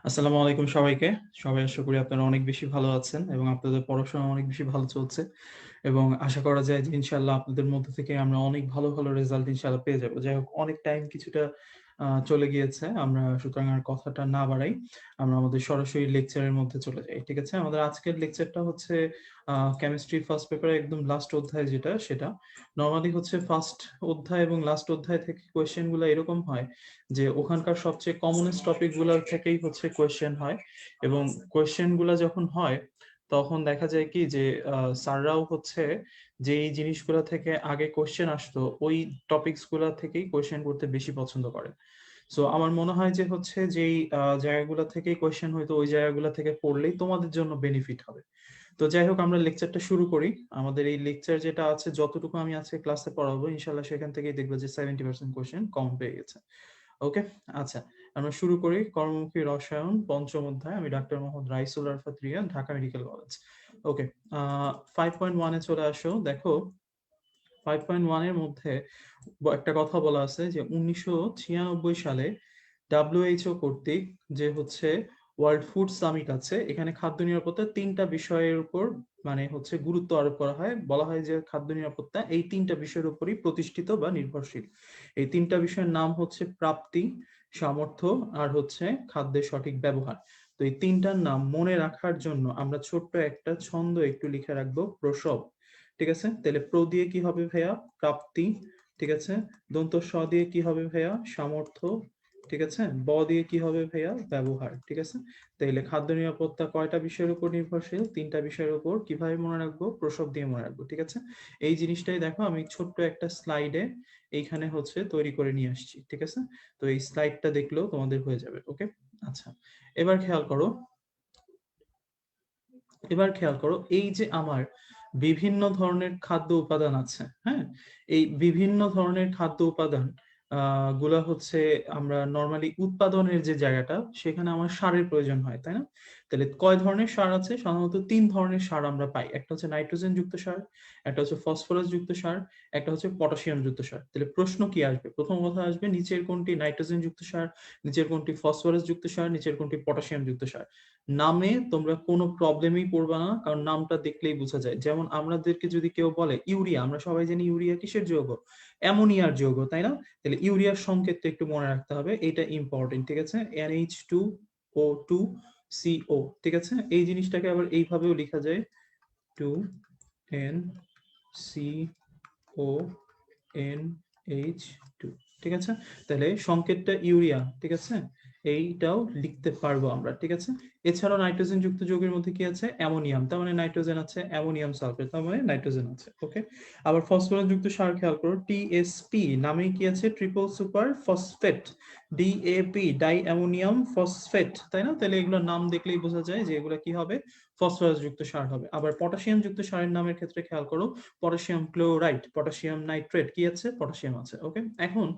আসসালামু আলাইকুম সবাইকে। সবাই আশা করি আপনারা অনেক বেশি ভালো আছেন এবং আপনাদের পড়াশোনা অনেক বেশি ভালো চলছে এবং আশা করা যায় যে ইনশাআল্লাহ আপনাদের মধ্য থেকে আমরা অনেক ভালো, ভালো রেজাল্ট ইনশাআল্লাহ পেয়ে যাবো। যাই হোক অনেক টাইম কিছুটা চলে গিয়েছে। আমরা সুতরাং আর কথাটা না বাড়াই। আমরা আমাদের সরাসরি লেকচারের মধ্যে চলে যাই। ঠিক আছে? আমাদের আজকের লেকচারটা হচ্ছে কেমিস্ট্রির ফার্স্ট পেপারে একদম লাস্ট অধ্যায় যেটা সেটা। নরমালি হচ্ছে ফার্স্ট অধ্যায় এবং লাস্ট অধ্যায় থেকে কোয়েশ্চেন গুলো এরকম হয় যে ওখানকার সবচেয়ে কমনেস্ট টপিক গুলোর থেকেই হচ্ছে কোয়েশ্চেন হয় এবং কোয়েশ্চেন গুলা যখন হয় তখন দেখা যায় কি যে স্যাররাও হচ্ছে যে এই জিনিসগুলা থেকে আগে কোয়েশ্চেন আসতো ওই টপিকস গুলা থেকেই কোয়েশ্চেন করতে বেশি পছন্দ করে। সো আমার মনে হয় যে হচ্ছে যেই জায়গাগুলো থেকেই কোয়েশ্চেন হয়তো ওই জায়গাগুলো থেকে পড়লেই তোমাদের জন্য বেনিফিট হবে। তো যাই হোক আমরা লেকচারটা শুরু করি। আমাদের এই লেকচার যেটা আছে যতটুকু আমি আজকে ক্লাসে পড়াবো ইনশাআল্লাহ সেখান থেকেই দেখবো যে 70% কোয়েশ্চেন কমন পেয়ে গেছে। ওকে, আচ্ছা আমরা শুরু করি। কর্মমুখী রসায়ন পঞ্চম অধ্যায়। আমি doctor Mohammad Raisul Arafat Riya, Dhaka medical college. Okay, 5.1 এ চলে আসো। দেখো 5.1 এর মধ্যে একটা কথা বলা আছে যে 1996 সালে WHO কর্তৃক যে হচ্ছে ওয়ার্ল্ড ফুড সামিট আছে, এখানে খাদ্য নিরাপত্তা 3টা বিষয়ের উপর মানে হচ্ছে গুরুত্ব আরোপ করা হয়। বলা হয় যে খাদ্য নিরাপত্তা এই 3টা বিষয়ের উপরই প্রতিষ্ঠিত বা নির্ভরশীল। এই 3টা বিষয়ের নাম হচ্ছে প্রাপ্তি, সামর্থ্য আর হচ্ছে খাদ্যের সঠিক ব্যবহার। তো এই 3টার নাম মনে রাখার জন্য আমরা ছোট্ট একটা ছন্দ একটু লিখে রাখবো, প্রসব। ঠিক আছে, তাহলে প্র দিয়ে কি হবে ভাইয়া? প্রাপ্তি। ঠিক আছে, দন্ত স দিয়ে কি হবে ভাইয়া? সামর্থ্য। ঠিক আছে, ব দিয়ে কি হবে ভাইয়া? ব্যবহার। ঠিক আছে, তাইলে খাদ্য নিরাপত্তা কয়টা বিষয়ের উপর নির্ভরশীল? 3টা বিষয়ের উপর। কিভাবে মনে রাখবো? প্রসব দিয়ে মনে রাখবো। ঠিক আছে, এই জিনিসটাই দেখো আমি ছোট্ট একটা স্লাইডে এইখানে হচ্ছে তৈরি করে নিয়ে আসছি। ঠিক আছে, তো এই স্লাইডটা দেখলেও তোমাদের হয়ে যাবে। ওকে, আচ্ছা এবার খেয়াল করো। এই যে আমার বিভিন্ন ধরনের খাদ্য উপাদান আছে, হ্যাঁ, এই বিভিন্ন ধরনের খাদ্য উপাদান গুলা হচ্ছে আমরা নরমালি উৎপাদনের যে জায়গাটা সেখানে আমার সারের প্রয়োজন হয়, তাই না? তাহলে কয় ধরনের সার আছে? সাধারণত 3 ধরনের সার আমরা পাই। একটা হচ্ছে নাইট্রোজেন যুক্ত সার, একটা হচ্ছে ফসফরাস যুক্ত সার, একটা হচ্ছে পটাশিয়াম যুক্ত সার। তাহলে প্রশ্ন কি আসবে? প্রথম কথা আসবে নিচের কোনটি নাইট্রোজেন যুক্ত সার, নিচের কোনটি ফসফরাস যুক্ত সার, নিচের কোনটি পটাশিয়াম যুক্ত সার। নামে তোমরা কোনো প্রবলেমই পড়বা না, কারণ নামটা দেখলেই বোঝা যায়। যেমন আমাদেরকে যদি কেউ বলে ইউরিয়া, আমরা সবাই জানি ইউরিয়া কিসের যৌগ? অ্যামোনিয়ার যৌগ, তাই না? তাহলে ইউরিয়ার সংকেতটা একটু মনে রাখতে হবে, এটা ইম্পর্টেন্ট। ঠিক আছে, NH2O2CO। ঠিক আছে, এই জিনিসটাকে আবার এইভাবেও লেখা যায় 2NCONH2। ঠিক আছে, তাহলে সংকেতটা ইউরিয়া। ঠিক আছে, এইটাও লিখতে পারবো আমরা। ঠিক আছে, এছাড়াও নাইট্রোজেন যুক্ত যৌগের মধ্যে কি আছে? অ্যামোনিয়াম, তার মানে নাইট্রোজেন আছে, অ্যামোনিয়াম সালফেট তার মানে নাইট্রোজেন আছে। ওকে, আবার ফসফরাস যুক্ত সার খেয়াল করো, TSP নামে কি আছে? Triple super phosphate. DAP die ammonium phosphate, তাই না? তাহলে এগুলোর নাম দেখলেই বোঝা যায় যে এগুলো কি হবে? ফসফরাস যুক্ত সার হবে। আবার পটাশিয়াম যুক্ত সারের নামের ক্ষেত্রে খেয়াল করো, পটাশিয়াম ক্লোরাইড, পটাশিয়াম নাইট্রেট, কি আছে? পটাশিয়াম আছে। ওকে, এখন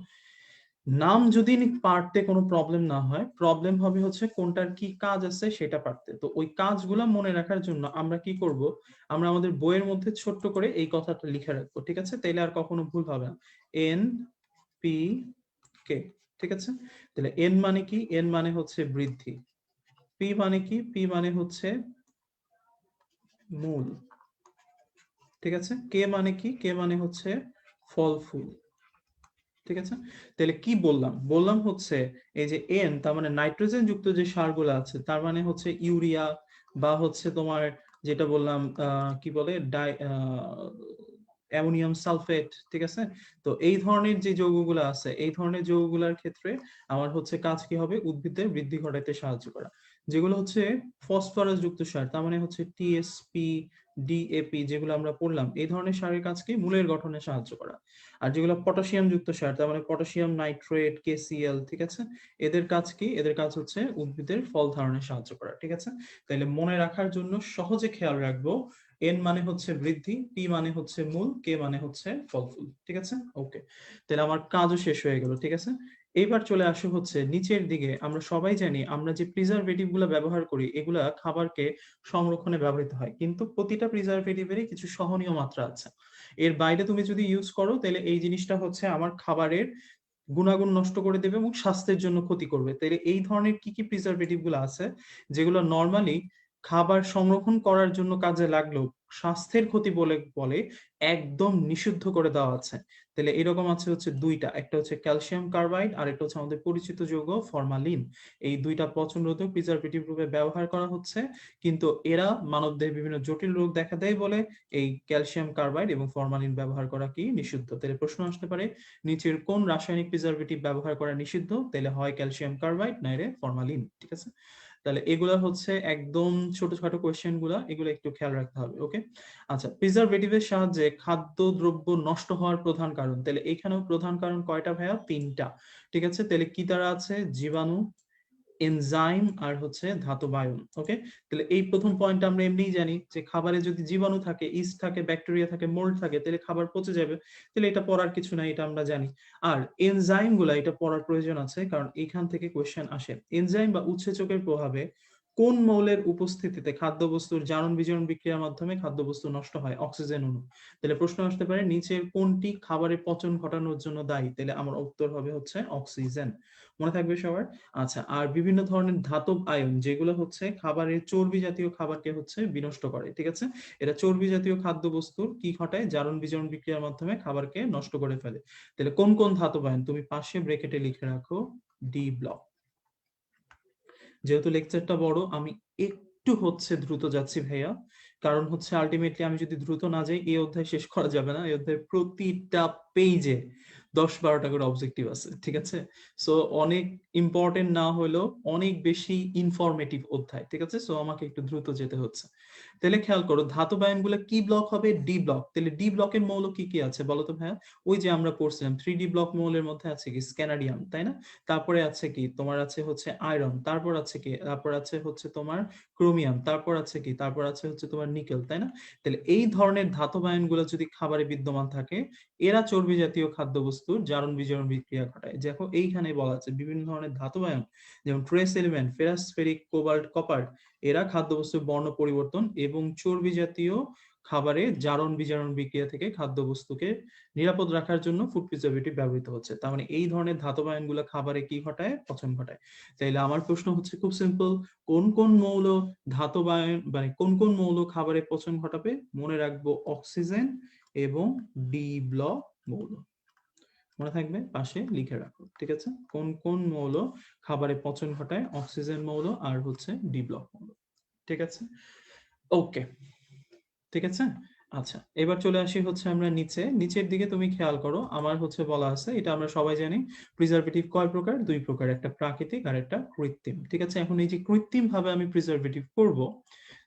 নাম যদি পারতে কোনো প্রবলেম না হয়, প্রবলেম হবে হচ্ছে কোনটার কি কাজ আছে সেটা পারতে। তো ওই কাজগুলা মনে রাখার জন্য আমরা কি করব? আমরা আমাদের বইয়ের মধ্যে ছোট্ট করে এই কথাটা লিখে রাখবো। ঠিক আছে, তাইলে আর কখনো ভুল হবে না। NPK। ঠিক আছে, তাহলে এন মানে কি? এন মানে হচ্ছে বৃদ্ধি। পি মানে কি? পি মানে হচ্ছে মূল। ঠিক আছে, কে মানে কি? কে মানে হচ্ছে ফল ফুল। ঠিক আছে, তাহলে কি বললাম? বললাম হচ্ছে এই যে এন তার মানে নাইট্রোজেন যুক্ত যে সারগুলো আছে তার মানে হচ্ছে ইউরিয়া বা হচ্ছে তোমার যেটা বললাম কি বলে ডাই অ্যামোনিয়াম সালফেট। ঠিক আছে, তো এই ধরনের যে যৌগগুলো আছে এই ধরনের যৌগগুলোর ক্ষেত্রে আমার হচ্ছে কাজ কি হবে? উদ্ভিদের বৃদ্ধি ঘটাইতে সাহায্য করা। যেগুলো হচ্ছে ফসফরাস যুক্ত সার তার মানে হচ্ছে TSP, DAP যেগুলো আমরা পড়লাম, এই ধরনের সারের কাজ কি? মূলের গঠনে সাহায্য করা। আর যেগুলো পটাশিয়াম যুক্ত সার তার মানে পটাশিয়াম নাইট্রেট, KCl। ঠিক আছে, এদের কাজ কি? এদের কাজ হচ্ছে উদ্ভিদের ফল ধারণে সাহায্য করা। ঠিক আছে, তাহলে মনে রাখার জন্য সহজে খেয়াল রাখবো, এন মানে হচ্ছে বৃদ্ধি, পি মানে হচ্ছে মূল, কে মানে হচ্ছে ফল ফুল। ঠিক আছে, ওকে, তাহলে আমার কাজও শেষ হয়ে গেল। ঠিক আছে, এইবার চলে আসো হচ্ছে নিচের দিকে। আমরা সবাই জানি আমরা যে প্রিজারভেটিভ গুলো ব্যবহার করি এগুলা খাবারকে সংরক্ষণে ব্যবহৃত হয়, কিন্তু প্রতিটা প্রিজারভেটিভেরই কিছু সহনীয় মাত্রা আছে। এর বাইরে তুমি যদি ইউজ করো তাহলে এই জিনিসটা হচ্ছে আমার খাবারের গুণাগুণ নষ্ট করে দেবে এবং স্বাস্থ্যের জন্য ক্ষতি করবে। তাইলে এই ধরনের কি প্রিজারভেটিভ গুলো আছে যেগুলো নরমালি খাবার সংরক্ষণ করার জন্য কাজে লাগলেও স্বাস্থ্যের ক্ষতি বলে বলে একদম নিষিদ্ধ করে দেওয়া আছে। তাহলে এরকম আছে হচ্ছে ২ টা। একটা হচ্ছে ক্যালসিয়াম কার্বাইড আর একটা হচ্ছে আমাদের পরিচিত যৌগ ফরমালিন। এই ২ টা পচনরোধক প্রিজারভেটিভ রূপে ব্যবহার করা হচ্ছে। কিন্তু এরা মানবদেহে বিভিন্ন জটিল রোগ দেখা দেয় বলে এই ক্যালসিয়াম কার্বাইড এবং ফরমালিন ব্যবহার করা কি নিষিদ্ধ। তাহলে প্রশ্ন আসতে পারে নিচের কোন রাসায়নিক প্রিজারভেটিভ ব্যবহার করা নিষিদ্ধ? তাহলে হয় ক্যালসিয়াম কার্বাইড নাইলে ফরমালিন। ঠিক আছে? তাহলে এগুলা হচ্ছে একদম ছোটখাটো কোয়েশ্চেন গুলা, এগুলো একটু খেয়াল রাখতে হবে। ওকে, আচ্ছা, প্রিজারভেটিভের সাহায্যে খাদ্যদ্রব্য নষ্ট হওয়ার প্রধান কারণ, তাহলে এখানেও প্রধান কারণ কয়টা ভাইয়া? ৩টা। ঠিক আছে, তাহলে কি তারা আছে? জীবাণু, এনজাইম আর হচ্ছে ধাতবায়ন। ওকে, তাহলে এই প্রথম পয়েন্টটা আমরা এমনিই জানি যে খাবারে যদি জীবাণু থাকে, ইস্ট থাকে, ব্যাকটেরিয়া থাকে, মোল্ড থাকে, তাহলে খাবার পচে যাবে। তাহলে এটা পড়ার কিছু নাই, এটা আমরা জানি। আর এনজাইম গুলা এটা পড়ার প্রয়োজন আছে, কারণ এখান থেকে কোশ্চেন আসে। এনজাইম বা উৎসেচকের প্রভাবে কোন মৌলের উপস্থিতিতে খাদ্যবস্তুর জারণ বিজারণ বিক্রিয়ার মাধ্যমে খাদ্যবস্তু নষ্ট হয়? অক্সিজেন অণু। তাহলে প্রশ্ন আসতে পারে নিচের কোনটি খাবারের পচন ঘটানোর জন্য দায়ী? তাহলে আমার উত্তর হবে হচ্ছে অক্সিজেন। মনে থাকবে সবার? আচ্ছা, আর বিভিন্ন ধরনের ধাতব আয়ন যেগুলো হচ্ছে খাবারের চর্বি জাতীয় খাবারকে হচ্ছে বিনষ্ট করে। ঠিক আছে, এটা চর্বি জাতীয় খাদ্যবস্তুর কি ঘটায়? জারণ বিজারণ বিক্রিয়ার মাধ্যমে খাবারকে নষ্ট করে ফেলে। তাহলে কোন কোন ধাতব আয়ন? তুমি পাশে ব্র্যাকেটে লিখে রাখো ডি ব্লক। যেহেতু লেকচারটা বড়, আমি একটু হচ্ছে দ্রুত যাচ্ছি ভাইয়া, কারণ হচ্ছে আলটিমেটলি আমি যদি দ্রুত না যাই এই অধ্যায় শেষ করা যাবে না। এই অধ্যায় প্রতিটা পেজে ১০-১২টা করে অবজেক্টিভ আছে। ঠিক আছে, সো অনেক ইম্পর্টেন্ট না হলেও অনেক বেশি ইনফরমেটিভ অধ্যায়। ঠিক আছে, সো আমাকে একটু দ্রুত যেতে হচ্ছে। তাহলে খেয়াল করো ধাতব আয়নগুলো কি ব্লক হবে? D block. তাহলে ডি ব্লকের মৌল কি কি আছে বলো তো ভাইয়া? ওই যে আমরা পড়ছিলাম 3D ব্লক মৌলের মধ্যে আছে কি? স্ক্যানাডিয়াম, তাই না? তারপরে আছে কি তোমার? আছে হচ্ছে আয়রন, তারপর আছে কি? তারপর আছে হচ্ছে তোমার ক্রোমিয়াম, তারপর আছে কি? তারপর আছে হচ্ছে তোমার নিকেল, তাই না? তাহলে এই ধরনের ধাতব আয়নগুলো যদি খাবারে বিদ্যমান থাকে, এরা চর্বি জাতীয় খাদ্যবস্তুর জারণ বিজারণ বিক্রিয়া ঘটায়। দেখো এইখানে বলা আছে বিভিন্ন ধরনের ধাতব আয়ন যেমন trace element, ferrous, ferric, cobalt, copper, এরা খাদ্যবস্তুর বর্ণ পরিবর্তন এবং চর্বি জাতীয় খাবারে জারণ বিজারণ বিক্রিয়া থেকে খাদ্যবস্তুকে নিরাপদ রাখার জন্য ফুড প্রিজারভেটিভ ব্যবহৃত হচ্ছে। তার মানে এই ধরনের ধাতব আয়নগুলো খাবারে কি ঘটায়? পচন ঘটায়। তাইলে আমার প্রশ্ন হচ্ছে খুব সিম্পল, কোন কোন মৌল ধাতব আয়ন মানে কোন কোন মৌল খাবারে পচন ঘটাবে? মনে রাখবো অক্সিজেন এবং ডি ব্লক মৌল। মনে থাকবে, পাশে লিখে রাখো। ঠিক আছে, কোন কোন মৌল খাবারে পচন ঘটায়? অক্সিজেন মৌল আর হচ্ছে ডি ব্লক মৌল। ঠিক আছে, ওকে, ঠিক আছে। আচ্ছা, এবার চলে আসি হচ্ছে আমরা নিচের দিকে। তুমি খেয়াল করো, আমার হচ্ছে বলা আছে, এটা আমরা সবাই জানি, প্রিজারভেটিভ কয় প্রকার? ২ প্রকার, একটা প্রাকৃতিক আর একটা কৃত্রিম। ঠিক আছে, এখন এই যে কৃত্রিম ভাবে আমি প্রিজারভেটিভ করব,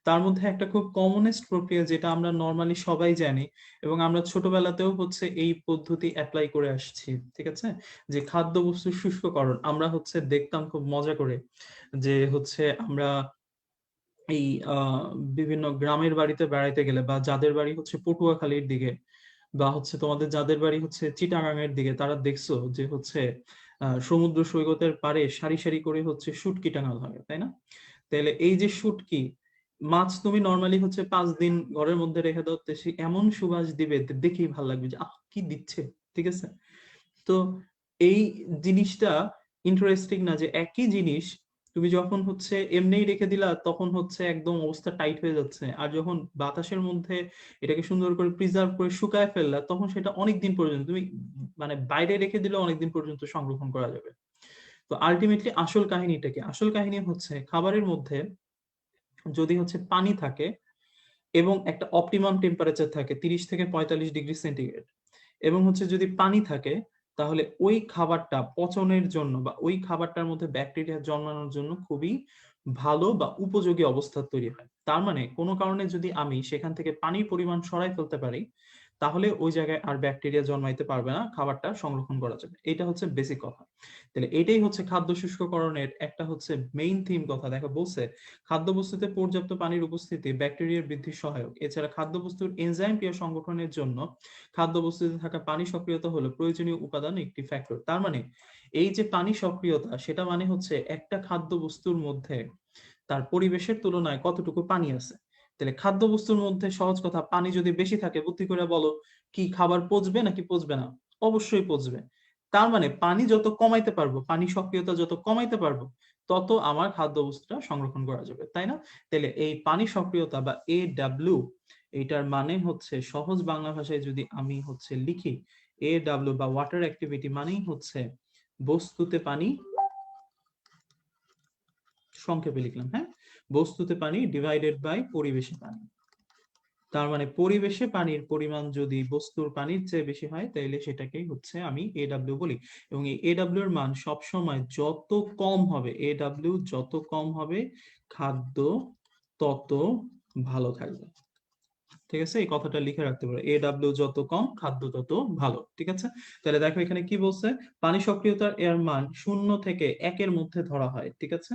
তার মধ্যে একটা খুব কমনেস্ট প্রক্রিয়া যেটা আমরা নরমালি সবাই জানি এবং আমরা ছোটবেলাতেও হচ্ছে এই পদ্ধতি অ্যাপ্লাই করে আসছি। ঠিক আছে, যে খাদ্যবস্তুর শুষ্ককরণ আমরা হচ্ছে দেখতাম খুব মজা করে, যে হচ্ছে আমরা এই বিভিন্ন গ্রামের বাড়িতে বেড়াইতে গেলে বা যাদের বাড়ি হচ্ছে পটুয়াখালীর দিকে বা হচ্ছে তোমাদের যাদের বাড়ি হচ্ছে চিটাগাঙের দিকে, তারা দেখছো যে হচ্ছে সমুদ্র সৈকতের পাড়ে সারি সারি করে হচ্ছে শুটকি টাঙানো হয়, তাই না? তাহলে এই যে শুটকি মাছ তুমি নরমালি হচ্ছে ৫ দিন ঘরের মধ্যে রেখে দাও, তো সে এমন সুবাস দিবে দেখেই ভালো লাগবে যে আহ কি দিচ্ছে। ঠিক আছে, তো এই জিনিসটা ইন্টারেস্টিং না, যে একই জিনিস তুমি যখন হচ্ছে এমনিই রেখে দিলা তখন হচ্ছে একদম অবস্থা টাইট হয়ে যাচ্ছে, আর যখন বাতাসের মধ্যে এটাকে সুন্দর করে প্রিজার্ভ করে শুকায় ফেললা তখন সেটা অনেক দিন পর্যন্ত তুমি মানে বাইরে রেখে দিলে অনেক দিন পর্যন্ত সংরক্ষণ করা যাবে। তো আলটিমেটলি আসল কাহিনীটা কি? আসল কাহিনী হচ্ছে খাবারের মধ্যে যদি হচ্ছে পানি থাকে এবং একটা অপটিমাম টেম্পারেচার থাকে ৩০ থেকে ৪৫ ডিগ্রি সেন্টিগ্রেড, এবং হচ্ছে যদি পানি থাকে তাহলে ওই খাবারটা পচনের জন্য বা ওই খাবারটার মধ্যে ব্যাকটেরিয়া জন্মানোর জন্য খুবই ভালো বা উপযোগী অবস্থা তৈরি হয়। তার মানে কোনো কারণে যদি আমি সেখান থেকে পানির পরিমাণ সরাই ফেলতে পারি তাহলে ওই জায়গায় আর ব্যাকটেরিয়া জন্মাইতে পারবে না, খাবারটা সংরক্ষণ করা যাবে। এটা হচ্ছে বেসিক কথা। তাহলে এটাই হচ্ছে খাদ্য শুষ্ককরণের একটা হচ্ছে মেইন থিম কথা। দেখো বলছে খাদ্যবস্তুতে পর্যাপ্ত পানির উপস্থিতি ব্যাকটেরিয়ার বৃদ্ধির সহায়ক। এছাড়া খাদ্যবস্তুর এনজাইম ক্রিয়া সংগঠনের জন্য খাদ্যবস্তুতে থাকা পানি সক্রিয়তা হলো প্রয়োজনীয় উপাদান একটি ফ্যাক্টর। তার মানে এই যে পানি সক্রিয়তা, সেটা মানে হচ্ছে একটা খাদ্যবস্তুর মধ্যে তার পরিবেশের তুলনায় কতটুকু পানি আছে। তাহলে খাদ্যবস্তুর মধ্যে সহজ কথা, পানি যদি বেশি থাকে বুদ্ধি করে বলো কি খাবার পচবে নাকি পচবে না? অবশ্যই পচবে। তার মানে পানি যত কমাইতে পারবো, পানি সক্রিয়তা যত কমাইতে পারবো, তত আমার খাদ্য বস্তুটা সংরক্ষণ করা যাবে, তাই না? তাহলে এই পানি সক্রিয়তা বা AW, এটার মানে হচ্ছে সহজ বাংলা ভাষায় যদি আমি হচ্ছে লিখি, AW বা ওয়াটার অ্যাক্টিভিটি মানেই হচ্ছে বস্তুতে পানি, সংক্ষেপে লিখলাম, হ্যাঁ, বস্তুতে পানি ডিভাইডেড বাই পরিবেশে পানি। তার মানে পরিবেশে পানির পরিমাণ যদি বস্তুর পানির চেয়ে বেশি হয়, তাহলে সেটাকেই হচ্ছে আমি AW বলি। এবং এই AW এর মান সব সময় যত কম হবে, AW যত কম হবে, খাদ্য তত ভালো থাকবে। ঠিক আছে, এই কথাটা লিখে রাখতে পারো, AW যত কম খাদ্য তত ভালো। ঠিক আছে, তাহলে দেখো এখানে কি বলছে, পানি সক্রিয়তার এর মান 0 থেকে 1 এর মধ্যে ধরা হয়। ঠিক আছে,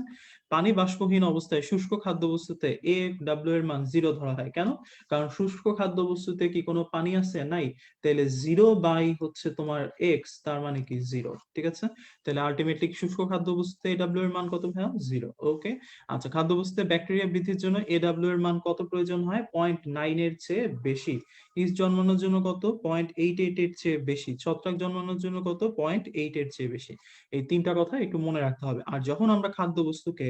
পানি বাষ্পহীন অবস্থায় শুষ্ক খাদ্যবস্তুতে AW এর মান 0 ধরা হয়। কেন? কারণ শুষ্ক খাদ্যবস্তুতে কি কোনো পানি আছে? নাই। তাহলে 0 বাই হচ্ছে তোমার x, তার মানে কি 0। ঠিক আছে, তাহলে আলটিমেটলি শুষ্ক খাদ্যবস্তুতে AW এর মান কত ভাইয়া? 0। ওকে, আচ্ছা, খাদ্যবস্তুতে ব্যাকটেরিয়া বৃদ্ধির জন্য AW এর মান কত প্রয়োজন হয়? 0.9 এর চেয়ে বেশি। ইস্ট জন্মানোর জন্য কত? 0.88 এর চেয়ে বেশি। ছত্রাক জন্মানোর জন্য কত? 0.8 এর চেয়ে বেশি। এই তিনটা কথা একটু মনে রাখতে হবে। আর যখন আমরা খাদ্যবস্তুকে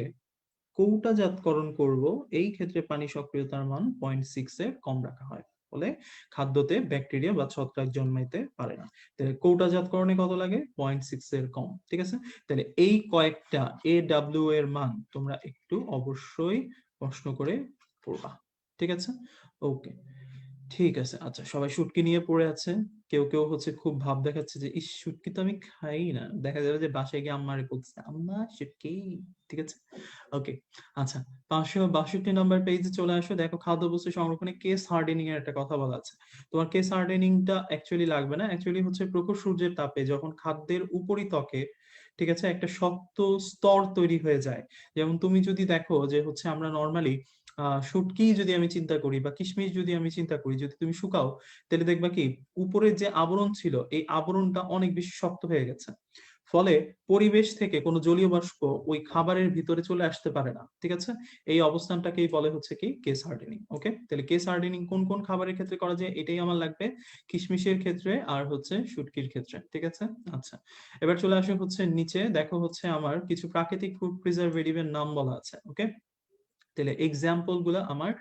কৌটাজাতকরণ করব, এই ক্ষেত্রে পানি সক্রিয়তার মান 0.6 এর কম রাখা হয়, ফলে খাদ্যতে ব্যাকটেরিয়া বা ছত্রাক জন্মাইতে পারে না। তাহলে কৌটাজাতকরণে কত লাগে? 0.6 এর কম। ঠিক আছে, তাহলে এই কয়েকটা AW এর মান তোমরা একটু অবশ্যই প্রশ্ন করে পড়বা। ঠিক আছে, ওকে, ঠিক আছে। আচ্ছা, সবাই শুটকি নিয়ে পড়ে আছে। কেউ কেউ হচ্ছে খুব ভাব দেখাচ্ছে যে ইস, শুটকি তো আমি খাই না। দেখা যাবে যে বাসায় গিয়ে আম্মারে বলছে, আম্মা শুটকি। ঠিক আছে, ওকে, আচ্ছা, 562 নম্বর পেজে চলে আসো। দেখো, খাদ্যবস্তু সংরক্ষণে কেস হার্ডেনিং এর একটা কথা বলা আছে। তোমার কেস হার্ডেনিংটা অ্যাকচুয়ালি লাগবে না। অ্যাকচুয়ালি হচ্ছে প্রখর সূর্যের তাপে যখন খাদ্যের উপরিত্বকে, ঠিক আছে, একটা শক্ত স্তর তৈরি হয়ে যায়। যেমন তুমি যদি দেখো যে হচ্ছে আমরা নর্মালি শুটকি যদি আমি চিন্তা করি বা কিশমিশ যদি আমি চিন্তা করি, যদি তুমি শুকাও, তাহলে দেখবা কি উপরের যে আবরণ ছিল, এই আবরণটা অনেক বেশি শক্ত হয়ে গেছে। ফলে পরিবেশ থেকে কোনো জলীয় বাষ্প ওই খাবারের ভিতরে চলে আসতে পারে না। ঠিক আছে, এই অবস্থানটাকেই বলে হচ্ছে কি কেস হার্ডেনিং। ওকে, তাহলে কেস হার্ডেনিং কোন কোন খাবারের ক্ষেত্রে করা যায়, এটাই আমার লাগবে, কিশমিশের ক্ষেত্রে আর হচ্ছে শুটকির ক্ষেত্রে। ঠিক আছে, আচ্ছা, এবার চলে আসে হচ্ছে নিচে। দেখো হচ্ছে আমার কিছু প্রাকৃতিক ফুড প্রিজারভেটিভের নাম বলা আছে। ওকে, তাহলে এক্সাম্পল গুলা আমার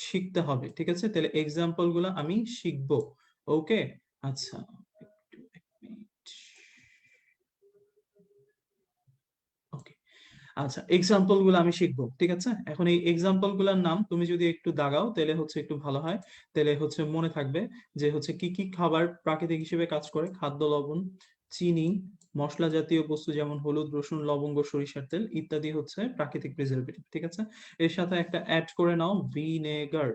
শিখতে হবে। ঠিক আছে, তাহলে এক্সাম্পল গুলা আমি শিখবো। ওকে, আচ্ছা, এক মিনিট। ওকে, আচ্ছা, এক্সাম্পল গুলো আমি শিখবো। ঠিক আছে, এখন এই এক্সাম্পল গুলার নাম তুমি যদি একটু দাগাও, তাহলে হচ্ছে একটু ভালো হয়। তাহলে হচ্ছে মনে থাকবে যে হচ্ছে কি কি খাবার প্রাকৃতিক হিসেবে কাজ করে: খাদ্য লবণ, চিনি, মশলা জাতীয় বস্তু যেমন হলুদ, রসুন, লবঙ্গ, সরিষার তেল ইত্যাদি হচ্ছে প্রাকৃতিক প্রিজারভেটিভ। ঠিক আছে, এর সাথে একটা অ্যাড করে নাও, ভিনেগার।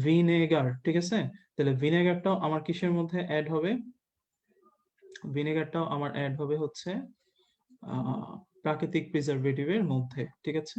ভিনেগার, ঠিক আছে, তাহলে ভিনেগারটাও আমার কিসের মধ্যে অ্যাড হবে? ভিনেগারটাও আমার অ্যাড হবে হচ্ছে আহ প্রাকৃতিক প্রিজারভেটিভের মধ্যে। ঠিক আছে,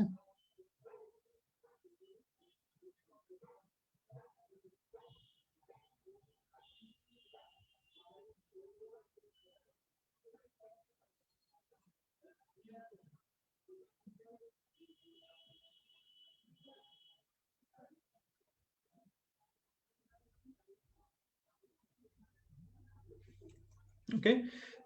ওকে,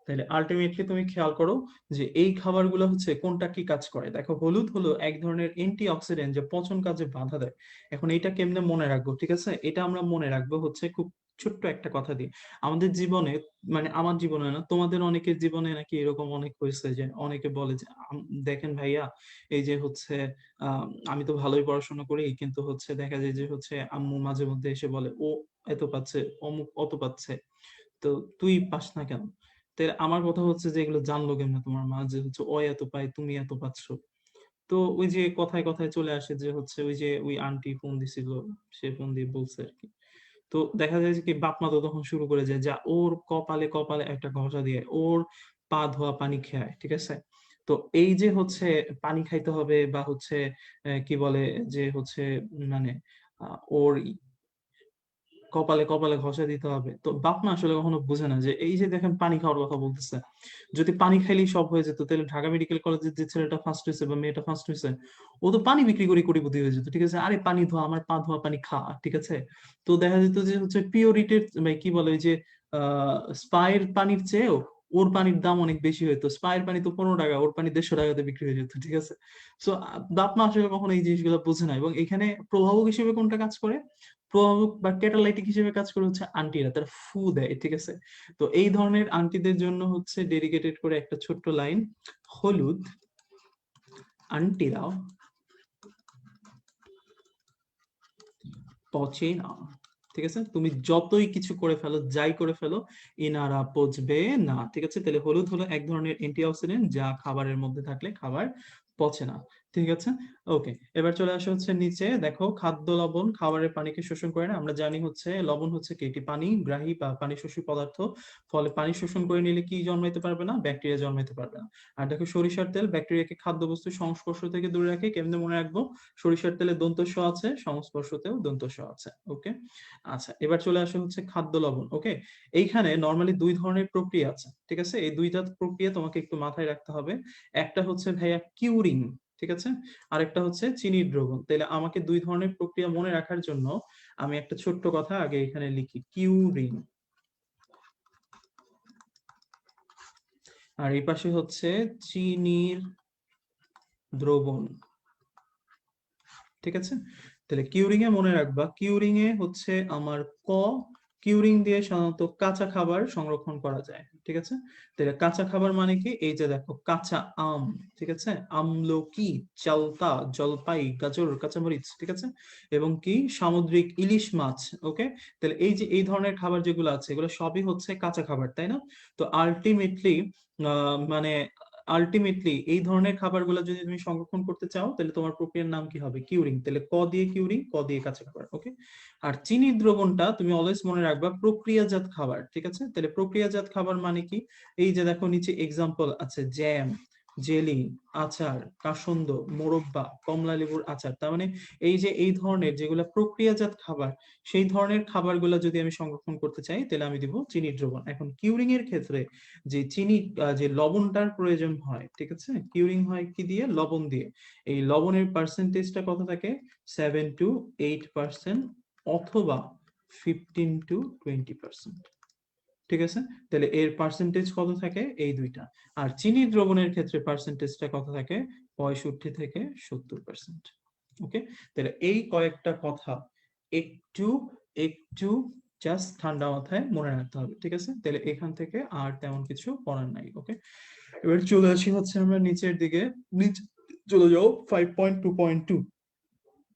তাহলে আলটিমেটলি তুমি খেয়াল করো যে এই খাবারগুলো হচ্ছে কোনটা কি কাজ করে। দেখো, হলুদ হলো এক ধরনের অ্যান্টি অক্সিডেন্ট যে পচন কাজে বাধা দেয়। এখন এটা কেমনে মনে রাখবো? ঠিক আছে, এটা আমরা মনে রাখবো হচ্ছে খুব ছোট্ট একটা কথা দিয়ে। আমাদের জীবনে, মানে আমার জীবনে না, তোমাদের অনেকের জীবনে নাকি এরকম অনেক হয়েছে যে অনেকে বলে যে দেখেন ভাইয়া, এই যে হচ্ছে আহ আমি তো ভালোই পড়াশোনা করি, কিন্তু হচ্ছে দেখা যায় যে হচ্ছে আম্মু মাঝে মধ্যে এসে বলে ও এত পাচ্ছে, অমুক অত পাচ্ছে, তো তুই পাস না কেন? তো আমার কথা হচ্ছে যে এগুলো জানলো কেমনে তোমার মা যে হচ্ছে ও এত পায় তুমি এত পাচ্ছ? তো ওই যে কথায় কথায় চলে আসে যে হচ্ছে ওই যে ওই আন্টি ফোন দিছিল, সে ফোন দিয়ে বলছে আর কি। তো দেখা যায় যে কি বাপ মা তো তখন শুরু করে যায় যা ওর কপালে কপালে একটা ঘষা দিয়ে ওর পা ধোয়া পানি খায়। ঠিক আছে, তো এই যে হচ্ছে পানি খাইতে হবে বা হচ্ছে কি বলে যে হচ্ছে মানে ওর কপালে কপালে ঘষা দিতে হবে। তো বাপ মা আসলে কখনো বোঝে না যে এই যে দেখেন পানি খাওয়ার কথা বলতেছে, যদি পানি খাইলেই সব হয়ে যেত তাহলে ঢাকা মেডিকেল কলেজের যে ছেলেটা ফার্স্ট হয়েছে বা মেয়েটা ফার্স্ট হয়েছে, ও তো পানি বিক্রি করে কোটিপতি হয়ে যেত, ঠিক আছে? আরে পানি ধোয়া, আমার পা ধোয়া পানি খা, ঠিক আছে? তো দেখা যেত যে হচ্ছে পিওরিটির কি বলে ওই যে স্পায়ের পানির চেয়েও ওর পানির দাম অনেক বেশি হইতো। স্পায়ের পানি তো 15 টাকা, ওর পানি 150 টাকাতে বিক্রি হয়ে যেত, ঠিক আছে? সো বাপ মা আসলে কখনো এই জিনিসগুলো বোঝে না, এবং এখানে প্রভাবক হিসেবে কোনটা কাজ করে, প্রভাবক বা ক্যাটালাইটিক হিসেবে কাজ করে হচ্ছে আন্টিরা, তারা ফু দেয়, ঠিক আছে? তো এই ধরনের আন্টিদের জন্য হচ্ছে ডেডিকেটেড করে একটা ছোট্ট লাইন, হলুদ আন্টিরা পচে না, ঠিক আছে? তুমি যতই কিছু করে ফেলো, যাই করে ফেলো, ইনারা পচবে না, ঠিক আছে? তাহলে হলুদ হলো এক ধরনের অ্যান্টিঅক্সিডেন্ট যা খাবারের মধ্যে থাকলে খাবার পচে না, ঠিক আছে? ওকে, এবার চলে আসা হচ্ছে নিচে, দেখো খাদ্য লবণ খাবারের পানিকে শোষণ করে না। আমরা জানি হচ্ছে লবণ হচ্ছে কি, এটি পানি গ্রাহী বা পানি শোষী পদার্থ, ফলে পানি শোষণ করে নিলে কি জন্মাইতে পারবে না? ব্যাকটেরিয়া জন্মাইতে পারবে না। আর দেখো সরিষার তেল ব্যাকটেরিয়াকে খাদ্যবস্তুর সংস্পর্শ থেকে দূরে রাখে। কেমনে মনে রাখবো? সরিষার তেলে দন্ত স আছে, সংস্পর্শতেও দন্ত স আছে। ওকে, আচ্ছা, এবার চলে আসে হচ্ছে খাদ্য লবণ। ওকে, এইখানে নরমালি দুই ধরনের প্রক্রিয়া আছে, ঠিক আছে? এই দুইটা প্রক্রিয়া তোমাকে একটু মাথায় রাখতে হবে। একটা হচ্ছে ভাইয়া কিউরিং, ঠিক আছে? আরেকটা হচ্ছে চিনির দ্রবণ। তাহলে আমাকে দুই ধরনের প্রক্রিয়া মনে রাখার জন্য আমি একটা ছোট্ট কথা আগে এখানে লিখি, কিউরিং। আর এই পাশে হচ্ছে চিনির দ্রবণ, ঠিক আছে? তাহলে কিউরিং এ মনে রাখবা, কিউরিং এ হচ্ছে আমার ক, কিউরিং দিয়ে সাধারণত কাঁচা খাবার সংরক্ষণ করা যায়, ঠিক আছে? তাহলে কাঁচা খাবার মানে কি? এই যে দেখো কাঁচা আম, ঠিক আছে? আমলকি, চালতা, জলপাই, গাজর, কাঁচামরিচ, ঠিক আছে? এবং কি সামুদ্রিক ইলিশ মাছ। ওকে, তাহলে এই যে এই ধরনের খাবার যেগুলো আছে এগুলো সবই হচ্ছে কাঁচা খাবার, তাই না? তো আলটিমেটলি মানে আলটিমেটলি এই ধরনের খাবারগুলো যদি তুমি সংরক্ষণ করতে চাও তাহলে তোমার প্রক্রিয়ার নাম কি হবে? কিউরিং। তাহলে ক দিয়ে কিউরিং, ক দিয়ে কাঁচা খাবার। ওকে, আর চিনির দ্রবণটা তুমি অলওয়েজ মনে রাখবা প্রক্রিয়াজাত খাবার, ঠিক আছে? তাহলে প্রক্রিয়াজাত খাবার মানে কি? এই যে দেখো নিচে এক্সাম্পল আছে, জ্যাম, জেলি, আচার, কাসন্দ, মোরব্বা, কমলা লেবুর আচার। তার মানে এই যে এই ধরনের যেগুলো প্রক্রিয়াজাত খাবার, সেই ধরনের খাবারগুলো যদি আমি সংরক্ষণ করতে চাই তাহলে আমি দিব চিনির দ্রবণ। এখন কিউরিং এর ক্ষেত্রে যে চিনি যে লবণটার প্রয়োজন হয়, ঠিক আছে? কিউরিং হয় কি দিয়ে? লবণ দিয়ে। এই লবণের পার্সেন্টেজটা কত থাকে? 7 to 8%, অথবা 15 to 20%, ঠিক আছে? তাহলে এর পার্সেন্টেজ কত থাকে? এই দুইটা। আর চিনি দ্রবণের ক্ষেত্রে পার্সেন্টেজটা কত থাকে? 65 থেকে 70%। ওকে, তাহলে এই কয়েকটা কথা একটু একটু জাস্ট ঠান্ডা মাথায় মনে রাখতে হবে, ঠিক আছে? তাহলে এখান থেকে আর তেমন কিছু পড়ার নাই। ওকে, এবার চলে আসি হচ্ছে আমরা নিচের দিকে। নিচে চলে যাও 5.2.2।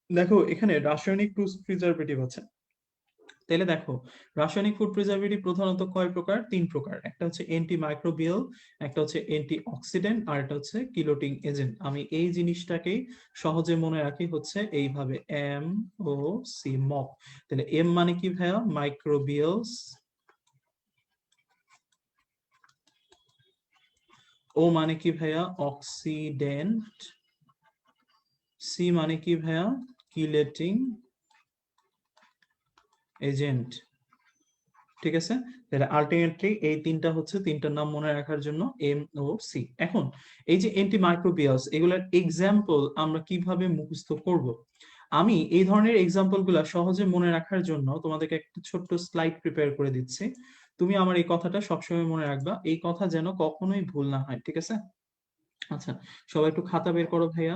দেখো এখানে রাসায়নিক প্রিজারভেটিভ আছে। তাহলে দেখো রাসায়নিক ফুড প্রিজারভেটিভ প্রধানত কয় প্রকার? 3 প্রকার। একটা হচ্ছে অ্যান্টি মাইক্রোবিয়াল, একটা হচ্ছে অ্যান্টি অক্সিডেন্ট, আর একটা হচ্ছে কিলোটিং এজেন্ট। আমি এই জিনিসটাকেই সহজে মনে রাখি হচ্ছে এইভাবে, এম ও সি, মক। তাহলে এম মানে কি ভাইয়া? মাইক্রোবিয়ালস। ও মানে কি ভাইয়া? অক্সিডেন্ট। সি মানে কি ভাইয়া? কিলেটিং এজেন্ট, ঠিক আছে? তাহলে আলটিমেটলি এই তিনটা হচ্ছে, তিনটার নাম মনে রাখার জন্য এম ও সি। এখন এই যে অ্যান্টি মাইক্রোবিয়ালস, এগুলোর এক্সাম্পল আমরা কিভাবে মুখস্থ করব? আমি এই ধরনের এক্সাম্পল গুলা সহজে মনে রাখার জন্য তোমাদেরকে একটা ছোট্ট স্লাইড প্রিপেয়ার করে দিচ্ছি। তুমি আমার এই কথাটা সবসময় মনে রাখবা, এই কথা যেন কখনোই ভুল না হয়, ঠিক আছে? আচ্ছা, সবাই একটু খাতা বের করো ভাইয়া।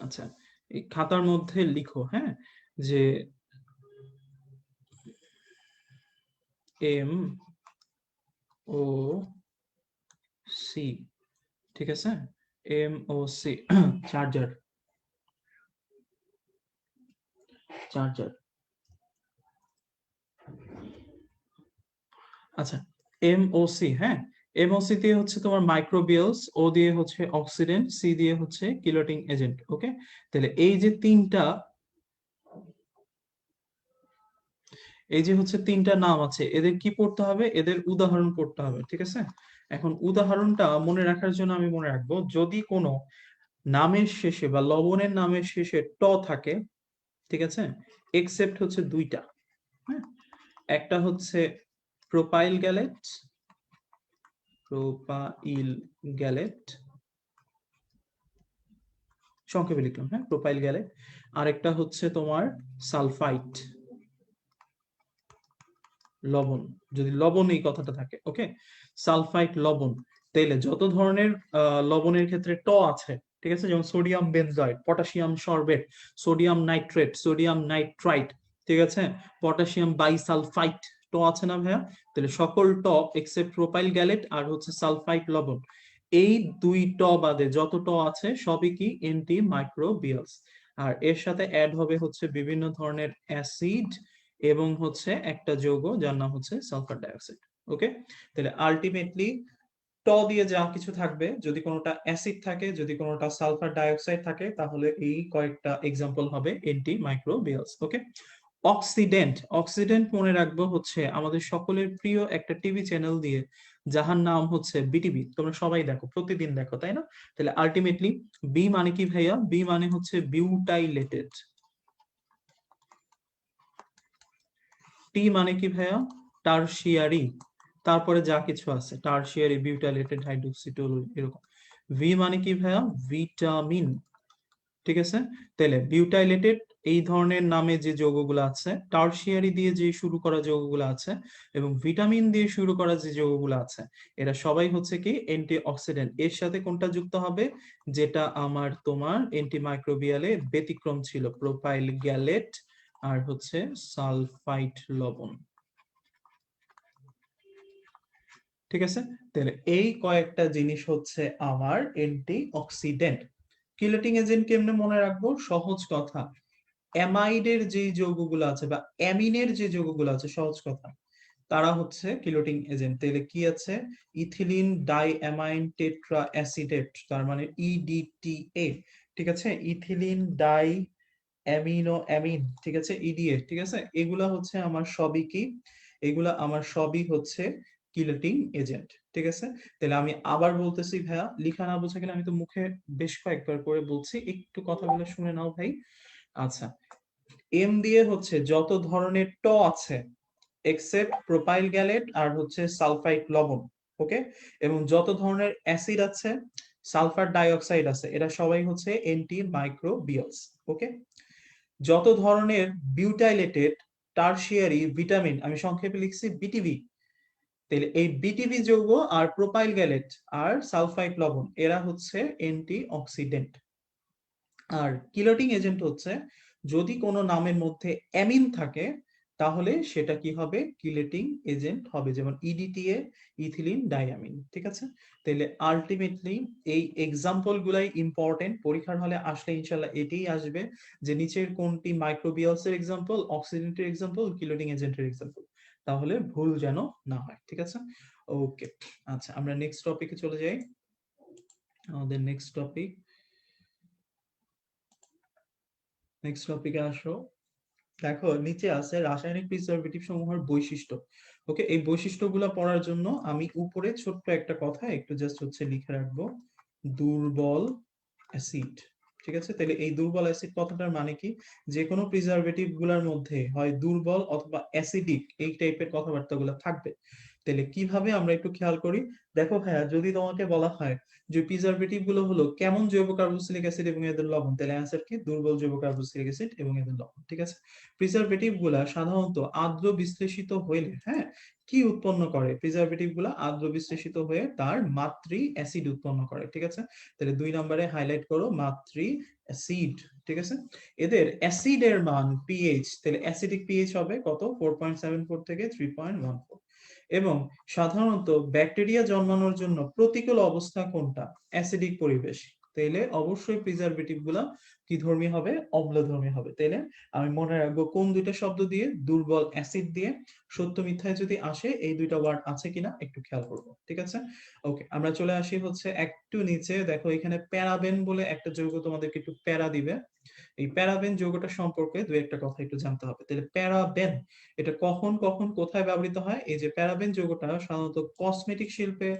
আচ্ছা, এই খাতার মধ্যে লিখো, হ্যাঁ, যে এম ও সি, ঠিক আছে? M O C, charger, charger. আচ্ছা, এম ও সি, হ্যাঁ, এম ও সি দিয়ে হচ্ছে তোমার মাইক্রোবিয়ালস, ও দিয়ে হচ্ছে অক্সিডেন্ট, সি দিয়ে হচ্ছে কিলোটিং এজেন্ট। ওকে, তাহলে এই যে তিনটা, এই যে হচ্ছে তিনটা নাম আছে, এদের কি পড়তে হবে? এদের উদাহরণ পড়তে হবে, ঠিক আছে? এখন উদাহরণটা মনে রাখার জন্য আমি মনে রাখবো, যদি কোনো নামের শেষে বা লবণের নামের শেষে ট থাকে, ঠিক আছে, এক্সেপ্ট হচ্ছে দুইটা। হ্যাঁ, একটা হচ্ছে প্রোপাইল গ্যালেট, প্রোপাইল গ্যালেট সংক্ষেপে লিখলাম, হ্যাঁ, প্রোপাইল গ্যালেট। আরেকটা হচ্ছে তোমার সালফাইট, লবণ, যদি লবণ এই কথাটা থাকে, ওকে, সালফাইট লবণ। তাইলে যত ধরনের লবণের ক্ষেত্রে ট আছে, ঠিক আছে, যেমন sodium benzoate, potassium sorbate, sodium nitrate, sodium nitrite, ঠিক আছে, পটাশিয়াম বাইসালফাইট, ট আছে না ভাইয়া? তাহলে সকল ট এক্সেপ্ট প্রোপাইল গ্যালেট আর হচ্ছে সালফাইট লবণ, এই দুই ট বাদে যত ট আছে সবই কি এন্টি মাইক্রোবিয়ালস। আর এর সাথে অ্যাড হবে হচ্ছে বিভিন্ন ধরনের অ্যাসিড এবং হচ্ছে একটা যৌগ যার নাম হচ্ছে সালফার ডাইঅক্সাইড। ওকে, তাহলে আলটিমেটলি ট দিয়ে যা কিছু থাকবে, যদি কোনোটা অ্যাসিড থাকে, যদি কোনোটা সালফার ডাইঅক্সাইড থাকে, তাহলে এই কয়েকটা এক্সাম্পল হবে এন্টি মাইক্রোবিয়ালস। ওকে, অক্সিডেন্ট, অক্সিডেন্ট মনে রাখবো হচ্ছে আমাদের সকলের প্রিয় একটা টিভি চ্যানেল দিয়ে, যাহার নাম হচ্ছে বিটিভি, তোমরা সবাই দেখো, প্রতিদিন দেখো, তাই না? তাহলে আলটিমেটলি বি মানে কি ভাইয়া? বি মানে হচ্ছে বিউটাইলেটেড। টি মানে কি ভাইয়া? টারশিয়ারি, তারপরে যা কিছু আছে টারশিয়ারি, বিউটাইলেটেড, হাইড্রোক্সিটোল, এরকম। ভি মানে কি ভাইয়া? ভিটামিন, ঠিক আছে। তাহলে বিউটাইলেটেড এই ধরনের নামে যে যৌগগুলো আছে, টারশিয়ারি দিয়ে যে শুরু করা যৌগগুলো আছে, এবং ভিটামিন দিয়ে শুরু করা যে যৌগগুলো আছে, এরা সবাই হচ্ছে কি অ্যান্টি অক্সিডেন্ট। এর সাথে কোনটা যুক্ত হবে? যেটা আমার তোমার অ্যান্টিমাইক্রোবিয়ালে ব্যতিক্রম ছিল, প্রোপাইল গ্যালেট আর হচ্ছে সালফাইট লবণ, ঠিক আছে। তাহলে এই কয়েকটা জিনিস হচ্ছে আমার অ্যান্টি অক্সিডেন্ট। কিলেটিং এজেন্ট কেমনে মনে রাখবো? সহজ কথা, অ্যামাইডের যে যৌগগুলো আছে বা অ্যামিনের যে যৌগগুলো আছে, সহজ কথা, তারা হচ্ছে কিলোটিং এজেন্ট। তাহলে কি আছে? ইথিলিন ডাই অ্যামাইন টেট্রা অ্যাসিডেট, তার মানে ইডিটিএ, ঠিক আছে, ইথিলিন ডাই অ্যামিনো অ্যামিন, ঠিক আছে, ইডিএ, ঠিক আছে। এগুলা হচ্ছে আমার সবই কি, এগুলা আমার সবই হচ্ছে কিলেটিং এজেন্ট, ঠিক আছে। তাহলে আমি আবার বলতেছি ভাইয়া, লিখা না বোঝা গেলে আমি তো মুখে বেশ কয়েকবার করে বলছি, একটু কথাগুলো শুনে নাও ভাই। আচ্ছা, এম দিয়ে হচ্ছে যত ধরনের ট আছে এক্সেপ্ট প্রোপাইল গ্যালেট আর হচ্ছে সালফাইট লবণ, ওকে, এবং যত ধরনের অ্যাসিড আছে, সালফার ডাইঅক্সাইড আছে, এরা সবাই হচ্ছে অ্যান্টি মাইক্রোবিয়ালস। ওকে, যত ধরনের বিউটাইলেটেড টারশিয়ারি ভিটামিন, আমি সংক্ষেপে লিখছি বিটিভি, তাহলে এই বিটিভি যৌগ আর প্রোপাইল গ্যালেট আর সালফাইট লবণ, এরা হচ্ছে অ্যান্টি অক্সিডেন্ট। আর কিলোটিং এজেন্ট হচ্ছে যদি কোনো নামের মধ্যে অ্যামিন থাকে, তাহলে সেটা কি হবে? কিলেটিং এজেন্ট হবে, যেমন ইডিটিএ, ইথিলিন ডাইঅ্যামিন, ঠিক আছে। তাহলে আলটিমেটলি এই এক্সাম্পল গুলাই ইম্পর্টেন্ট, পরীক্ষার হলে আসলে ইনশাল্লাহ এটাই আসবে যে নিচের কোনটি মাইক্রোবিয়ালস এর এক্সাম্পল, অক্সিডেন্টের এক্সাম্পল, কিলেটিং এজেন্টের এক্সাম্পল, তাহলে ভুল যেন না হয়, ঠিক আছে। ওকে, আচ্ছা, আমরা নেক্সট টপিকে চলে যাই। আমাদের নেক্সট টপিক, নেক্সট টপিকে আসো। দেখো নিচে আছে রাসায়নিক প্রিজারভেটিভ সমূহের বৈশিষ্ট্য। ওকে, এই বৈশিষ্ট্যগুলো পড়ার জন্য আমি উপরে ছোট্ট একটা কথা একটু জাস্ট হচ্ছে লিখে রাখবো, দুর্বল অ্যাসিড, ঠিক আছে। তাহলে এই দুর্বল অ্যাসিড কথাটার মানে কি? যে কোনো প্রিজারভেটিভ গুলার মধ্যে হয় দুর্বল অথবা অ্যাসিডিক এই টাইপের কথাবার্তাগুলো থাকবে। তাহলে কিভাবে আমরা একটু খেয়াল করি। দেখো ভাইয়া, যদি তোমাকে বলা হয় যে প্রিজারভেটিভ গুলো হলো কেমন জৈব কার্বক্সিলিক অ্যাসিড এবং এদের লবণ, তাহলে অ্যান্সার কি? দুর্বল জৈব কার্বক্সিলিক অ্যাসিড এবং এদের লবণ, ঠিক আছে। প্রিজারভেটিভ গুলা সাধারণত আর্দ্র বিশ্লেষিত হইলে, হ্যাঁ, কি উৎপন্ন করে? প্রিজারভেটিভ গুলা আর্দ্র বিশ্লেষিত হয়ে তার মাতৃ অ্যাসিড উৎপন্ন করে, ঠিক আছে। তাহলে 2 নম্বরে হাইলাইট করো মাতৃ অ্যাসিড, ঠিক আছে। এদের অ্যাসিডের মান পিএইচ, তাহলে অ্যাসিডিক পিএইচ হবে কত? 4.74 থেকে 3.14। এবং সাধারণত ব্যাকটেরিয়া জন্মানোর জন্য প্রতিকূল অবস্থা কোনটা? অ্যাসিডিক পরিবেশ। তাইলে অবশ্যই প্রিজারভেটিভ গুলা কি ধর্মী হবে? অম্লধর্মী হবে। তাইলে আমি মনে রাখবো কোন দুইটা শব্দ দিয়ে? দুর্বল অ্যাসিড দিয়ে। সত্য মিথ্যায় যদি আসে এই দুইটা ওয়ার্ড আছে কিনা একটু খেয়াল করবো, ঠিক আছে। ওকে, আমরা চলে আসি হচ্ছে একটু নিচে। দেখো এখানে প্যারাবেন বলে একটা যৌগ তোমাদেরকে একটু প্যারা দিবে। এই প্যারাবেন যৌগটা সম্পর্কে দুই একটা কথা একটু জানতে হবে। তাহলে প্যারাবেন এটা কখন কখন কোথায় ব্যবহৃত হয়? এই যে প্যারাবেন যৌগটা সাধারণত কসমেটিক শিল্পে,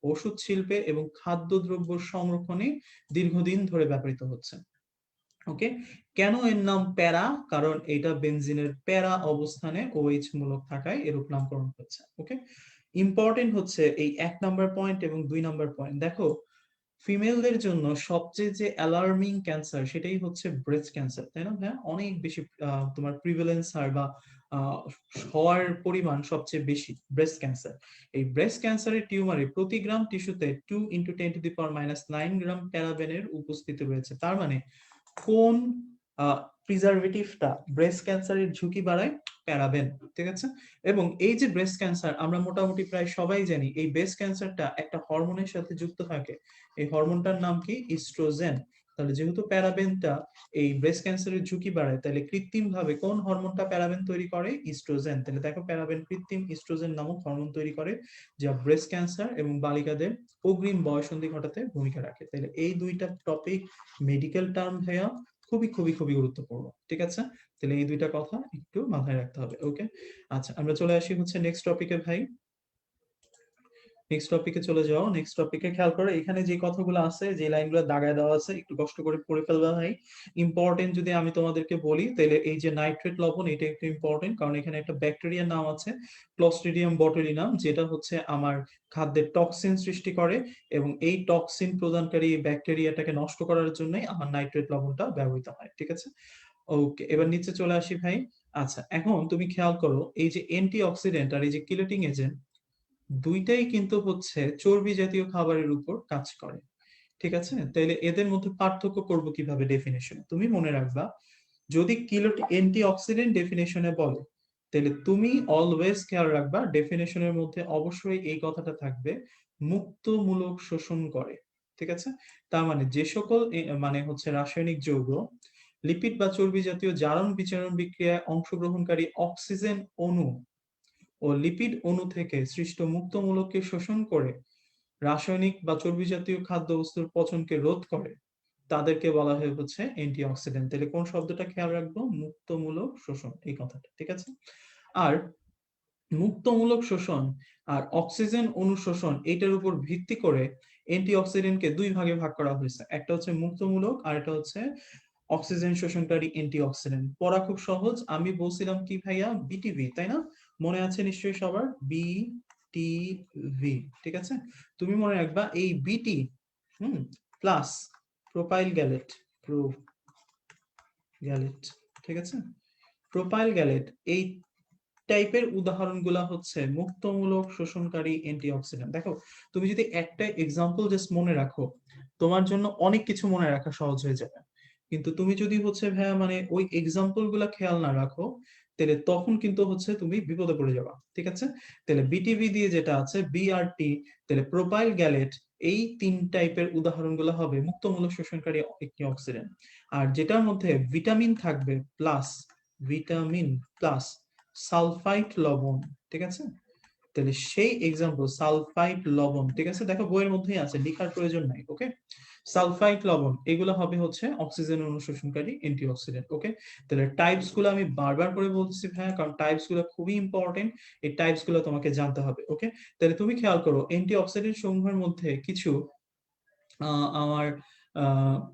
ওষুধ শিল্পে এবং খাদ্যদ্রব্য সংরক্ষণে দীর্ঘদিন ধরে ব্যবহৃত হচ্ছে। ওকে, কেন এর নাম প্যারা? কারণ এটা বেনজিনের প্যারা অবস্থানে OH মূলক থাকায় এরূপ নামকরণ হচ্ছে। ওকে, ইম্পর্টেন্ট হচ্ছে এই 1 নাম্বার পয়েন্ট এবং 2 নাম্বার পয়েন্ট। দেখো, ফিমেলদের জন্য সবচেয়ে যে অ্যালার্মিং ক্যান্সার সেটাই হচ্ছে ব্রেস্ট ক্যান্সার, তাই না ভাইয়া? অনেক বেশি তোমার প্রিভ্যালেন্স হার বা আহ, হওয়ার পরিমাণ সবচেয়ে বেশি ব্রেস্ট ক্যান্সার। এই ব্রেস্ট ক্যান্সারের টিউমারে প্রতি গ্রাম টিস্যুতে 2 × 10⁻⁹ গ্রাম প্যারাবেনের উপস্থিতি রয়েছে। তার মানে কোন প্রিজারভেটিভটা ব্রেস্ট ক্যান্সারের ঝুঁকি বাড়ায়? প্যারাবেন, ঠিক আছে? এবং এই যে ব্রেস্ট ক্যান্সার, আমরা মোটামুটি প্রায় সবাই জানি এই ব্রেস্ট ক্যান্সারটা একটা হরমোনের সাথে যুক্ত থাকে। এই হরমোনটার নাম কি? ইস্ট্রোজেন। তাহলে যেহেতু প্যারাবেনটা এই ব্রেস্ট ক্যান্সারের ঝুঁকি বাড়ায়, তাহলে কৃত্রিম ভাবে কোন হরমোনটা প্যারাবেন তৈরি করে? ইস্ট্রোজেন। তাহলে দেখো, প্যারাবেন কৃত্রিম ইস্ট্রোজেন নামক হরমোন তৈরি করে, যা ব্রেস্ট ক্যান্সার এবং বালিকাদের অগ্রিম বয়ঃসন্ধি ঘটাতে ভূমিকা রাখে। তাহলে এই দুইটা টপিক মেডিকেল টার্ম ভাইয়া খুবই খুবই খুবই গুরুত্বপূর্ণ, ঠিক আছে? তাহলে এই দুইটা কথা একটু মাথায় রাখতে হবে। ওকে, আচ্ছা, আমরা চলে আসি হচ্ছে নেক্সট টপিকে ভাই। নেক্সট টপিকে চলে যাও। নেক্সট টপিকে খেয়াল করো, এখানে যে কথাগুলো আছে, যে লাইনগুলো দাগায় দেওয়া আছে, একটু কষ্ট করে পড়ে ফেলবা ভাই। ইম্পর্টেন্ট যদি আমি তোমাদেরকে বলি, তাহলে এই যে নাইট্রেট লবণ, এটা একটু ইম্পর্টেন্ট, কারণ এখানে একটা ব্যাকটেরিয়ার নাম আছে ক্লস্ট্রিডিয়াম বটুলিনাম, যেটা হচ্ছে আমার খাদ্যের টক্সিন সৃষ্টি করে, এবং এই টক্সিন প্রদানকারী ব্যাকটেরিয়াটাকে নষ্ট করার জন্যই আমার নাইট্রেট লবণটা ব্যবহৃত হয়, ঠিক আছে? ওকে, এবার নিচে চলে আসি ভাই। আচ্ছা, এখন তুমি খেয়াল করো, এই যে অ্যান্টি অক্সিডেন্ট আর এই যে কিলেটিং এজেন্ট, দুইটাই কিন্তু হচ্ছে চর্বি জাতীয় খাবারের উপর কাজ করে, ঠিক আছে? তাইলে এদের মধ্যে পার্থক্য করব কিভাবে? ডেফিনেশনে তুমি মনে রাখবা, যদি অ্যান্টি অক্সিডেন্ট ডেফিনেশনে বলে, তাহলে তুমি অলওয়েজ খেয়াল রাখবা ডেফিনেশনের মধ্যে অবশ্যই এই কথাটা থাকবে, মুক্তমূলক শোষণ করে, ঠিক আছে? তার মানে যে সকল মানে হচ্ছে রাসায়নিক যৌগ লিপিড বা চর্বি জাতীয় জারণ বিচরণ বিক্রিয়ায় অংশগ্রহণকারী অক্সিজেন অণু ও লিপিড অণু থেকে সৃষ্ট মুক্তমূলককে শোষণ করে রাসায়নিক বা চর্বি জাতীয় খাদ্যবস্তুর পচনকে রোধ করে, তাদেরকে বলা হয় হচ্ছে অ্যান্টিঅক্সিডেন্ট। তাহলে কোন শব্দটা খেয়াল রাখবো? মুক্তমূলক শোষণ, এই কথাটা, ঠিক আছে? আর মুক্তমূলক শোষণ আর অক্সিজেন অনুশোষণ, এটার উপর ভিত্তি করে অ্যান্টিঅক্সিডেন্টকে দুই ভাগে ভাগ করা হয়েছে। একটা হচ্ছে মুক্তমূলক, আর একটা হচ্ছে অক্সিজেন শোষণকারী অ্যান্টিঅক্সিডেন্ট। পড়া খুব সহজ। আমি বলছিলাম কি ভাইয়া? বিটিভি, তাই না? মনে আছে নিশ্চয়ই সবার, বিটিভি, ঠিক আছে? তুমি মনে রাখবা এই বিটি প্লাস প্রোপাইল গ্যালেট, গ্যালেট, ঠিক আছে? প্রোপাইল গ্যালেট এই টাইপের উদাহরণগুলা হচ্ছে মুক্তমূলক শোষণকারী অ্যান্টিঅক্সিডেন্ট। দেখো, তুমি যদি একটা এক্সাম্পল জাস্ট মনে রাখো, তোমার জন্য অনেক কিছু মনে রাখা সহজ হয়ে যাবে। কিন্তু তুমি যদি হচ্ছে ভাইয়া মানে ওই এক্সাম্পল গুলা খেয়াল না রাখো, তাহলে তখন কিন্তু হচ্ছে তুমি বিপদে পড়ে যাবা, ঠিক আছে? তাহলে বিটিভি দিয়ে যেটা আছে বিআরটি, তাহলে প্রোপাইল গ্যালেট, এই 3 টাইপের উদাহরণগুলো হবে মুক্তমূলক শোষণকারী একটি অক্সিডেন্ট। আর যেটার মধ্যে ভিটামিন থাকবে প্লাস, ভিটামিন প্লাস সালফাইট লবণ, ঠিক আছে? তাহলে সেই এক্সাম্পল সালফাইট লবণ, ঠিক আছে? দেখো বইয়ের মধ্যেই আছে, লেখার প্রয়োজন নাই। ওকে, সালফাইট লবণ এগুলো হবে হচ্ছে অক্সিজেন অনুশোষণকারী অ্যান্টিঅক্সিডেন্ট। ওকে, তাহলে টাইপস গুলো আমি বারবার করে বলতেছি ভাইয়া, কারণ টাইপস গুলো খুবই ইম্পর্টেন্ট। এই টাইপস গুলো তোমাকে জানতে হবে। ওকে, তাহলে তুমি খেয়াল করো, অ্যান্টিঅক্সিডেন্ট সমূহের মধ্যে কিছু আমার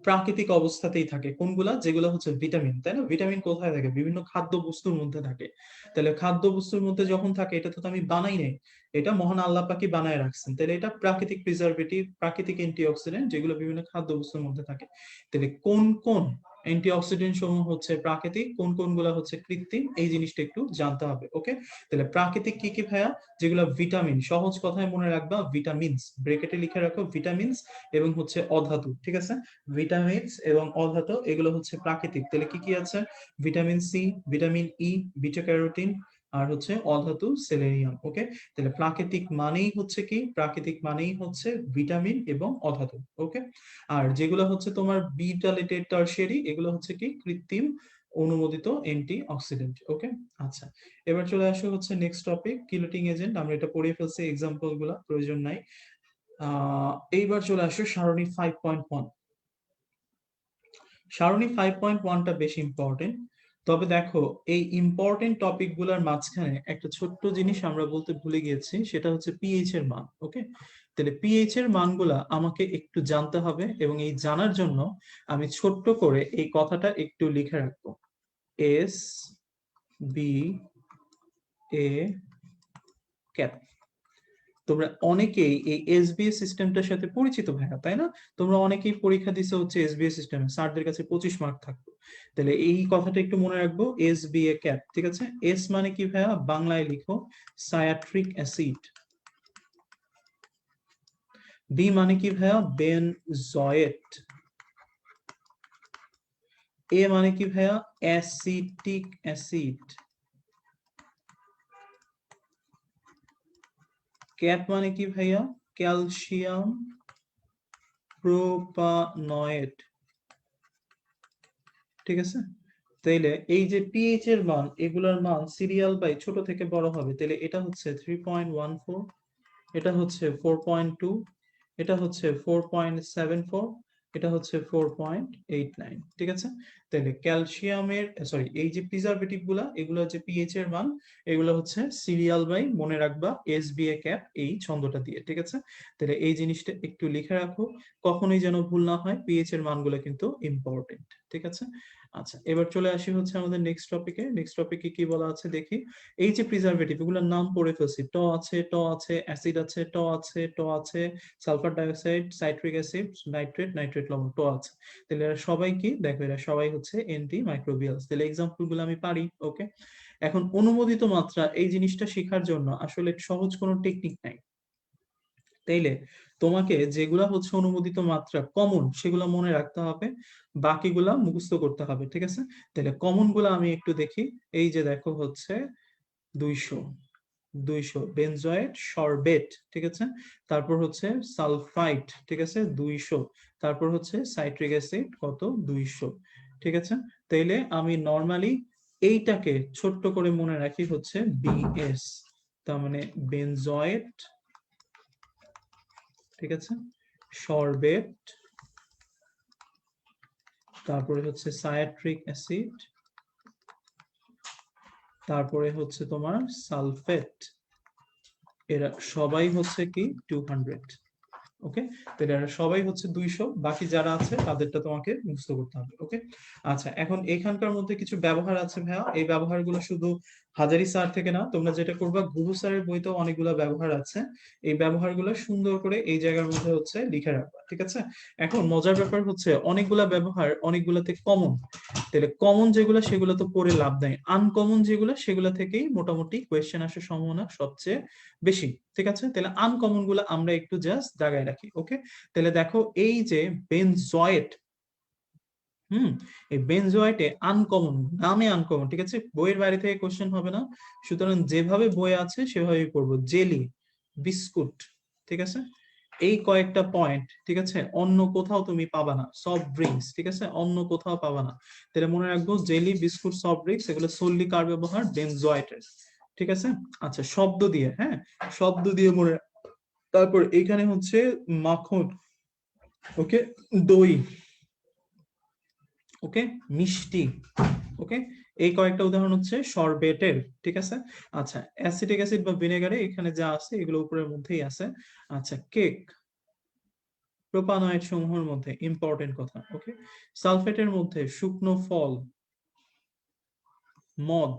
প্রাকৃতিক অবস্থাতেই থাকে। কোনগুলা? যেগুলো হচ্ছে ভিটামিন, তাই না? ভিটামিন কোথায় থাকে? বিভিন্ন খাদ্য বস্তুর মধ্যে থাকে। তাহলে খাদ্য বস্তুর মধ্যে যখন থাকে, এটা তো আমি বানাই নাই, এটা মহান আল্লাহ পাকই বানায় রাখছেন। তাহলে এটা প্রাকৃতিক প্রিজারভেটিভ, প্রাকৃতিক অ্যান্টিঅক্সিডেন্ট, যেগুলো বিভিন্ন খাদ্য বস্তুর মধ্যে থাকে। তাহলে কোন কোন অ্যান্টিঅক্সিডেন্ট সমূহ হচ্ছে প্রাকৃতিক, কোন কোনগুলা হচ্ছে কৃত্রিম, এই জিনিসটা একটু জানতে হবে। ওকে, তাহলে প্রাকৃতিক কি কি ভাইয়া? যেগুলো ভিটামিন, সহজ কথায় মনে রাখবা ভিটামিনস, ব্রেকেটে লিখে রাখো ভিটামিনস এবং হচ্ছে অধাতু, ঠিক আছে? ভিটামিনস এবং অধাতু এগুলো হচ্ছে প্রাকৃতিক। তাহলে কি কি আছে? Vitamin C, vitamin E, beta carotene, আর হচ্ছে অধাতু সেলেনিয়াম। ওকে, তাহলে প্রাকৃতিক মানেই হচ্ছে কি? প্রাকৃতিক মানেই হচ্ছে ভিটামিন এবং অধাতু। ওকে, আর যেগুলো হচ্ছে তোমার বিটা লেটেড টারশিয়ারি, এগুলো হচ্ছে কি? কৃত্রিম অনুমোদিত অ্যান্টি অক্সিডেন্ট। ওকে, আচ্ছা, এবার চলে আসো হচ্ছে নেক্সট টপিক, কিলেটিং এজেন্ট। আমরা এটা পড়ে ফেলছি, এক্সাম্পল গুলা প্রয়োজন নাই। এইবার চলে আসো সারণী 5.1। সারণী 5.1টা বেশি ইম্পর্টেন্ট। তবে দেখো, এই ইম্পর্টেন্ট টপিক গুলার মাঝখানে একটা ছোট্ট জিনিস আমরা বলতে ভুলে গিয়েছি, সেটা হচ্ছে পিএইচ এর মান। ওকে, তাহলে পিএইচ এর মানগুলা আমাকে একটু জানতে হবে, এবং এই জানার জন্য আমি ছোট্ট করে এই কথাটা একটু লিখে রাখবো, এস বি এ ক্যাপ। তোমরা অনেকেই এই এসবিএস সিস্টেমটার সাথে পরিচিত ভাইয়া, তাই না? তোমরা অনেকেই পরীক্ষা দিছো হচ্ছে এসবিএস সিস্টেমে, স্যারদের কাছে 25 মার্ক থাকতো। তাহলে এই কথাটা একটু মনে রাখবো, এসবিএ ক্যাপ, ঠিক আছে? এস মানে কি ভাইয়া? বাংলায় লিখো সায়াট্রিক অ্যাসিড। বি মানে কি ভাইয়া? বেনজয়েট। এ মানে কি ভাইয়া? Acetic acid. ক্যাপ মানে কি ভাইয়া? ক্যালসিয়াম প্রোপানয়েট, ঠিক আছে? তাইলে এই যে পিএইচ এর মান, এগুলোর মান সিরিয়াল বাই ছোট থেকে বড় হবে। তাহলে এটা হচ্ছে 3.14, এটা হচ্ছে 4.2, এটা হচ্ছে 4.74, এটা হচ্ছে 4.89, ঠিক আছে? তাহলে ক্যালসিয়ামের সরি এই যে প্রিজারভেটিভ গুলা, এগুলো হচ্ছে পিএইচ এর মান, এগুলো হচ্ছে সিরিয়াল বাই, মনে রাখবা এসবিএ ক্যাপ এই ছন্দটা দিয়ে, ঠিক আছে? তাহলে এই জিনিসটা একটু লিখে রাখো, কখনোই যেন ভুল না হয়, পিএইচ এর মানগুলো কিন্তু ইম্পর্টেন্ট, ঠিক আছে? আচ্ছা, এবার চলে আসি হচ্ছে আমাদের নেক্সট টপিকে। নেক্সট টপিকে কি বলা আছে দেখি। এই যে প্রিজারভেটিভ, এগুলোর নাম পড়ে ফেলছি, ট আছে, অ্যাসিড আছে, ট আছে, sulphur dioxide, citric acid, nitrate, nitrate লবণ, ট আছে। তাহলে এরা সবাই কি? দেখো এরা সবাই হচ্ছে এন্টি মাইক্রোবিয়ালস। তাহলে এক্সাম্পল গুলো আমি পারি, ওকে? এখন অনুমোদিত মাত্রা, এই জিনিসটা শেখার জন্য আসলে সহজ কোনো টেকনিক নাই। তাইলে তোমাকে যেগুলা হচ্ছে অনুমোদিত মাত্রা কমন, সেগুলো মনে রাখতে হবে, বাকিগুলা মুখস্থ করতে হবে, ঠিক আছে? তাহলে কমন গুলা আমি একটু দেখি। এই যে দেখো হচ্ছে 200, 200 বেনজয়েট সরবেট, ঠিক আছে? তারপর হচ্ছে সালফাইট, ঠিক আছে, 200। তারপর হচ্ছে সাইট্রিক অ্যাসিড কত? 200, ঠিক আছে? তাইলে আমি নরমালি এইটাকে ছোট্ট করে মনে রাখি হচ্ছে বিএস, তার মানে বেনজয়েট, ঠিক আছে, সরবেট, তারপরে হচ্ছে সায়াট্রিক অ্যাসিড, তারপরে হচ্ছে তোমার সালফেট, এরা সবাই হচ্ছে কি 200, ওকে? তাহলে এরা সবাই হচ্ছে 200, বাকি যারা আছে তাদেরটা তোমাকে মুখস্থ করতে হবে, ওকে? আচ্ছা, এখন এখানকার মধ্যে কিছু ব্যবহার আছে ভাইয়া, এই ব্যবহারগুলো শুধু হাজারি স্যার থেকে না, তোমরা যেটা করবা, গুরু স্যারের বইতেও অনেকগুলো ব্যবহার আছে। এই ব্যবহারগুলো সুন্দর করে এই জায়গার মধ্যে হচ্ছে লিখে রাখবা, ঠিক আছে? এখন মজার ব্যাপার হচ্ছে অনেকগুলা ব্যবহার অনেকগুলাতে কমন। তাহলে কমন যেগুলো সেগুলো তো পড়ে লাভ নাই, আনকমন যেগুলো সেগুলো থেকেই মোটামুটি কোয়েশ্চেন আসার সম্ভাবনা সবচেয়ে বেশি, ঠিক আছে? তাহলে আনকমন গুলো আমরা একটু জাস্ট দাগায় রাখি, ওকে? তাহলে দেখো এই যে বেনজয়েট, এই বেনজয়েটে আনকমন, নামে আনকমন, ঠিক আছে? বইয়ের বাইরে থেকে কোশ্চেন হবে না, সুতরাং যেভাবে বই আছে সেভাবেই পড়বো। জেলি, বিস্কুট, ঠিক আছে, এই কয়েকটা পয়েন্ট, ঠিক আছে, অন্য কোথাও তুমি পাবা না। সফট ড্রিঙ্কস, ঠিক আছে, অন্য কোথাও পাবা না। তাহলে মনে রাখবো জেলি, বিস্কুট, সফট ড্রিঙ্কস, এগুলো সোললি কার ব্যবহার? বেনজয়েটের, ঠিক আছে? আচ্ছা, শব্দ দিয়ে, হ্যাঁ, শব্দ দিয়ে মনে। তারপর এখানে হচ্ছে মাখন, ওকে, দই, ওকে, মিষ্টি, ওকে, এই কয়েকটা উদাহরণ হচ্ছে সরবেটের, ঠিক আছে? আচ্ছা, অ্যাসিটিক অ্যাসিড বা ভিনেগারে এখানে যা আছে এগুলো উপরের মধ্যেই আছে। আচ্ছা, কেক, প্রোপানয়েড সমূহের মধ্যে ইম্পর্টেন্ট কথা, ওকে? সালফেটের মধ্যে শুকনো ফল, মদ,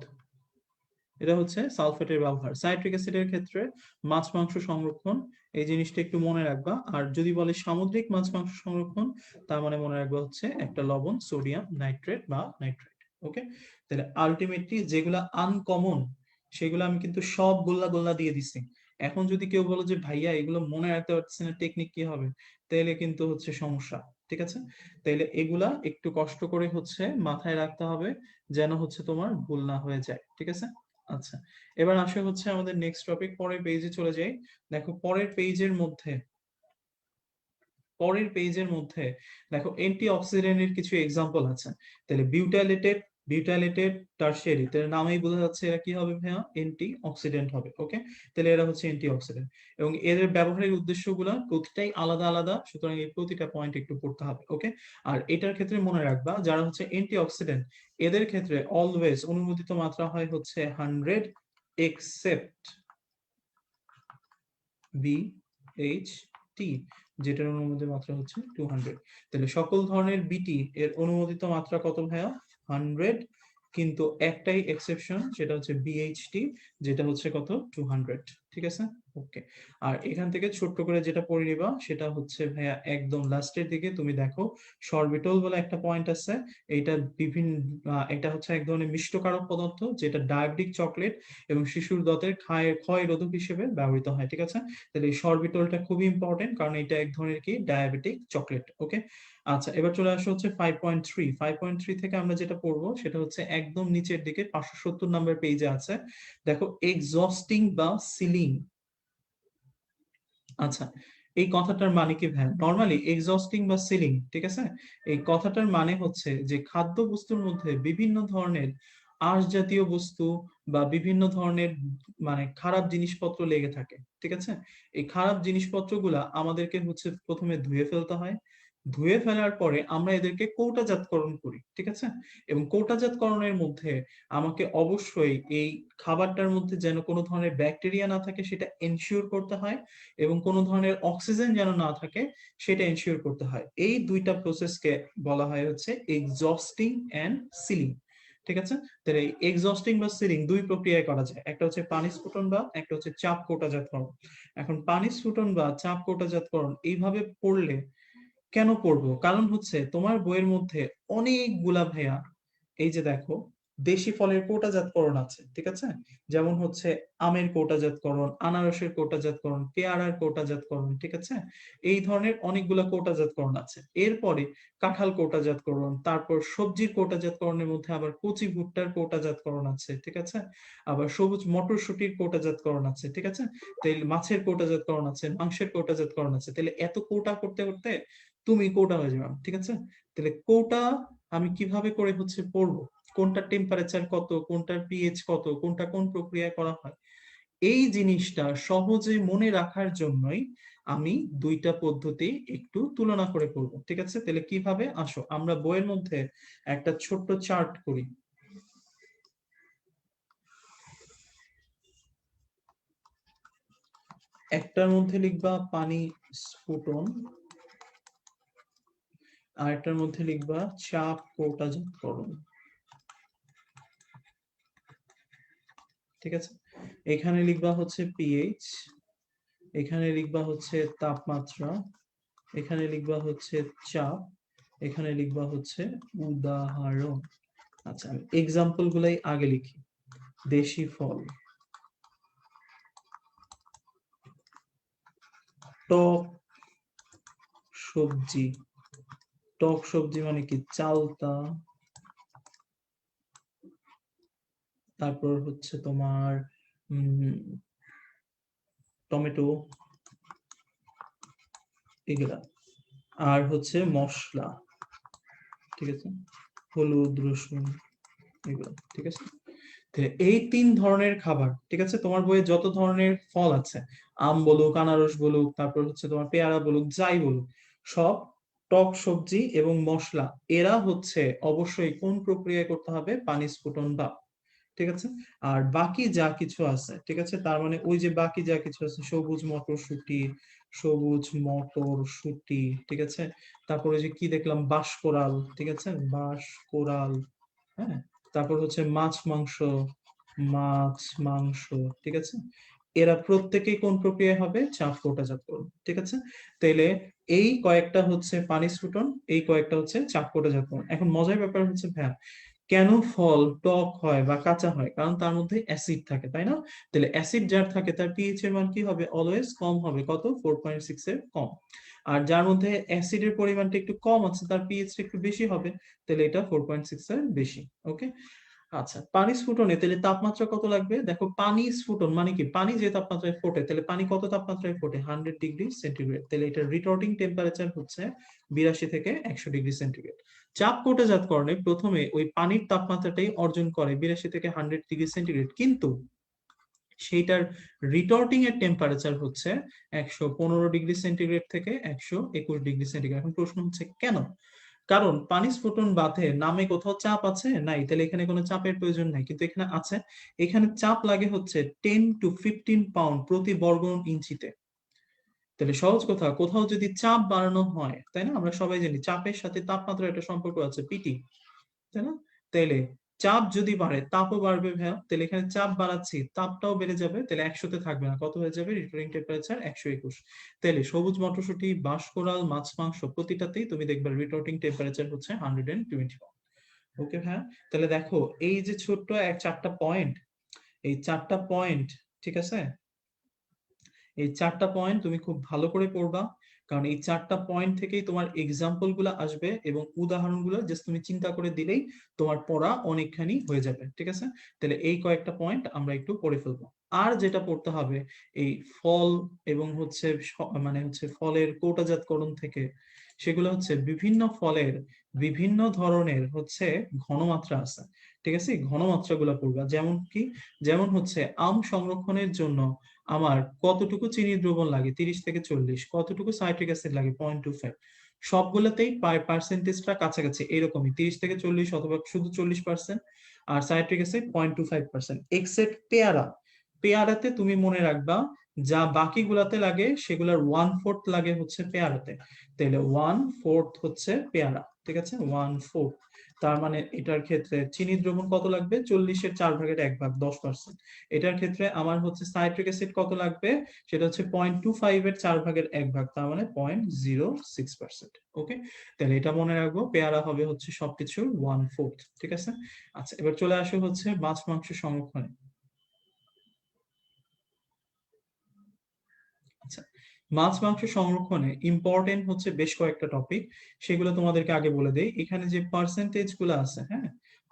এটা হচ্ছে সালফেটের ব্যবহার। সাইট্রিক অ্যাসিডের ক্ষেত্রে মাছ মাংস সংরক্ষণ, এই জিনিসটা একটু মনে রাখবা। আর যদি বলে সামুদ্রিক মাছ মাংস সংরক্ষণ, তার মানে মনে রাখবা হচ্ছে একটা লবণ, সোডিয়াম নাইট্রেট বা নাইট্রেট, ওকে? তাহলে আলটিমেটলি যেগুলা আনকমন সেগুলো আমি কিন্তু সব গোল্লা গোল্লা দিয়ে দিছি। এখন যদি কেউ বলো যে ভাইয়া এগুলো মনে রাখতে পারতেছি না, টেকনিক কি হবে, তাহলে কিন্তু হচ্ছে সমস্যা, ঠিক আছে? তাইলে এগুলা একটু কষ্ট করে হচ্ছে মাথায় রাখতে হবে, যেন হচ্ছে তোমার ভুল না হয়ে যায়, ঠিক আছে? আচ্ছা, এবার আসে হচ্ছে আমাদের নেক্সট টপিক, পরের পেজে চলে যাই। দেখো পরের পেজের মধ্যে দেখো অ্যান্টি অক্সিডেন্টের কিছু এক্সাম্পল আছে। তাহলে বিউটাইলেটেড, বিউটাইলেটেড টারশিয়ারি, তার নামেই বোঝা যাচ্ছে এরা কি হবে ভাইয়া? অ্যান্টি অক্সিডেন্ট হবে, ওকে? তাহলে এরা হচ্ছে অ্যান্টি অক্সিডেন্ট, এবং এদের ব্যবহারের উদ্দেশ্যগুলো প্রতিটাই আলাদা আলাদা, সুতরাং এই প্রতিটা পয়েন্ট একটু পড়তে হবে, ওকে? আর এটার ক্ষেত্রে মনে রাখবা যারা হচ্ছে অ্যান্টি অক্সিডেন্ট, এদের ক্ষেত্রে অলওয়েজ অনুমোদিত মাত্রা হয় হচ্ছে 100 এক্সেপ্ট BH টি, যেটার অনুমোদিত মাত্রা হচ্ছে 200। তাহলে সকল ধরনের বিটি এর অনুমোদিত মাত্রা কত ভাইয়া? 100। কিন্তু একটাই এক্সেপশন, সেটা হচ্ছে বিএইচটি, যেটা হচ্ছে কত? 200। ঠিক আছে, ওকে। আর এখান থেকে ছোট্ট করে যেটা পড়ে নিবা সেটা হচ্ছে ভাইয়া একদম লাস্টের দিকে তুমি দেখো সরবিটল বলে একটা পয়েন্ট আছে। এটা বিভিন্ন এটা হচ্ছে এক ধরনের মিষ্টকারক পদার্থ, যেটা ডায়াবেটিক চকলেট এবং শিশুর দাঁতের ক্ষয় রোধক হিসেবে ব্যবহৃত হয়। ঠিক আছে, তাহলে এই সরবিটলটা খুবই ইম্পর্টেন্ট, কারণ এটা এক ধরনের কি ডায়াবেটিক চকলেট। ওকে, আচ্ছা, এবার চলে আসা হচ্ছে 5.3। 5.3 থেকে আমরা যেটা পড়বো সেটা হচ্ছে একদম নিচের দিকে 570 নাম্বার পেজে আছে। দেখো, এক্সস্টিং বা সিলিং। আচ্ছা, এই কথাটার মানে কি ভাই? নরমালি এক্সস্টিং বা সিলিং, ঠিক আছে, এই কথাটার মানে হচ্ছে যে খাদ্য বস্তুর মধ্যে বিভিন্ন ধরনের আঁশ জাতীয় বস্তু বা বিভিন্ন ধরনের মানে খারাপ জিনিসপত্র লেগে থাকে। ঠিক আছে, এই খারাপ জিনিসপত্রগুলা আমাদেরকে হচ্ছে প্রথমে ধুয়ে ফেলতে হয়। ধুয়ে ফেলার পরে আমরা এদেরকে কৌটাজাতকরণ করি। ঠিক আছে, এবং কৌটাজাতকরণের মধ্যে আমাকে অবশ্যই এই খাবারটার মধ্যে যেন কোনো ধরনের ব্যাকটেরিয়া না থাকে সেটা এনশিওর করতে হয়, এবং কোনো ধরনের অক্সিজেন যেন না থাকে সেটা এনশিওর করতে হয়। এই দুইটা প্রসেসকে বলা হয় হচ্ছে এক্সস্টিং এন্ড সিলিং। ঠিক আছে, তাহলে এক্সস্টিং বা সিলিং দুই প্রক্রিয়ায় করা যায়, একটা হচ্ছে পানি স্ফুটন বা একটা হচ্ছে চাপ কৌটাজাতকরণ। এখন পানি স্ফুটন বা চাপ কৌটাজাতকরণ এইভাবে পড়লে কেন পড়বো? কারণ হচ্ছে তোমার বইয়ের মধ্যে অনেকগুলা ভাইয়া, এই যে দেখো, দেশি ফলের কোটাজাতকরণ আছে। ঠিক আছে, যেমন হচ্ছে আমের কোটাজাতকরণ, আনারসের কোটাজাতকরণ, পেয়ারার কোটাজাতকরণ। ঠিক আছে, এই ধরনের অনেকগুলা কোটাজাতকরণ আছে। এরপরে কাঁঠাল কোটাজাতকরণ, তারপর সবজির কোটাজাতকরণের মধ্যে আবার কচি ভুট্টার কোটাজাতকরণ আছে। ঠিক আছে, আবার সবুজ মটরশুটির কোটাজাতকরণ আছে। ঠিক আছে, তেল মাছের কোটাজাতকরণ আছে, মাংসের কোটাজাতকরণ আছে। তাহলে এত কোটা করতে করতে তুমি কোটা হয়ে যাবে। ঠিক আছে, তাহলে কোটা আমি কিভাবে করে হচ্ছে পড়বো, কোনটার টেম্পারেচার কত, কোনটার পিএইচ কত, কোনটা কোন প্রক্রিয়ায় করা হয়, এই জিনিসটা সহজে মনে রাখার জন্যই আমি দুইটা পদ্ধতি একটু তুলনা করে পড়বো। ঠিক আছে, তাহলে কিভাবে, আসো আমরা বইয়ের মধ্যে একটা ছোট্ট চার্ট করি। একটার মধ্যে লিখবা পানি স্ফুটন, আর একটার মধ্যে লিখবা চাপ কৌটাজাতকরণ। ঠিক আছে, এখানে লিখবা হচ্ছে পিএইচ, এখানে লিখবা হচ্ছে তাপমাত্রা, এখানে লিখবা হচ্ছে চাপ, এখানে লিখবা হচ্ছে উদাহরণ। আচ্ছা, আমি এক্সাম্পল গুলাই আগে লিখি। দেশি ফল, টক সবজি। টক সবজি মানে কি? চালতা, তারপর হচ্ছে তোমার টমেটো, এগুলা। আর হচ্ছে মশলা, ঠিক আছে, হলুদ, রসুন, এগুলো। ঠিক আছে, এই তিন ধরনের খাবার। ঠিক আছে, তোমার বইয়ে যত ধরনের ফল আছে, আম বলুক, আনারস বলুক, তারপর হচ্ছে তোমার পেয়ারা বলুক, যাই বলুক, সব টক সবজি এবং মশলা, এরা হচ্ছে অবশ্যই কোন প্রক্রিয়ায় করতে হবে? পানি স্ফুটন বা। ঠিক আছে, আর বাকি যা কিছু আছে, ঠিক আছে, তার মানে ওই যে বাকি যা কিছু আছে, সবুজ মটরশুটি, ঠিক আছে, তারপরে যে কি দেখলাম, বাঁশকোরাল, ঠিক আছে, বাঁশকোরাল, হ্যাঁ, তারপর হচ্ছে মাছ মাংস, ঠিক আছে, এরা প্রত্যেকেই কোন প্রক্রিয়ায় হবে? চাপ কৌটাজাতকরণ। ঠিক আছে, তাইলে এই কয়েকটা হচ্ছে পানি স্ফুটন, এই কয়েকটা হচ্ছে চাপ কৌটাজাতকরণ। এখন মজার ব্যাপার হচ্ছে ভাইয়া, কেন ফল টক হয় বা কাঁচা হয়? কারণ তার মধ্যে অ্যাসিড থাকে, তাই না? তাহলে অ্যাসিড যার থাকে তার পিএইচ এর মান কি হবে? অলওয়েজ কম হবে। কত? 4.6 এর কম। আর যার মধ্যে অ্যাসিডের পরিমাণটা একটু কম আছে তার পিএইচ একটু বেশি হবে, তাহলে এটা 4.6 এর বেশি। ওকে, আচ্ছা, পানি স্ফুটনে তাহলে তাপমাত্রা কত লাগবে? দেখো, পানি স্ফুটন মানে কি? পানি যে তাপমাত্রায় ফোটে, তাহলে পানি কত তাপমাত্রায় ফোটে? 100 ডিগ্রি সেন্টিগ্রেড। তাহলে এটা রিটর্টিং টেম্পারেচার হচ্ছে 82 থেকে 100 ডিগ্রি সেন্টিগ্রেড। চাপ কৌটাজাতকরণে প্রথমে ওই পানির তাপমাত্রাটাই অর্জন করে 82 থেকে 100 ডিগ্রি সেন্টিগ্রেড, কিন্তু সেইটার রিটর্টিং এর টেম্পারেচার হচ্ছে 115 ডিগ্রি সেন্টিগ্রেড থেকে 121 ডিগ্রি সেন্টিগ্রেড। এখন প্রশ্ন হচ্ছে কেন? কারণ পানি স্ফুটন বাঁধে নামে কোথাও চাপ আছে? নাই, তাহলে এখানে কোনো চাপের প্রয়োজন নাই, কিন্তু এখানে আছে। এখানে চাপ লাগে হচ্ছে 10 to 15 পাউন্ড প্রতি বর্গ ইঞ্চিতে। তাহলে সহজ কথা, কোথাও যদি চাপ বাড়ানো হয়, তাই না, আমরা সবাই জানি চাপের সাথে তাপমাত্রার একটা সম্পর্ক আছে, পিটি, তাই না? তাইলে চাপ যদি বাড়ে তাপও বাড়বে ভাইয়া, তাহলে এখানে চাপ বাড়াচ্ছি তাপটাও বেড়ে যাবে, তাহলে 100-তে থাকবে না, কত হয়ে যাবে, রিটার্নিং টেম্পারেচার 121। তাহলে সবুজ মটরশুঁটি, বাঁশকোরাল, মাছ মাংস প্রতিটাতেই তুমি দেখবে রিটার্নিং টেম্পারেচার হচ্ছে 120। ওকে ভাইয়া, তাহলে দেখো এই যে ছোট্ট চারটা পয়েন্ট, এই চারটা পয়েন্ট, ঠিক আছে, এই চারটা পয়েন্ট তুমি খুব ভালো করে পড়বা, কারণ এই চারটা পয়েন্ট থেকেই তোমার এক্সাম্পল গুলো আসবে এবং উদাহরণগুলো জাস্ট তুমি চিন্তা করে দিলেই তোমার পড়া অনেকখানি হয়ে যাবে, ঠিক আছে। তাহলে এই কয়েকটা পয়েন্ট আমরা একটু পড়ে ফেলবো। আর যেটা পড়তে হবে, এই ফল এবং হচ্ছে মানে হচ্ছে ফলের কৌটাজাতকরণ থেকে, সেগুলো হচ্ছে বিভিন্ন ফলের বিভিন্ন ধরনের হচ্ছে ঘনমাত্রা আছে, ঠিক আছে, ঘনমাত্রাগুলো পড়বা। যেমন কি, যেমন হচ্ছে আম সংরক্ষণের জন্য আমার কতটুকু চিনি দ্রবণ লাগে, 30 থেকে 40, কতটুকু সাইট্রিক অ্যাসিড লাগে, 0.25। সবগুলোতেই পার্সেন্টেজটা কাছাকাছি এরকমই, 30 থেকে 40 অথবা শুধু 40%, আর সাইট্রিক অ্যাসিড 0.25%, এক্সেপ্ট পেয়ারা। পেয়ারাতে তুমি মনে রাখবা যা বাকিগুলাতে লাগে সেগুলোর 1/4 লাগে হচ্ছে পেয়ারাতে, তাহলে 1/4 হচ্ছে পেয়ারা, ঠিক আছে, 1/4। তার মানে এটার ক্ষেত্রে চিনি দ্রবণ কত লাগবে, 40-এর 4/1 10%। এটার ক্ষেত্রে আমার হচ্ছে সাইট্রিক অ্যাসিড কত লাগবে, সেটা হচ্ছে 0.25-এর 4/1, তার মানে 0.06%। ওকে, তাহলে এটা মনে রাখবো, পেয়ারা হবে হচ্ছে সবকিছুর 1/4, ঠিক আছে। আচ্ছা, এবার চলে আসো হচ্ছে মাছ মাংস সংরক্ষণে। আচ্ছা, মাছ মাংস সংরক্ষণে ইম্পর্টেন্ট হচ্ছে বেশ কয়েকটা টপিক, সেগুলো তোমাদেরকে আগে বলে দেই। এখানে যে পার্সেন্টেজ গুলো আছে, হ্যাঁ,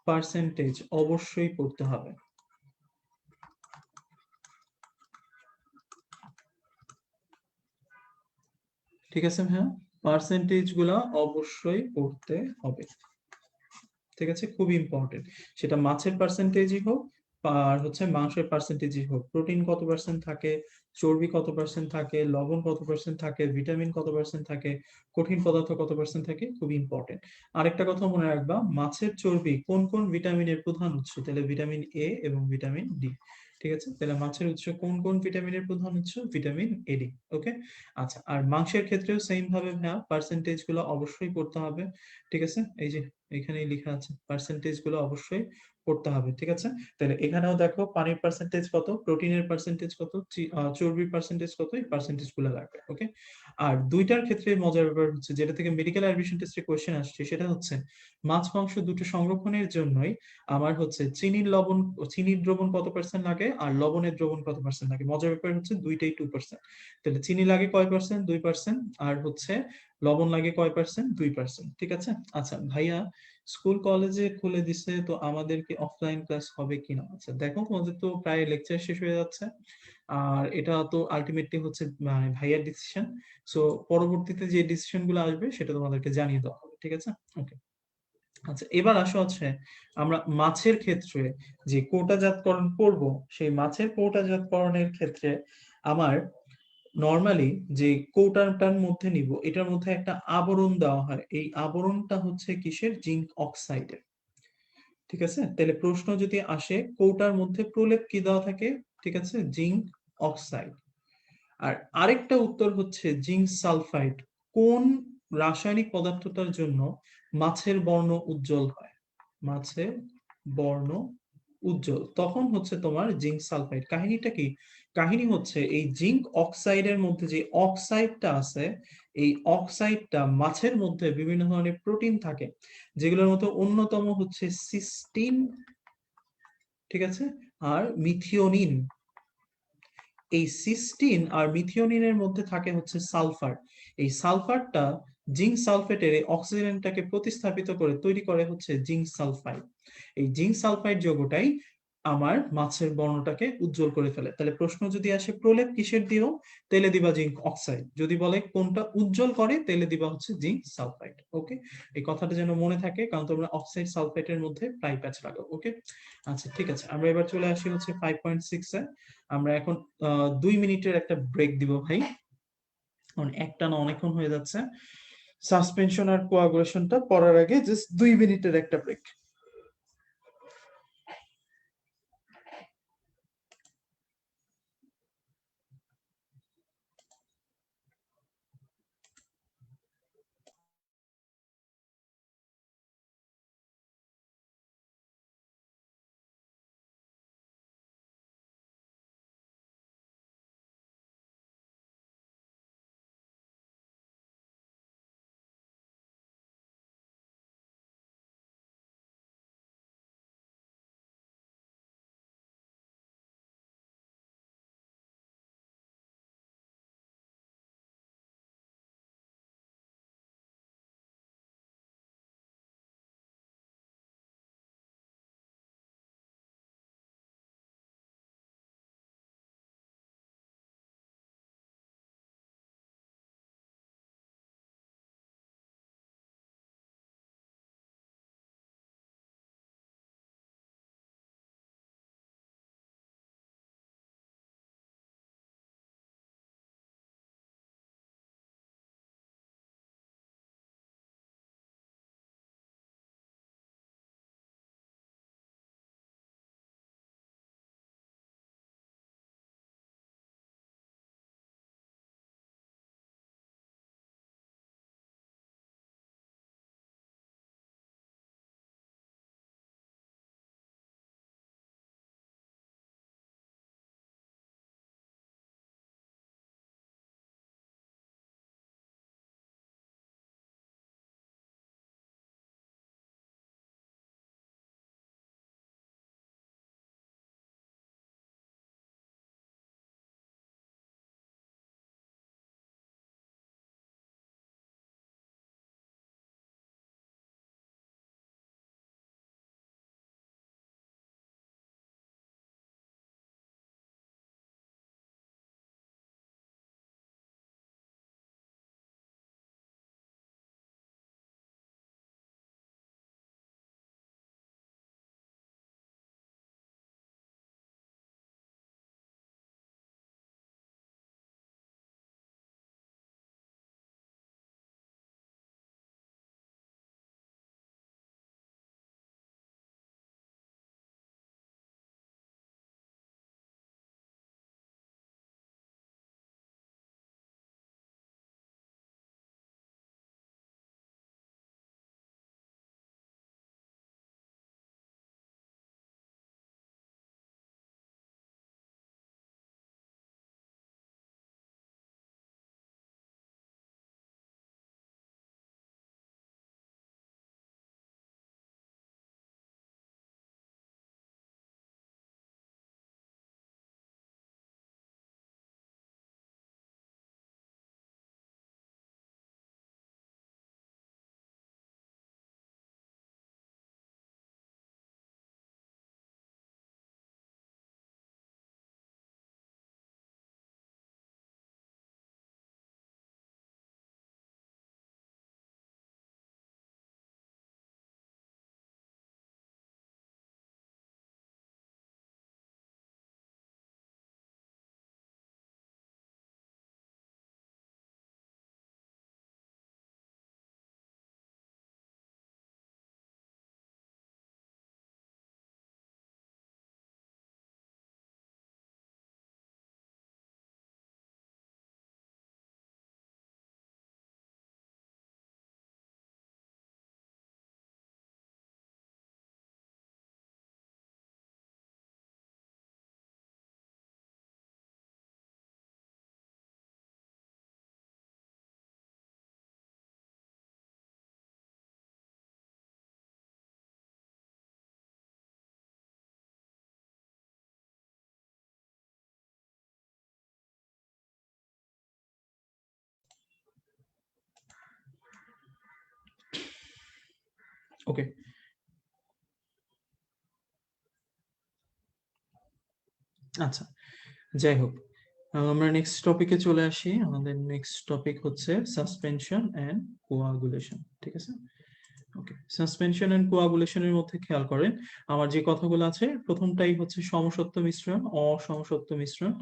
পার্সেন্টেজ অবশ্যই পড়তে হবে, ঠিক আছে হ্যাঁ, পার্সেন্টেজ গুলা অবশ্যই পড়তে হবে, ঠিক আছে, খুবই ইম্পর্টেন্ট। সেটা মাছের পার্সেন্টেজই হোক আর হচ্ছে মাংসের পার্সেন্টেজই হোক, প্রোটিন কত পার্সেন্ট থাকে, চর্বি কত পার্সেন্ট থাকে, লবণ কত পার্সেন্ট থাকে, ভিটামিন কত পার্সেন্ট থাকে, কঠিন পদার্থ কত পার্সেন্ট থাকে, খুবই ইম্পর্টেন্ট। আরেকটা কথা মনে রাখবা, মাছের চর্বি কোন কোন ভিটামিনের প্রধান উৎস, তাহলে ভিটামিন এ এবং ভিটামিন ডি, ঠিক আছে। তাহলে মাছের উৎস কোন কোন ভিটামিনের প্রধান উৎস, ভিটামিন এ ডি। ওকে, আচ্ছা, আর মাংসের ক্ষেত্রেও সেম ভাবে ভাইয়া পার্সেন্টেজ গুলো অবশ্যই পড়তে হবে, ঠিক আছে। এই যে এখানেই লেখা আছে, পার্সেন্টেজ গুলো অবশ্যই পড়তে হবে, ঠিক আছে। তাহলে এখানেও দেখো পানির পার্সেন্টেজ কত, প্রোটিনের পার্সেন্টেজ কত, চর্বির পার্সেন্টেজ কত, এই পার্সেন্টেজ গুলো লাগবে। ওকে, আর দুইটার ক্ষেত্রে মজার ব্যাপার হচ্ছে, যেটা থেকে মেডিকেল অ্যাডমিশন টেস্টে কোশ্চেন আসছে, সেটা হচ্ছে মাছ মাংস দুটো সংরক্ষণের জন্যই আমার হচ্ছে চিনির দ্রবণ কত পার্সেন্ট লাগে আর লবণের দ্রবণ কত পার্সেন্ট লাগে। মজার ব্যাপার হচ্ছে দুইটাই 2%, তাহলে চিনি লাগে কয় পার্সেন্ট, 2%, আর হচ্ছে লবণ লাগে কয় পার্সেন্ট, 2%, ঠিক আছে। আচ্ছা ভাইয়া, স্কুল কলেজে খুলে দিছে তো আমাদের কি অফলাইন ক্লাস হবে কিনা? আচ্ছা দেখো, তোমাদের তো প্রায় লেকচার শেষ হয়ে যাচ্ছে, আর এটা তো আলটিমেটলি হচ্ছে মানে ভাইয়ার ডিসিশন। সো পরবর্তীতে যে ডিসিশন গুলো আসবে সেটা তোমাদেরকে জানিয়ে দেওয়া হবে, ঠিক আছে। ওকে, আচ্ছা এবার আসো হচ্ছে আমরা মাছের ক্ষেত্রে যে কোটাজাতকরণ করব, সেই মাছের কোটাজাতকরণের ক্ষেত্রে আমার নরমালি যে কৌটাটার মধ্যে নিব, এটার মধ্যে একটা আবরণ দেওয়া হয়, এই আবরণটা হচ্ছে কিসের, জিঙ্ক অক্সাইডের, ঠিক আছে। তাহলে প্রশ্ন যদি আসে কৌটার মধ্যে প্রলেপ কি দেওয়া থাকে, ঠিক আছে, জিঙ্ক অক্সাইড। আর আরেকটা উত্তর হচ্ছে জিঙ্ক সালফাইড, কোন রাসায়নিক পদার্থটার জন্য মাছের বর্ণ উজ্জ্বল হয়, মাছের বর্ণ উজ্জ্বল, তখন হচ্ছে তোমার জিঙ্ক সালফাইড। কাহিনীটা কি, কাহিনী হচ্ছে এই জিঙ্ক অক্সাইডের মধ্যে যে অক্সাইডটা আছে, এই অক্সাইডটা মাছের মধ্যে বিভিন্ন ধরনের প্রোটিন থাকে, যেগুলোর মধ্যে অন্যতম হচ্ছে সিস্টিন, ঠিক আছে, আর মিথিওনিন। এই সিস্টিন আর মিথিওনিনের মধ্যে থাকে হচ্ছে সালফার, এই সালফারটা জিঙ্ক সালফেটের এই অক্সিজেনটাকে প্রতিস্থাপিত করে তৈরি করে হচ্ছে জিঙ্ক সালফাইড। এই জিঙ্ক সালফাইড যৌগটাই আমার মাছের বর্ণটাকে উজ্জ্বল করে ফেলে। তাহলে প্রশ্ন যদি আসে প্রলেপ কিসের দিও, তেলে দিবা জিঙ্ক অক্সাইড, যদি বলে কোনটা উজ্জ্বল করে তেলে দিবা হচ্ছে জিঙ্ক সালফাইড। ওকে, এই কথাটা যেন মনে থাকে, কারণ তোমরা অক্সাইড সালফাইডের মধ্যে প্রায় প্যাচ লাগাও। ওকে, আচ্ছা ঠিক আছে, আমরা এবার চলে আসি হচ্ছে 5.6 এ। আমরা এখন 2 মিনিটের একটা ব্রেক দিব ভাই, কারণ একটা না অনেকক্ষণ হয়ে যাচ্ছে। সাসপেনশন আর কোয়াগুলেশনটা পড়ার আগে জাস্ট 2 মিনিটের একটা ব্রেক। ওকে, আচ্ছা, যাই হোক, আমরা নেক্সট টপিকে চলে আসি। আমাদের নেক্সট টপিক হচ্ছে সাসপেনশন এন্ড কোয়াগুলেশন। ঠিক আছে? ওকে, সাসপেনশন এন্ড কোয়াগুলেশন এর মধ্যে খেয়াল করেন আমার যে কথাগুলো আছে, প্রথমটাই হচ্ছে সমসত্ব মিশ্রণ, অসমসত্ব মিশ্রণ।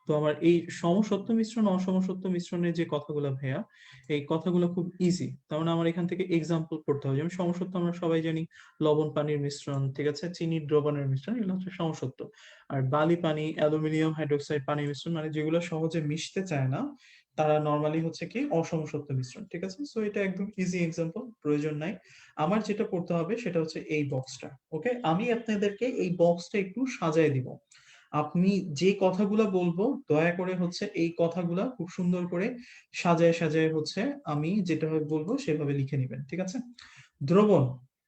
তো আমার এই সমসত্ব মিশ্রণ, অসমসত্ব মিশ্রণের যে কথাগুলো ভাইয়া, এই কথাগুলো খুব ইজি। তার মানে আমার এখান থেকে এক্সাম্পল পড়তে হবে। যেমন সমসত্ব আমরা সবাই জানি, লবণ পানির মিশ্রণ, ঠিক আছে, চিনি দ্রবণের মিশ্রণ, এগুলো হচ্ছে সমসত্ব। আর বালি পানি, অ্যালুমিনিয়াম হাইড্রোক্সাইড পানির মিশ্রণ, মানে যেগুলো সহজে মিশতে চায় না, তারা নর্মালি হচ্ছে কি অসমসত্ব মিশ্রণ। ঠিক আছে, সো এটা একদম ইজি এক্সাম্পল, প্রয়োজন নাই। আমার যেটা পড়তে হবে সেটা হচ্ছে এই বক্সটা। ওকে, আমি আপনাদেরকে এই বক্সটা একটু সাজায় দিব। আপনি যে কথাগুলো বলবো দয়া করে হচ্ছে এই কথাগুলা খুব সুন্দর করে সাজায় সাজায় হচ্ছে আমি যেটা বলবো সেভাবে লিখে নিবেন। ঠিক আছে? দ্রবণ,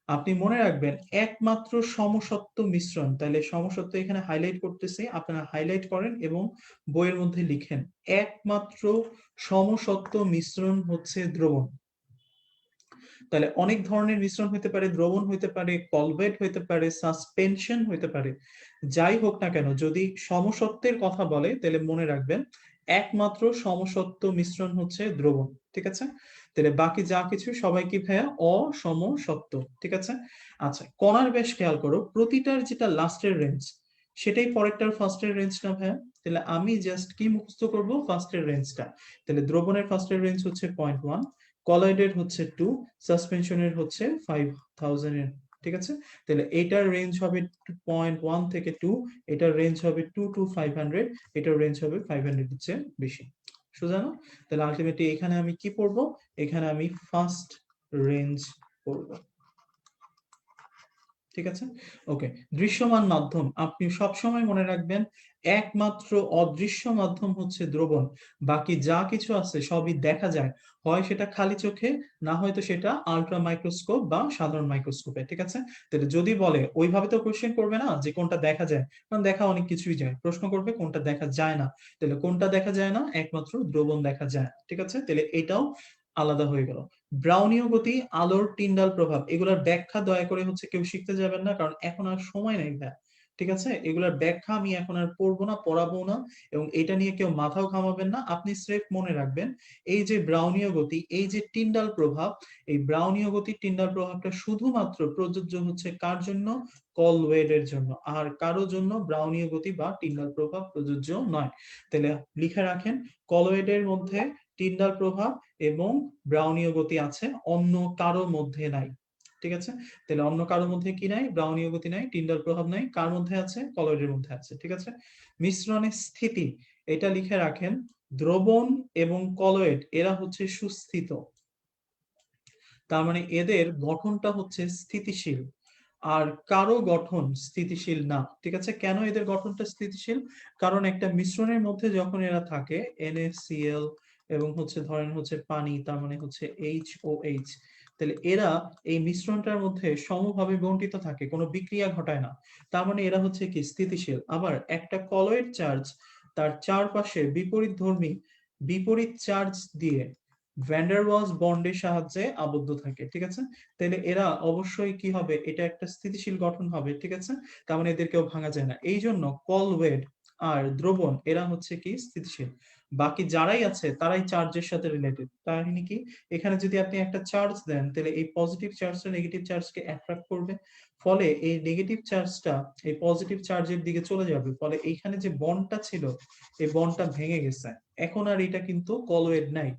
আপনি মনে রাখবেন একমাত্র সমসত্ব মিশ্রণ। তাহলে সমসত্ব এখানে হাইলাইট করতেছি, আপনারা হাইলাইট করেন এবং বইয়ের মধ্যে লিখেন। একমাত্র সমসত্ব মিশ্রণ হচ্ছে দ্রবণ। তাহলে অনেক ধরনের মিশ্রণ হতে পারে, দ্রবণ হতে পারে, কলভেট হতে পারে, সাসপেনশন হতে পারে। যাই হোক না কেন, যদি সমসত্বের কথা বলে তাহলে মনে রাখবেন একমাত্র সমসত্ব মিশ্রণ হচ্ছে দ্রবণ। ঠিক আছে? তাহলে বাকি যা কিছু সবাই কি ভাইয়া অসমসত্ব। ঠিক আছে? আচ্ছা, কণার ব্যাস খেয়াল করো, প্রতিটার যেটা লাস্টের রেঞ্জ সেটাই পরেরটার ফার্স্টের রেঞ্জ না ভাইয়া? তাহলে আমি জাস্ট কি মুখস্থ করব, ফার্স্টের রেঞ্জটা। তাহলে দ্রবণের ফার্স্টের রেঞ্জ হচ্ছে 0.1, কলয়েডের হচ্ছে 2, সাসপেনশনের হচ্ছে 5000 এর। ঠিক আছে? তাহলে এটার রেঞ্জ হবে 0.1 থেকে 2, এটার রেঞ্জ হবে 2 to 500, এটার রেঞ্জ হবে 500 এর চেয়ে বেশি। সোজা না? তাহলে আলটিমেটলি এখানে আমি কি পড়ব, এখানে আমি ফার্স্ট রেঞ্জ পড়ব। ঠিক আছে? ওকে, দৃশ্যমান মাধ্যম, আপনি সব সময় মনে রাখবেন একমাত্র অদৃশ্য মাধ্যম হচ্ছে দ্রবণ। বাকি যা কিছু আছে সবই দেখা যায়, হয় সেটা খালি চোখে, না হয়তো সেটা আল্ট্রা মাইক্রোস্কোপ বা সাধারণ মাইক্রোস্কোপে। ঠিক আছে? তাহলে যদি বলে, ওইভাবে তো কোশ্চেন করবে না যে কোনটা দেখা যায়, কারণ দেখা অনেক কিছুই যায়, প্রশ্ন করবে কোনটা দেখা যায় না। তাহলে কোনটা দেখা যায় না, একমাত্র দ্রবণ দেখা যায়। ঠিক আছে? তাহলে এটাও আলাদা হয়ে গেল। ব্রাউনীয় গতি, আলোর টিন্ডাল প্রভাব, এগুলোর ব্যাখ্যা দয়া করে হচ্ছে কেউ শিখতে যাবেন না, কারণ এখন আর সময় নেই ভাই। ঠিক আছে? এগুলোর ব্যাখ্যা আমি এখন আর পড়বো না, পড়াবো না, এবং এটা নিয়ে কেউ মাথাও ঘামাবেন না। আপনি স্রেফ মনে রাখবেন এই যে ব্রাউনীয় গতি, এই যে টিন্ডাল প্রভাব, এই ব্রাউনীয় গতি টিন্ডাল প্রভাবটা শুধুমাত্র প্রযোজ্য হচ্ছে কার জন্য, কলওয়েডের জন্য, আর কারো জন্য ব্রাউনীয় গতি বা টিন্ডাল প্রভাব প্রযোজ্য নয়। তাহলে লিখে রাখেন, কলওয়েডের মধ্যে টিন্ডাল প্রভাব এবং ব্রাউনীয় গতি আছে, অন্য কারো মধ্যে নাই। ঠিক আছে? তাহলে অন্য কারোর মধ্যে কি নাই, ব্রাউনীয় গতি নাই, টিন্ডাল প্রভাব নাই, কার মধ্যে আছে, কলয়েডের মধ্যে আছে। ঠিক আছে? মিশ্রণের স্থিতি, এটা লিখে রাখেন, দ্রবণ এবং কলয়েড এরা হচ্ছে সুস্থিত। তার মানে এদের গঠনটা হচ্ছে স্থিতিশীল, আর কারো গঠন স্থিতিশীল না। ঠিক আছে? কেন এদের গঠনটা স্থিতিশীল? কারণ একটা মিশ্রণের মধ্যে যখন এরা থাকে, NaCl এবং হচ্ছে ধরেন হচ্ছে পানি, তার মানে হচ্ছে HOH, তাহলে এরা এই মিশ্রণটার মধ্যে সমভাবে বণ্টিত থাকে, কোনো বিক্রিয়া ঘটায় না। তার মানে এরা হচ্ছে কি স্থিতিশীল। আবার একটা কলয়েড চার্জ তার চারপাশে বিপরীত চার্জ দিয়ে ভ্যান্ডার ওয়ালস বন্ডের সাহায্যে আবদ্ধ থাকে। ঠিক আছে? তাহলে এরা অবশ্যই কি হবে, এটা একটা স্থিতিশীল গঠন হবে। ঠিক আছে? তার মানে এদেরকেও ভাঙা যায় না। এই জন্য কলওয়েড আর দ্রবণ এরা হচ্ছে কি স্থিতিশীল। বাকি যারাই আছে তারাই চার্জের সাথে রিলেটেড। তার মানে কি, এখানে যদি আপনি একটা চার্জ দেন তাহলে এই পজিটিভ চার্জটা নেগেটিভ চার্জকে অ্যাট্রাক্ট করবে, ফলে এই নেগেটিভ চার্জটা এই পজিটিভ চার্জের দিকে চলে যাবে, ফলে এইখানে যে বন্ডটা ছিল এই বন্ডটা ভেঙে গেছে। এখন আর এটা কিন্তু কলওয়েড নাই,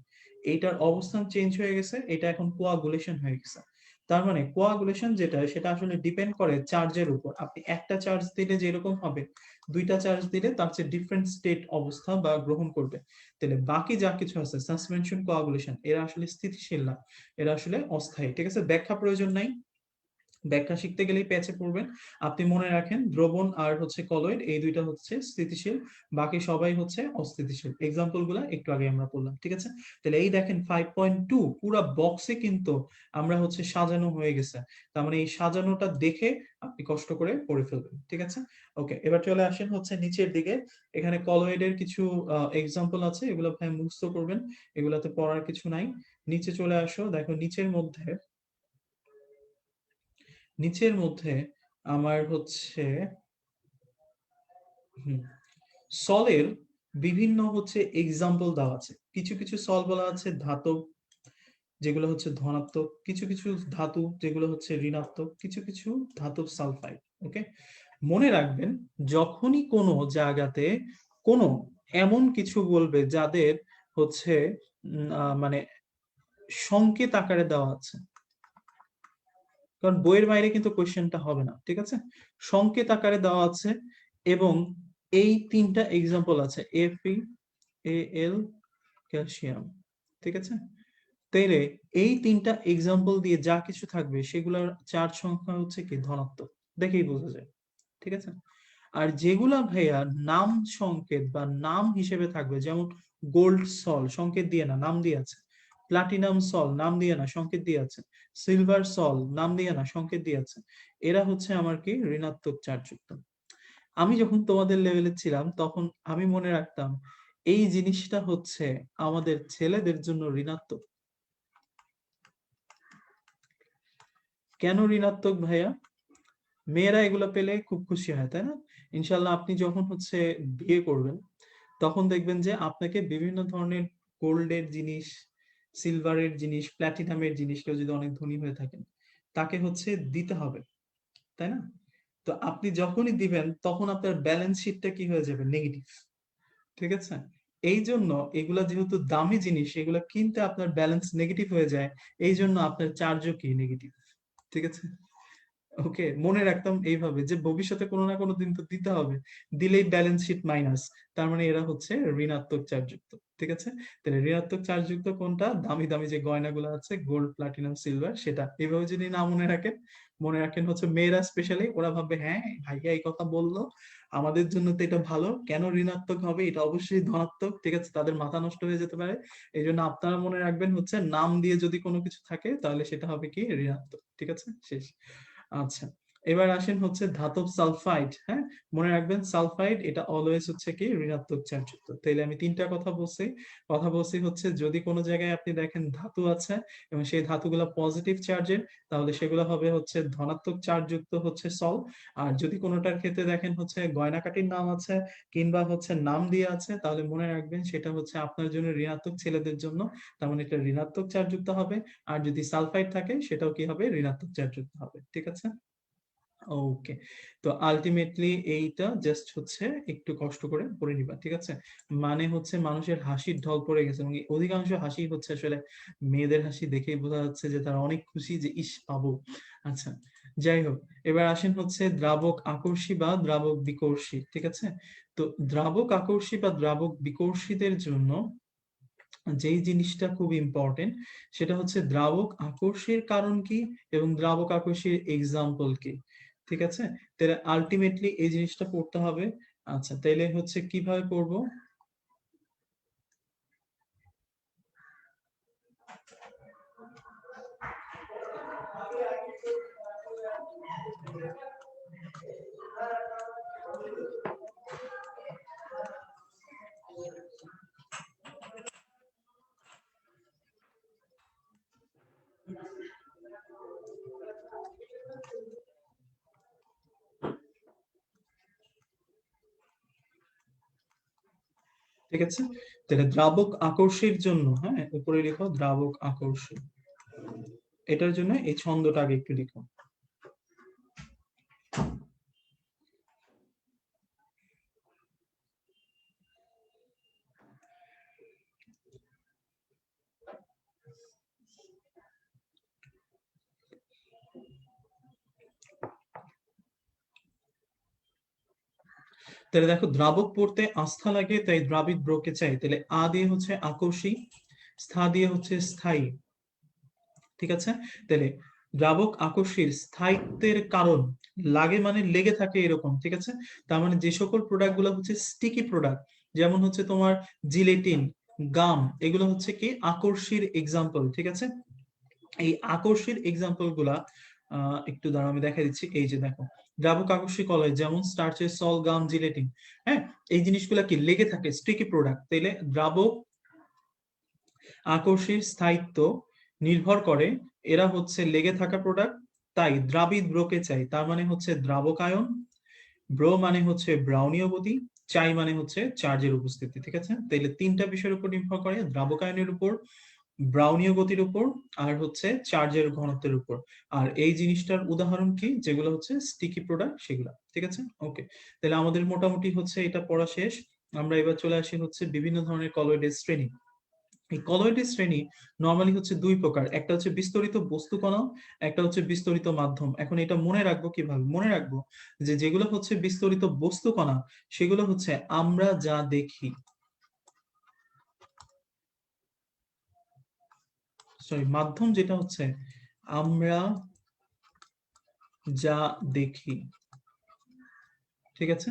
এইটার অবস্থান চেঞ্জ হয়ে গেছে, এটা এখন কোয়াগুলেশন হয়ে গেছে। তার মানে কোয়াগুলেশন যেটা, সেটা আসলে ডিপেন্ড করে চার্জের উপর। আপনি একটা চার্জ দিলে যেরকম হবে, দুইটা চার্জ দিলে তার চেয়ে ডিফারেন্ট স্টেট অবস্থা বা গ্রহণ করবে। তাহলে বাকি যা কিছু আছে, সাসপেনশন, কোয়াগুলেশন, এরা আসলে স্থিতিশীল না, এরা আসলে অস্থায়ী। ঠিক আছে? ব্যাখ্যা প্রয়োজন নাই, ব্যাখ্যা শিখতে গেলেই প্যাচে পড়বেন। আপনি মনে রাখেন দ্রবণ আর হচ্ছে কলয়েড এই দুইটা হচ্ছে স্থিতিশীল, বাকি সবাই হচ্ছে অস্থিতিশীল। এক্সাম্পল গুলা একটু আগে আমরা পড়লাম। ঠিক আছে? তাহলে এই দেখেন 5.2 পুরা বক্সে কিন্তু আমরা হচ্ছে সাজানো হয়ে গেছে। তার মানে এই সাজানোটা দেখে আপনি কষ্ট করে পড়ে ফেলবেন। ঠিক আছে? ওকে, এবার চলে আসেন হচ্ছে নিচের দিকে। এখানে কলয়েডের কিছু এক্সাম্পল আছে, এগুলো ভাই মুখস্থ করবেন, এগুলাতে পড়ার কিছু নাই। নিচে চলে আসো, দেখো নিচের মধ্যে নিচের মধ্যে আমার হচ্ছে সলের বিভিন্ন হচ্ছে এক্সাম্পল দেওয়া আছে। কিছু কিছু সল বলা আছে ধাতব, যেগুলো হচ্ছে ধনাত্মক, কিছু কিছু ধাতু যেগুলো হচ্ছে ঋণাত্মক, কিছু কিছু ধাতব সালফাইড। ওকে, মনে রাখবেন যখনই কোনো জায়গাতে কোনো এমন কিছু বলবে যাদের হচ্ছে মানে সংকেত আকারে দেওয়া আছে, কারণ বইয়ের বাইরে কিন্তু কোয়েশ্চেনটা হবে না, ঠিক আছে, সংকেত আকারে দেওয়া আছে এবং এই তিনটা এক্সাম্পল আছে Fe, Al, ক্যালসিয়াম, ঠিক আছে। তাইলে এই তিনটা এক্সাম্পল দিয়ে যা কিছু থাকবে সেগুলোর চার্জ সংখ্যা হচ্ছে কি ধনাত্মক, দেখেই বোঝা যায়, ঠিক আছে। আর যেগুলা ভাইয়া নাম সংকেত বা নাম হিসেবে থাকবে, যেমন গোল্ড সল সংকেত দিয়ে না, নাম দিয়ে আছে, প্লাটিনাম সল নাম দিয়ে না, সংকেত দিয়ে আছে, সিলভার সল নাম দিয়ে না, সংকেত দিয়ে আছে, এরা হচ্ছে আমার কি ঋণাত্মক চার্জযুক্ত। আমি যখন তোমাদের লেভেলে ছিলাম তখন আমি মনে রাখতাম এই জিনিসটা হচ্ছে আমাদের ছেলেদের জন্য ঋণাত্মক। কেন ঋণাত্মক ভাইয়া? মেয়েরা এগুলো পেলে খুব খুশি হয়, তাই না? ইনশাল্লাহ আপনি যখন হচ্ছে বিয়ে করবেন তখন দেখবেন যে আপনাকে বিভিন্ন ধরনের গোল্ডের জিনিস, সিলভারের জিনিস, প্ল্যাটিনামের জিনিস, কেউ যদি অনেক ধনী হয়ে থাকেন তাকে হচ্ছে দিতে হবে, তাই না? তো আপনি যখনই দিবেন তখন আপনার ব্যালেন্স শিটটা কি হয়ে যাবে? নেগেটিভ, ঠিক আছে। এই জন্য এগুলা যেহেতু দামি জিনিস, এগুলা কিনতে আপনার ব্যালেন্স নেগেটিভ হয়ে যায়, এই জন্য আপনার চার্জও কি নেগেটিভ, ঠিক আছে। ওকে, মনে রাখতাম এইভাবে যে ভবিষ্যতে কোনো না কোনো দিন তো দিতে হবে, দিলেই ব্যালেন্স শিট মাইনাস, তার মানে এরা হচ্ছে ঋণাত্মক চার্জযুক্ত, ঠিক আছে। তাহলে ঋণাত্মক চার্জযুক্ত কোনটা? দামি দামি যে গয়নাগুলো আছে গোল্ড, প্লাটিনাম, সিলভার, সেটা। এভাবে যদি না মনে রাখেন, মনে রাখেন হচ্ছে মেয়েরা স্পেশালি ওরা ভাববে হ্যাঁ ভাইয়া এই কথা বললো, আমাদের জন্য তো এটা ভালো, কেন ঋণাত্মক হবে, এটা অবশ্যই ধনাত্মক, ঠিক আছে, তাদের মাথা নষ্ট হয়ে যেতে পারে। এই জন্য আপনারা মনে রাখবেন হচ্ছে নাম দিয়ে যদি কোনো কিছু থাকে তাহলে সেটা হবে কি ঋণাত্মক, ঠিক আছে, শেষ। আচ্ছা, এবার আসেন হচ্ছে ধাতব সালফাইড। হ্যাঁ, মনে রাখবেন সালফাইড এটা অলওয়েজ হচ্ছে কি ঋণাত্মক চার্জযুক্ত। তাইলে আমি তিনটা কথা বলছি হচ্ছে যদি কোনো জায়গায় আপনি দেখেন ধাতু আছে এবং সেই ধাতুগুলো পজিটিভ চার্জের, তাহলে সেগুলো হবে হচ্ছে ধনাত্মক চার্জযুক্ত হচ্ছে সল। আর যদি কোনোটার ক্ষেত্রে দেখেন হচ্ছে গয়নাকাটির নাম আছে কিংবা হচ্ছে নাম দিয়ে আছে, তাহলে মনে রাখবেন সেটা হচ্ছে আপনার জন্য ঋণাত্মক, ছেলেদের জন্য, তার মানে এটা ঋণাত্মক চার্জযুক্ত হবে। আর যদি সালফাইড থাকে সেটাও কি হবে? ঋণাত্মক চার্জযুক্ত হবে, ঠিক আছে। ওকে, তো আলটিমেটলি এইটা জাস্ট হচ্ছে একটু কষ্ট করে পড়ে নিবা, ঠিক আছে। মানে হচ্ছে মানুষের হাসির ঢল পড়ে গেছে এবং এই অধিকাংশ হাসি হচ্ছে আসলে মেয়েদের হাসি, দেখেই বোঝা যাচ্ছে যে তারা অনেক খুশি যে ইস পাবো। আচ্ছা, যাই হোক, এবার আসেন হচ্ছে দ্রাবক আকর্ষী বা দ্রাবক বিকর্ষী, ঠিক আছে। তো দ্রাবক আকর্ষী বা দ্রাবক বিকর্ষীদের জন্য যেই জিনিসটা খুব ইম্পর্টেন্ট সেটা হচ্ছে দ্রাবক আকর্ষের কারণ কি এবং দ্রাবক আকর্ষের এক্সাম্পল কি, ঠিক আছে। তাহলে আলটিমেটলি এই জিনিসটা পড়তে হবে। আচ্ছা, তাইলে হচ্ছে কিভাবে পড়বো? ঠিক আছে, তাহলে দ্রাবক আকর্ষের জন্য, হ্যাঁ উপরে লিখো দ্রাবক আকর্ষণ, এটার জন্য এই ছন্দটা আগে একটু লিখো। তাহলে দেখো দ্রাবক পড়তে আস্থা লাগে তাই দ্রাবিত ব্রোকে চাই, তাহলে আ দিয়ে হচ্ছে আকর্ষী, স্থা দিয়ে হচ্ছে স্থায়ী, ঠিক আছে। তাহলে দ্রাবক আকর্ষীর স্থায়িত্বের কারণ, লাগে মানে লেগে থাকে এরকম, ঠিক আছে। তার মানে যে সকল প্রোডাক্ট গুলো হচ্ছে স্টিকি প্রোডাক্ট, যেমন হচ্ছে তোমার জিলেটিন, গাম, এগুলো হচ্ছে কি আকর্ষীর এক্সাম্পল, ঠিক আছে। এই আকর্ষীর এক্সাম্পল গুলা একটু দাঁড়া আমি দেখা দিচ্ছি, এই যে দেখো দ্রাবক আকর্ষী কলয় যেমন স্টার্চের সল, গাম, জিলেটিন, হ্যাঁ, এই জিনিসগুলা কি লেগে থাকে, স্টিকি প্রোডাক্ট। তাইলে দ্রাবক আকর্ষীর স্থায়িত্ব নির্ভর করে, এরা হচ্ছে লেগে থাকা প্রোডাক্ট তাই দ্রাবিত ব্রোকে চাই, তার মানে হচ্ছে দ্রাবকায়ন, ব্রো মানে হচ্ছে ব্রাউনীয় গতি, চাই মানে হচ্ছে চার্জের উপস্থিতি। ঠিক আছে, তাহলে তিনটা বিষয়ের উপর নির্ভর করে, দ্রাবকায়নের উপর, ব্রাউনীয় গতির উপর, আর হচ্ছে চার্জের ঘনত্বের উপর। আর এই জিনিসটার উদাহরণ কি, যেগুলো হচ্ছে স্টিকি প্রোডাক্ট সেগুলা। ঠিক আছে, ওকে। তাহলে আমাদের মোটামুটি হচ্ছে এটা পড়া শেষ। আমরা এবার চলে আসি হচ্ছে বিভিন্ন ধরনের কলয়েডের শ্রেণী। এই কলয়েডের শ্রেণী নরমালি হচ্ছে দুই প্রকার, একটা হচ্ছে বিস্তরিত বস্তু কণা, একটা হচ্ছে বিস্তরিত মাধ্যম। এখন এটা মনে রাখবো কিভাবে, মনে রাখবো যে যেগুলো হচ্ছে বিস্তরিত বস্তু কণা সেগুলো হচ্ছে আমরা যা দেখি, সরি মাধ্যম যেটা হচ্ছে আমরা যা দেখি। ঠিক আছে,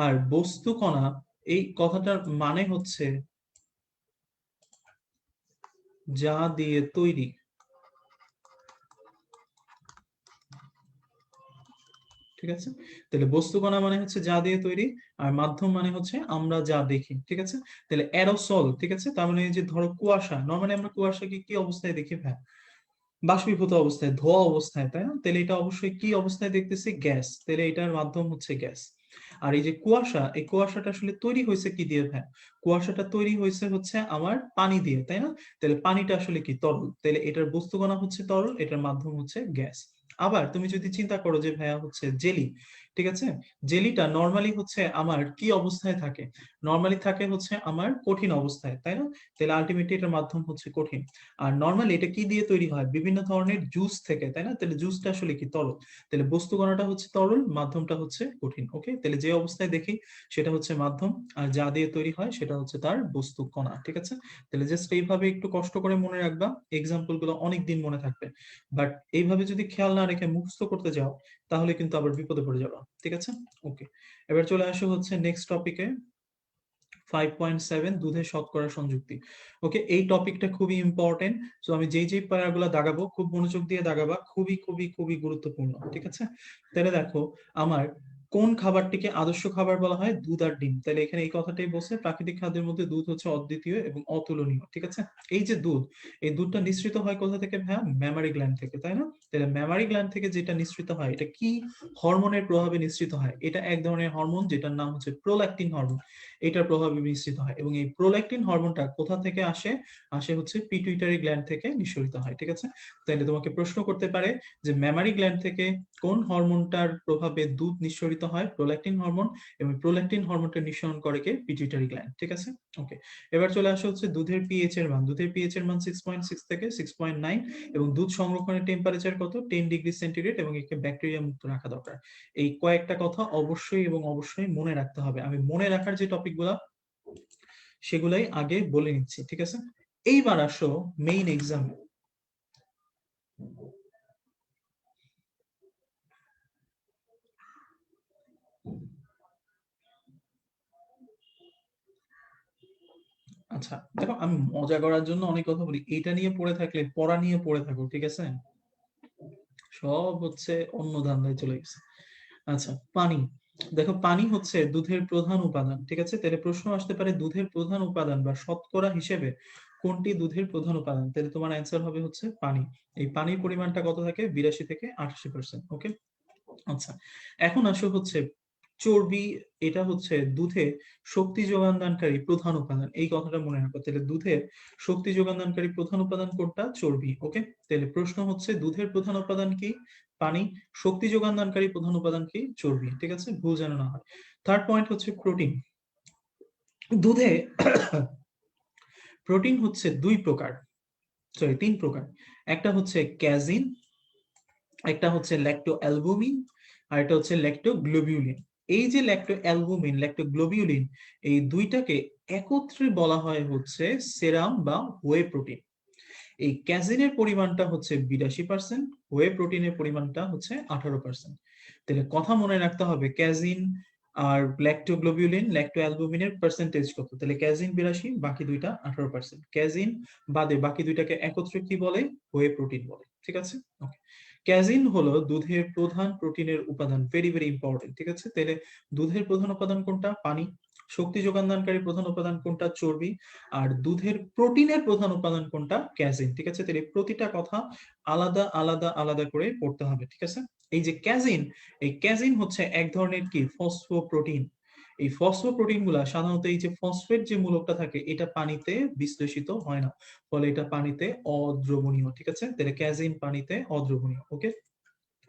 আর বস্তু কণা এই কথাটার মানে হচ্ছে যা দিয়ে তৈরি। ঠিক আছে, তাহলে বস্তু কণা মানে হচ্ছে যা দিয়ে তৈরি, আর মাধ্যম মানে হচ্ছে আমরা যা দেখি। ঠিক আছে, তাহলে অ্যারোসল, ঠিক আছে, তার মানে এই যে ধরো কুয়াশা, নর্মালি আমরা কুয়াশাকে কি অবস্থায় দেখি ভাই, বাষ্পীভূত অবস্থায়, ধোয়া অবস্থায়, তাই না? তাহলে এটা অবশ্যই কি অবস্থায় দেখতেছি, গ্যাস, তাহলে এটার মাধ্যম হচ্ছে গ্যাস। আর এই যে কুয়াশা, এই কুয়াশাটা আসলে তৈরি হয়েছে কি দিয়ে ভাই, কুয়াশাটা তৈরি হয়েছে হচ্ছে আমার পানি দিয়ে, তাই না? তাহলে পানিটা আসলে কি, তরল, তাহলে এটার বস্তুকণা হচ্ছে তরল, এটার মাধ্যম হচ্ছে গ্যাস। আবার তুমি যদি চিন্তা করো যে ভাইয়া হচ্ছে জেলি, ঠিক আছে, জেলিটা নর্মালি হচ্ছে আমার কি অবস্থায় থাকে, নর্মালি থাকে হচ্ছে আমার কঠিন অবস্থায়, তাই না? তাহলে আলটিমেটলি এটার মাধ্যম হচ্ছে কঠিন। আর নর্মালি এটা কি দিয়ে তৈরি হয়, বিভিন্ন ধরনের জুস থেকে, তাই না? তাহলে জুসটা আসলে কি, তরল। তাহলে বস্তু কণাটা হচ্ছে তরল, মাধ্যমটা হচ্ছে কঠিন। ওকে, তাহলে যে অবস্থায় দেখি সেটা হচ্ছে মাধ্যম, আর যা দিয়ে তৈরি হয় সেটা হচ্ছে তার বস্তু কণা। ঠিক আছে, তাহলে জাস্ট এইভাবে একটু কষ্ট করে মনে রাখবা, এক্সাম্পল গুলো অনেক দিন মনে থাকবে। বাট এইভাবে যদি খেয়াল না রেখে মুখস্থ করতে যাও তাহলে কিন্তু আবার বিপদে পড়ে যাবা। ঠিক আছে, ওকে। এবার চলে আসো হচ্ছে নেক্সট টপিকে, 5.7 দুধের শতকরা সংযুক্তি। ওকে, এই টপিকটা খুবই ইম্পর্টেন্ট। সো আমি যেই যেই প্যারাগুলো দাগাবো খুব মনোযোগ দিয়ে দাগাবা, খুবই খুবই খুবই গুরুত্বপূর্ণ। ঠিক আছে, তাহলে দেখো আমার কোন খাবারটিকে আদর্শ খাবার বলা হয়, দুধ আর ডিম। তাহলে এখানে এই কথাটাই বলছে, প্রাকৃতিক খাদ্যের মধ্যে দুধ হচ্ছে অদ্বিতীয় এবং অতুলনীয়। ঠিক আছে, এই যে দুধ, এই দুধটা নিঃসৃত হয় কোথা থেকে ভাইয়া, ম্যামারি গ্ল্যান্ড থেকে, তাই না? তাহলে ম্যামারি গ্ল্যান্ড থেকে যেটা নিঃসৃত হয়, এটা কি হরমোনের প্রভাবে নিঃসৃত হয়, এটা এক ধরনের হরমোন যেটার নাম হচ্ছে প্রোল্যাকটিন হরমোন, এটার প্রভাবে মিশ্রিত হয়। এবং এই প্রোল্যাকটিন হরমোনটা কোথা থেকে আসে, আসে হচ্ছে পিটুইটারি গ্ল্যান্ড থেকে নিঃসরিত হয়। ঠিক আছে, তাহলে তোমাকে প্রশ্ন করতে পারে যে মেমারি গ্ল্যান্ড থেকে কোন হরমোনটার প্রভাবে দুধ নিঃসরিত হয়, প্রোল্যাকটিন হরমোন, এবং প্রোল্যাকটিন হরমোনটা নিঃসরণ করে কে, পিটুইটারি গ্ল্যান্ড। ঠিক আছে, ওকে। এবার চলে আসা হচ্ছে দুধের পিএইচ এর মান, দুধের পিএইচ এর মান 6.6 থেকে 6.9, এবং দুধ সংরক্ষণের টেম্পারেচার কত, 10 ডিগ্রি সেন্টিগ্রেড, এবং একে ব্যাকটেরিয়া মুক্ত রাখা দরকার। এই কয়েকটা কথা অবশ্যই এবং অবশ্যই মনে রাখতে হবে। আমি মনে রাখার যে টপিকগুলো সেগুলাই আগে বলে নিচ্ছি। ঠিক আছে, এইবার আসো মেইন এক্সাম। আচ্ছা দেখো, আমি মজা করার জন্য অনেক কথা বলি, এটা নিয়ে পড়ে থাকলে পড়া নিয়ে পড়ে থাকো। ঠিক আছে, সব হচ্ছে অন্য ধান্দায় চলে গেছে। আচ্ছা, পানি। দেখো পানি হচ্ছে দুধের প্রধান উপাদান। ঠিক আছে, তাহলে প্রশ্ন আসতে পারে দুধের প্রধান উপাদান বা শতকরা হিসেবে কোনটি দুধের প্রধান উপাদান, তাহলে তোমার অ্যান্সার হবে হচ্ছে পানি। এই পানির পরিমাণটা কত থাকে, 82 থেকে 88%। ওকে, আচ্ছা। এখন আসো হচ্ছে চর্বি, এটা হচ্ছে দুধে শক্তি যোগানদানকারী প্রধান উপাদান, এই কথাটা মনে রাখো। তাহলে দুধের শক্তি যোগানদানকারী প্রধান উপাদান কোনটা, চর্বি। ওকে, তাহলে প্রশ্ন হচ্ছে দুধের প্রধান উপাদান কি, পানি, শক্তি যোগানদানকারী প্রধান উপাদান কি, চর্বি। ঠিক আছে, ভুল যেন না হয়। থার্ড পয়েন্ট হচ্ছে প্রোটিন। দুধে প্রোটিন হচ্ছে দুই প্রকার, সরি তিন প্রকার। একটা হচ্ছে ক্যাজিন, একটা হচ্ছে ল্যাকটো অ্যালবুমিন, আর এটা হচ্ছে ল্যাক্টোগ্লোবিউলিন। এই যে ল্যাক্টো অ্যালবুমিন, ল্যাক্টোগ্লোবিউলিন, এই দুইটাকে একত্রে বলা হয় হচ্ছে সেরাম বা হোয়ে প্রোটিন। এই ক্যাজিনের পরিমাণটা হচ্ছে 82%, হোয়ে প্রোটিনের পরিমাণটা হচ্ছে 18%। তাহলে কথা মনে রাখতে হবে ক্যাজিন আর ল্যাক্টোগ্লোবিউলিন, ল্যাক্টো অ্যালবুমিনের পার্সেন্টেজ কত, তাহলে ক্যাজিন 82, বাকি দুইটা 18%। ক্যাজিন বাদে বাকি দুইটাকে একত্রে কি বলে, হোয়ে প্রোটিন বলে। ঠিক আছে, ওকে। ক্যাজিন হলো দুধের প্রধান প্রোটিনের উপাদান, ভেরি ভেরি ইম্পর্টেন্ট। ঠিক আছে, তাহলে দুধের প্রধান উপাদান কোনটা, পানি। শক্তি যোগানদানকারী প্রধান উপাদান কোনটা? চর্বি। আর দুধের প্রোটিনের প্রধান উপাদান কোনটা? ক্যাজিন। ঠিক আছে, তাহলে প্রতিটা কথা আলাদা আলাদা আলাদা করে পড়তে হবে। ঠিক আছে, এই যে ক্যাজিন, এই ক্যাজিন হচ্ছে এক ধরনের কি ফসফোপ্রোটিন। এই ফসফোপ্রোটিন গুলা সাধারণত এই যে ফসফেট যে মূলকটা থাকে এটা পানিতে বিশ্লেষিত হয় না, ফলে এটা পানিতে অদ্রবণীয়। ঠিক আছে, তাহলে ক্যাজিন পানিতে অদ্রবণীয়। ওকে,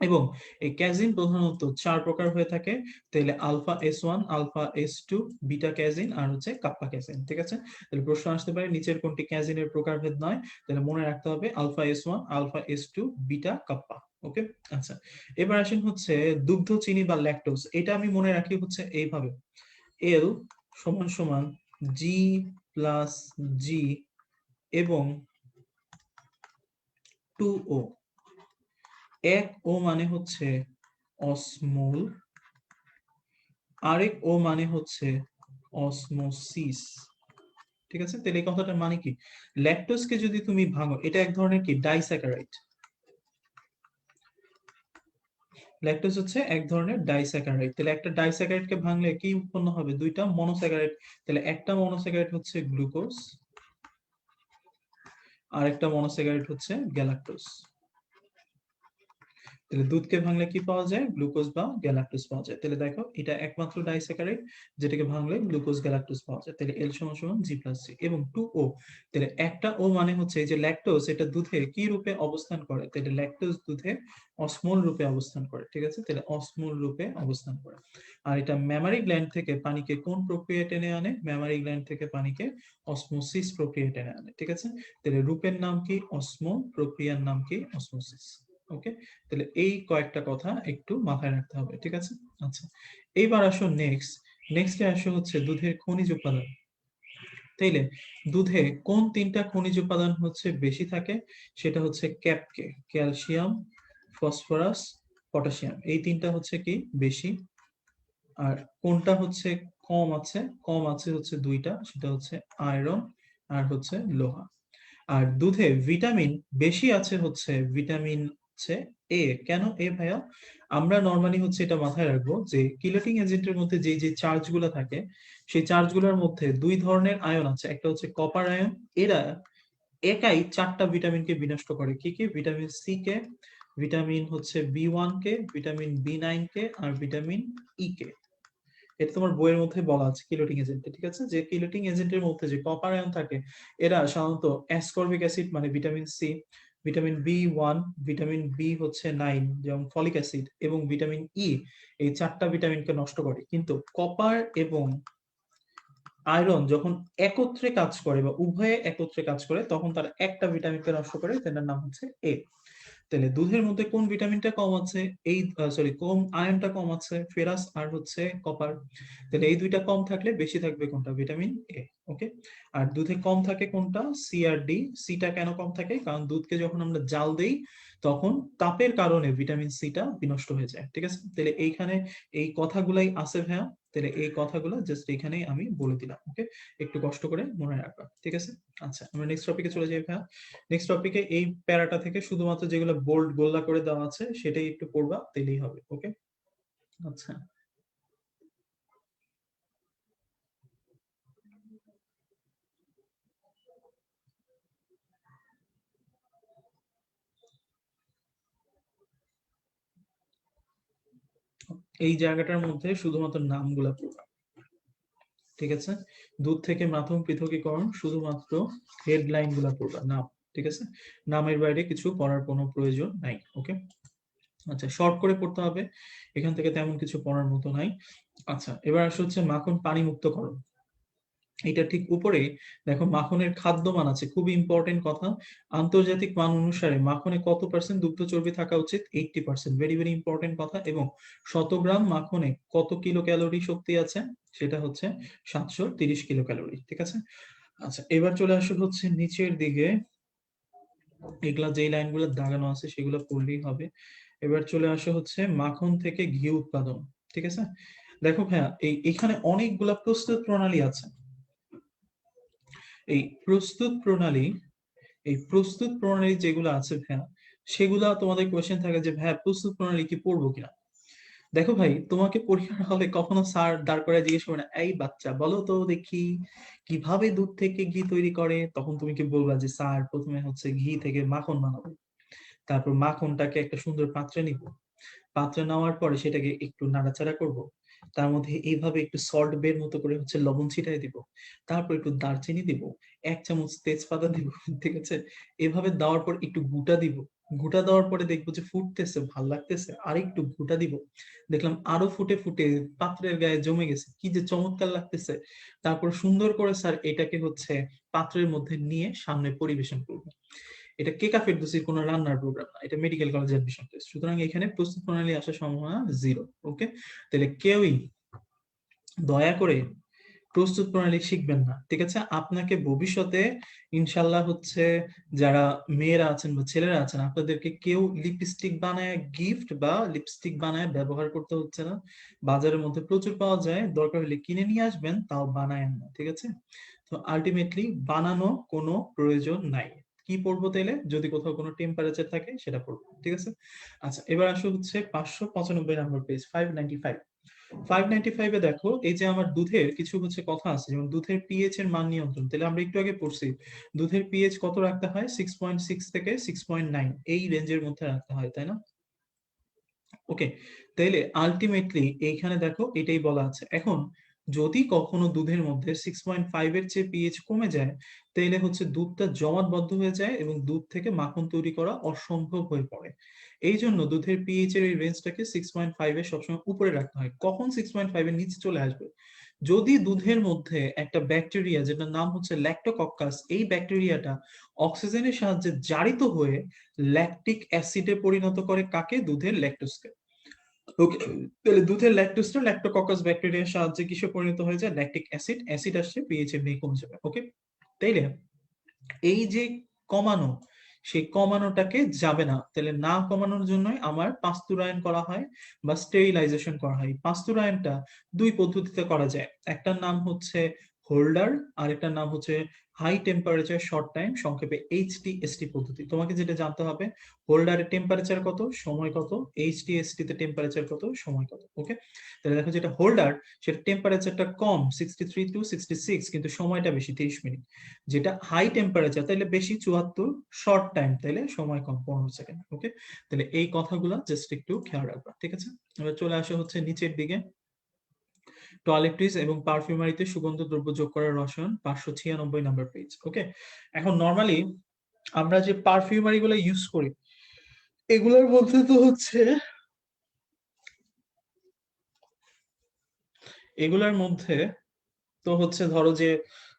এবং এই ক্যাজিন প্রধানত 4 প্রকার হয়ে থাকে। তাহলে alpha S1, alpha S2, beta casein আর হচ্ছে কাপ্পা ক্যাজিন। ঠিক আছে, তাহলে প্রশ্ন আসতে পারে নিচের কোনটি ক্যাজিনের প্রকারভেদ নয়? তাহলে মনে রাখতে হবে alpha S1, alpha S2, beta kappa. Okay, আচ্ছা, এবার আসেন হচ্ছে দুগ্ধ চিনি বা ল্যাকটোজ। এটা আমি মনে রাখি হচ্ছে এইভাবে, L সমান সমান G প্লাস G এবং 2O। এক ও মানে হচ্ছে অসমোল, আরেক ও মানে হচ্ছে অসমোসিস। ঠিক আছে, তাহলে এই কথাটার মানে কি? ল্যাকটোজকে যদি তুমি ভাঙো, এটা এক ধরনের কি ডাইস্যাকারাইড। ল্যাকটোজ হচ্ছে এক ধরনের ডাইস্যাকারাইড। তাহলে একটা ডাইস্যাকারাইডকে ভাঙলে কি উৎপন্ন হবে? দুইটা মনোস্যাকারাইড। তাহলে একটা মনোস্যাকারাইড হচ্ছে গ্লুকোজ, আর একটা মনোস্যাকারাইড হচ্ছে গ্যালাক্টোজ। তাহলে দুধকে ভাঙলে কি পাওয়া যায়? গ্লুকোজ বা গ্যালাক্টোজ পাওয়া যায়। তাহলে দেখো এটা একমাত্র ডাইস্যাকারাইড যেটাকে ভাঙলে গ্লুকোজ গ্যালাক্টোজ পাওয়া যায়। তাহলে L সমান সমান G প্লাস C এবং 2O। তাহলে একটা ও মানে হচ্ছে এই যে ল্যাকটোজ, এটা দুধে কি রূপে অবস্থান করে? তাহলে ল্যাকটোজ দুধে অসমোল রূপে অবস্থান করে। ঠিক আছে, তাহলে অসমোল রূপে অবস্থান করে। আর এটা ম্যামারি গ্ল্যান্ড থেকে পানিকে কোন প্রক্রিয়া টেনে আনে? ম্যামারি গ্ল্যান্ড থেকে পানিকে অসমোসিস প্রক্রিয়া টেনে আনে। ঠিক আছে, তাহলে রূপের নাম কি? অসমো, প্রক্রিয়ার নাম কি? অসমোসিস। ওকে, তাহলে এই কয়েকটা কথা একটু মাথায় রাখতে হবে। ঠিক আছে, আচ্ছা, এইবার আসো নেক্সটে আসো হচ্ছে দুধের খনিজ উপাদান। তাইলে দুধে কোন তিনটা খনিজ উপাদান হচ্ছে বেশি থাকে? সেটা হচ্ছে ক্যাপকে, ক্যালসিয়াম, ফসফরাস, পটাশিয়াম। এই তিনটা হচ্ছে কি বেশি। আর কোনটা হচ্ছে কম আছে? কম আছে হচ্ছে দুইটা, সেটা হচ্ছে আয়রন আর হচ্ছে লোহা। আর দুধে ভিটামিন বেশি আছে হচ্ছে ভিটামিন হচ্ছে এ। কেন এ ভাইয়া? আমরা নরমালি হচ্ছে এটা মাথায় রাখবো যে কিলেটিং এজেন্টের মধ্যে যে যে চার্জ গুলো থাকে, সেই চার্জ গুলোর মধ্যে দুই ধরনের আয়ন আছে, একটা হচ্ছে কপার আয়ন। এরা একাই 4টা ভিটামিনকে বিনষ্ট করে। কি কি? ভিটামিন সি কে, ভিটামিন হচ্ছে B1 কে, ভিটামিন B9 কে আর ভিটামিন ই কে। এটা তোমার বইয়ের মধ্যে বলা আছে কিলোটিং এজেন্টে। ঠিক আছে, যে কিলোটিং এজেন্টের মধ্যে যে কপার আয়ন থাকে, এরা সাধারণত অ্যাসকর্বিক অ্যাসিড মানে vitamin C, vitamin B1, vitamin B হচ্ছে 9 যেমন ফলিক অ্যাসিড এবং ভিটামিন ই, এই 4টা ভিটামিনকে নষ্ট করে। কিন্তু কপার এবং আয়রন যখন একত্রে কাজ করে বা উভয়ে একত্রে কাজ করে, তখন তারা একটা ভিটামিনকে নষ্ট করে, যেটার নাম হচ্ছে এ। তাহলে দুধের মধ্যে কোন ভিটামিনটা কম আছে? এই কোন আয়নটা কম আছে? ফেরাস আর হচ্ছে কপার। তাহলে এই দুইটা কম থাকলে বেশি থাকবে কোনটা? Vitamin A. ওকে, আর দুধে কম থাকে কোনটা? সি আর ডি। সিটা কেন কম থাকে? কারণ দুধকে যখন আমরা জাল দেই তখন তাপের কারণে ভিটামিন সিটা বিনষ্ট হয়ে যায়। ঠিক আছে, তাহলে এইখানে এই কথাগুলাই আছে ভাইয়া। তাহলে এই কথাগুলো জাস্ট এখানেই আমি বলে দিলাম। ওকে, একটু কষ্ট করে মনে রাখবা। ঠিক আছে, আচ্ছা, আমরা নেক্সট টপিকে চলে যাই ভাইয়া। নেক্সট টপিকে এই প্যারাটা থেকে শুধুমাত্র যেগুলো বোল্ড গোল্লা করে দেওয়া আছে সেটাই একটু পড়বা, তাইলেই হবে। ওকে, আচ্ছা, এই জায়গাটার মধ্যে শুধুমাত্র নামগুলা পড়বা। ঠিক আছে, দুধ থেকে মাধ্যম পৃথকীকরণ শুধুমাত্র হেডলাইন গুলা পড়বা, নাম। ঠিক আছে, নামের বাইরে কিছু পড়ার কোনো প্রয়োজন নাই। ওকে, আচ্ছা, শর্ট করে পড়তে হবে, এখান থেকে তেমন কিছু পড়ার মতো নাই। আচ্ছা, এবার আসলে হচ্ছে মাখন পানি মুক্তকরণ। এটা ঠিক উপরে দেখো মাখনের খাদ্য মান আছে, খুবই ইম্পর্টেন্ট কথা। আন্তর্জাতিক মান অনুসারে মাখনে কত পার্সেন্ট দুগ্ধ চর্বি থাকা উচিত? 80%। ভেরি ভেরি ইম্পর্টেন্ট কথা। এবং 100 গ্রাম মাখনে কত কিলো ক্যালোরি শক্তি আছে? সেটা হচ্ছে 730 কিলো ক্যালোরি। ঠিক আছে, আচ্ছা, এবার চলে আসলে হচ্ছে নিচের দিকে, এগুলা যে লাইনগুলো দাগানো আছে সেগুলো পড়লেই হবে। এবার চলে আসে হচ্ছে মাখন থেকে ঘি উৎপাদন। ঠিক আছে, দেখো ভাইয়া এখানে অনেকগুলা প্রস্তুত প্রণালী আছে। এই প্রস্তুত প্রণালী, এই প্রস্তুত প্রণালী যেগুলো আছে ভাইয়া, সেগুলা তোমাদের কোয়েশ্চেন থাকে যে ভাইয়া প্রস্তুত প্রণালী কি পড়বো কিনা। দেখো ভাই, তোমাকে পরীক্ষার হলে কখনো স্যার দাঁড় করে জিজ্ঞেস করে না, এই বাচ্চা বলো তো দেখি কিভাবে দুধ থেকে ঘি তৈরি করে? তখন তুমি কি বলবা যে স্যার প্রথমে হচ্ছে ঘি থেকে মাখন বানাবো, তারপর মাখনটাকে একটা সুন্দর পাত্রে নিব, পাত্রে নেওয়ার পরে সেটাকে একটু নাড়াচাড়া করব, তার মধ্যে এইভাবে একটু সল্ট বের মতো করে হচ্ছে লবণ ছিটাই দিব, তারপর একটু দারচিনি দিব, 1 চামচ তেজপাতা দিব, ঠিক আছে? এভাবে দেওয়ার পর একটু গুটা দিব, গুটা দেওয়ার পরে দেখবো যে ফুটতেছে, ভাল লাগতেছে, আর একটু গুটা দিব, দেখলাম আরো ফুটে ফুটে পাত্রের গায়ে জমে গেছে, কি যে চমৎকার লাগতেছে। তারপর সুন্দর করে স্যার এটাকে হচ্ছে পাত্রের মধ্যে নিয়ে সামনে পরিবেশন করবো। এটা কেকা ফেরদৌসির কোনো রান্নার প্রোগ্রাম না, এটা মেডিকেল কলেজ অ্যাডমিশন টেস্ট, সুতরাং এখানে প্রস্তুত প্রণালী আসার সম্ভাবনা 0। ওকে, তাহলে কেউই দয়া করে প্রস্তুত প্রণালী শিখবেন না, ঠিক আছে? আপনাকে ভবিষ্যতে ইনশাল্লাহ হচ্ছে যারা মেয়েরা আছেন বা ছেলেরা আছেন, আপনাদেরকে কেউ লিপস্টিক বানায় গিফট বা লিপস্টিক বানায় ব্যবহার করতে হচ্ছে না। বাজারের মধ্যে প্রচুর পাওয়া যায়, দরকার হলে কিনে নিয়ে আসবেন, তাও বানায় না, ঠিক আছে? তো আলটিমেটলি বানানো কোনো প্রয়োজন নাই। কি পড়বো তাইলে? যদি কোথাও কোনো টেম্পারেচার থাকে সেটা পড়বো, ঠিক আছে? আচ্ছা, এবার আসো হচ্ছে 595 নাম্বার পেজ, 595। 595 এ দেখো, এই যে আমার দুধের কিছু হচ্ছে কথা আছে, যেমন দুধের পিএইচ এর মান নিয়ন্ত্রণ। তাহলে আমরা একটু আগে পড়ছি দুধের পিএইচ কত রাখতে হয়, 6.6 থেকে 6.9 এই রেঞ্জের মধ্যে রাখতে হয়, তাই না? ওকে, তাইলে আলটিমেটলি এইখানে দেখো এটাই বলা আছে। এখন যদি কখনো দুধের মধ্যে 6.5 এর চেয়ে পিএইচ কমে যায়, তাইলে হচ্ছে দুধটা জমাটবদ্ধ হয়ে যায় এবং দুধ থেকে মাখন তৈরি করা অসম্ভব হয়ে পড়ে। এই জন্য দুধের পিএইচ এর এই রেঞ্জটাকে 6.5 এর সবসময় উপরে রাখতে হয়। কখন 6.5 এর নিচে চলে আসবে? যদি দুধের মধ্যে একটা ব্যাকটেরিয়া যেটার নাম হচ্ছে ল্যাক্টোকক্কাস, এই ব্যাকটেরিয়াটা অক্সিজেনের সাহায্যে জারিত হয়ে ল্যাকটিক অ্যাসিডে পরিণত করে কাকে? দুধের ল্যাকটোজকে। ওকে, তাহলে দুধের ল্যাকটোজটা ল্যাক্টোককাস ব্যাকটেরিয়ার সাহায্যে কিসে পরিণত হয়ে যায়? ল্যাকটিক অ্যাসিড, অ্যাসিড আসছে পিএইচ এমনি কমে যাবে। ওকে, তাইলে এই যে কমানো, সেই কমানোটাকে যাবে না, তাহলে না কমানোর জন্যই আমার পাস্তুরায়ন করা হয় বা স্টেরিলাইজেশন করা হয়। পাস্তুরায়নটা দুই পদ্ধতিতে করা যায়, একটার নাম হচ্ছে হোল্ডার, আর একটার নাম হচ্ছে হাই টেম্পারেচার শর্ট টাইম, সংক্ষেপে এইচটিএসটি পদ্ধতি। তোমাকে যেটা জানতে হবে, হোল্ডারের টেম্পারেচার কত, সময় কত, এইচটিএসটি তে টেম্পারেচার কত, সময় কত। ওকে, তাহলে দেখো যেটা হোল্ডার, সেটা টেম্পারেচারটা কম 63 টু 66, কিন্তু সময়টা বেশি 30 মিনিট। যেটা হাই টেম্পারেচার তাহলে বেশি 74, শর্ট টাইম তাহলে সময় কম 15 সেকেন্ড। ওকে, তাহলে এই কথাগুলো জাস্ট একটু খেয়াল রাখবা, ঠিক আছে? এবার চলে আসা হচ্ছে নিচের দিকে, টয়লেট্রিজ এবং পারফিউমারিতে সুগন্ধ দ্রব্য যোগ করার রসায়ন, 596 নাম্বার পেজ। ওকে, এখন নর্মালি আমরা যে পারফিউমারি গুলো ইউজ করি, এগুলোর মধ্যে তো হচ্ছে এগুলোর মধ্যে তো হচ্ছে ধরো যে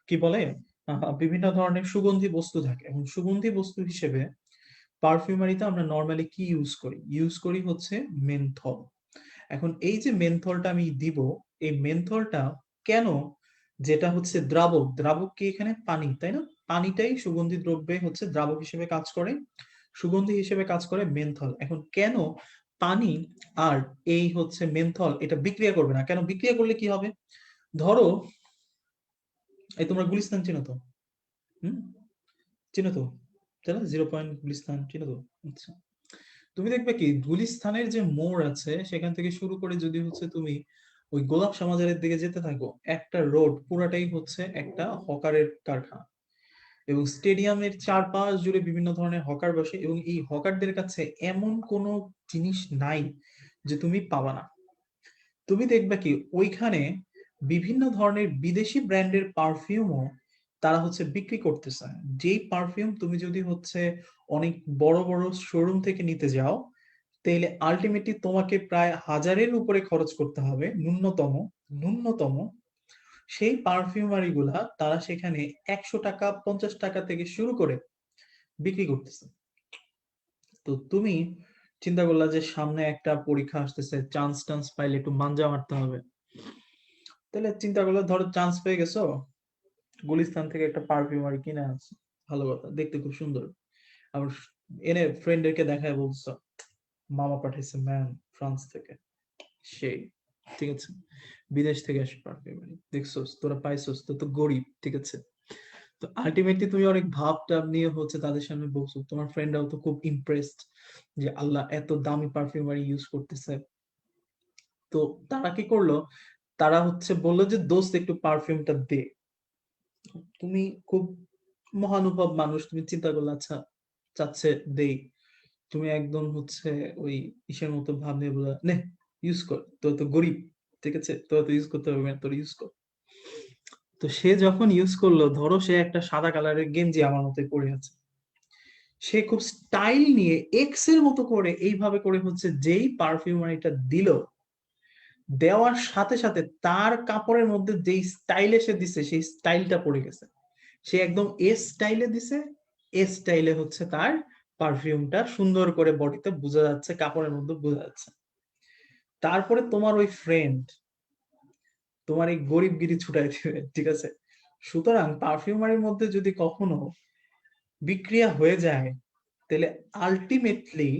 কি বলে, বিভিন্ন ধরনের সুগন্ধি বস্তু থাকে, এবং সুগন্ধি বস্তু হিসেবে পারফিউমারিতে আমরা নর্মালি কি ইউজ করি হচ্ছে মেনথল। এখন এই যে মেনথলটা আমি দিব, এই মেনথলটা কেন, যেটা হচ্ছে দ্রাবক, দ্রাবক কি এখানে পানি, তাই না? পানিটাই সুগন্ধি দ্রব্যে হচ্ছে দ্রাবক হিসেবে কাজ করে, সুগন্ধি হিসেবে কাজ করে মেনথল। এখন কেন পানি আর এই হচ্ছে মেনথল এটা বিক্রিয়া করবে না? কেন বিক্রিয়া করলে কি হবে? ধরো, এই তোমরা গুলিস্তান চিনো তো? হুম, চিনো তো, তাই না? 0 পয়েন্ট গুলিস্তান চিনো তো? আচ্ছা, তুমি দেখবে কি গুলিস্তানের যে মোড় আছে সেখান থেকে শুরু করে যদি হচ্ছে তুমি ওই গোলাপ সমাজের দিকে যেতে থাকো, একটা রোড পুরাটাই হচ্ছে একটা হকারের কারখানা, এবং স্টেডিয়ামের চারপাশ জুড়ে বিভিন্ন ধরনের হকার বসে, এবং এই হকারদের কাছে এমন কোনো জিনিস নাই যে তুমি পাবা না। তুমি দেখবে কি ওইখানে বিভিন্ন ধরনের বিদেশি ব্র্যান্ডের পারফিউমও তারা হচ্ছে বিক্রি করতেছে। যেই পারফিউম তুমি যদি হচ্ছে অনেক বড় বড় শোরুম থেকে নিতে যাও, তাহলে আলটিমেটলি তোমাকে প্রায় 1000-এর উপরে খরচ করতে হবে ন্যূনতম, ন্যূনতম। সেই পারফিউমারি গুলা তারা সেখানে 100 টাকা 50 টাকা থেকে শুরু করে বিক্রি করতেছে। তো তুমি চিন্তা করলা যে সামনে একটা পরীক্ষা আসতেছে, চান্স টান্স পাইলে একটু মানজা মারতে হবে, তাহলে চিন্তা করলে ধরো চান্স পেয়ে গেছো, গুলিস্তান থেকে একটা পারফিউমারি কিনে আনছো, ভালো কথা, দেখতে খুব সুন্দর, আবার এনে ফ্রেন্ডদেরকে দেখায় বলছো মামা পাঠাইছে ম্যান ফ্রান্স থেকে, সেই, ঠিক আছে, বিদেশ থেকে আসে পারফিউমারি, দেখছোস তোরা পাইছোস, তো তো গরিব, ঠিক আছে? তো আলটিমেটলি তুমি অনেক ভাব টাব নিয়ে হচ্ছে তাদের সামনে বলছো, তোমার ফ্রেন্ডরাও তো খুব ইমপ্রেসড যে আল্লাহ এত দামি পারফিউমারি ইউজ করতেছে, তো তারা কি করলো, তারা হচ্ছে বললো যে দোস্ত একটু পারফিউমটা দে। তুমি খুব মহানুভব মানুষ, তুমি চিন্তা করলে আচ্ছা চাচ্ছে দেই, তুমি একদম হচ্ছে ওই ইসের মতো ভাব নিয়ে বলে নে ইউজ কর, তোর তো গরিব, ঠিক আছে, তোর তো ইউজ করতে হবে না, তোর ইউজ কর। তো সে যখন ইউজ করলো, ধরো সে একটা সাদা কালারের গেঞ্জি আমার মতো পরে আছে, সে খুব স্টাইল নিয়ে এক্স এর মতো করে এইভাবে করে হচ্ছে যেই পারফিউমারিটা দিল, দেওয়ার সাথে সাথে তার কাপড়ের মধ্যে যেই স্টাইলে সে দিছে সেই স্টাইলটা পড়ে গেছে। সে একদম এস স্টাইলে দিছে, এস স্টাইলে হচ্ছে তার পারফিউমটা সুন্দর করে বডিতে বোঝা যাচ্ছে, কাপড়ের মধ্যে বোঝা যাচ্ছে। তারপরে তোমার ওই ফ্রেন্ড তোমার এই গরিবগিরি ছুটাই দিবে, ঠিক আছে। সুতরাং পারফিউমারির মধ্যে যদি কখনো বিক্রিয়া হয়ে যায়, তাহলে আলটিমেটলি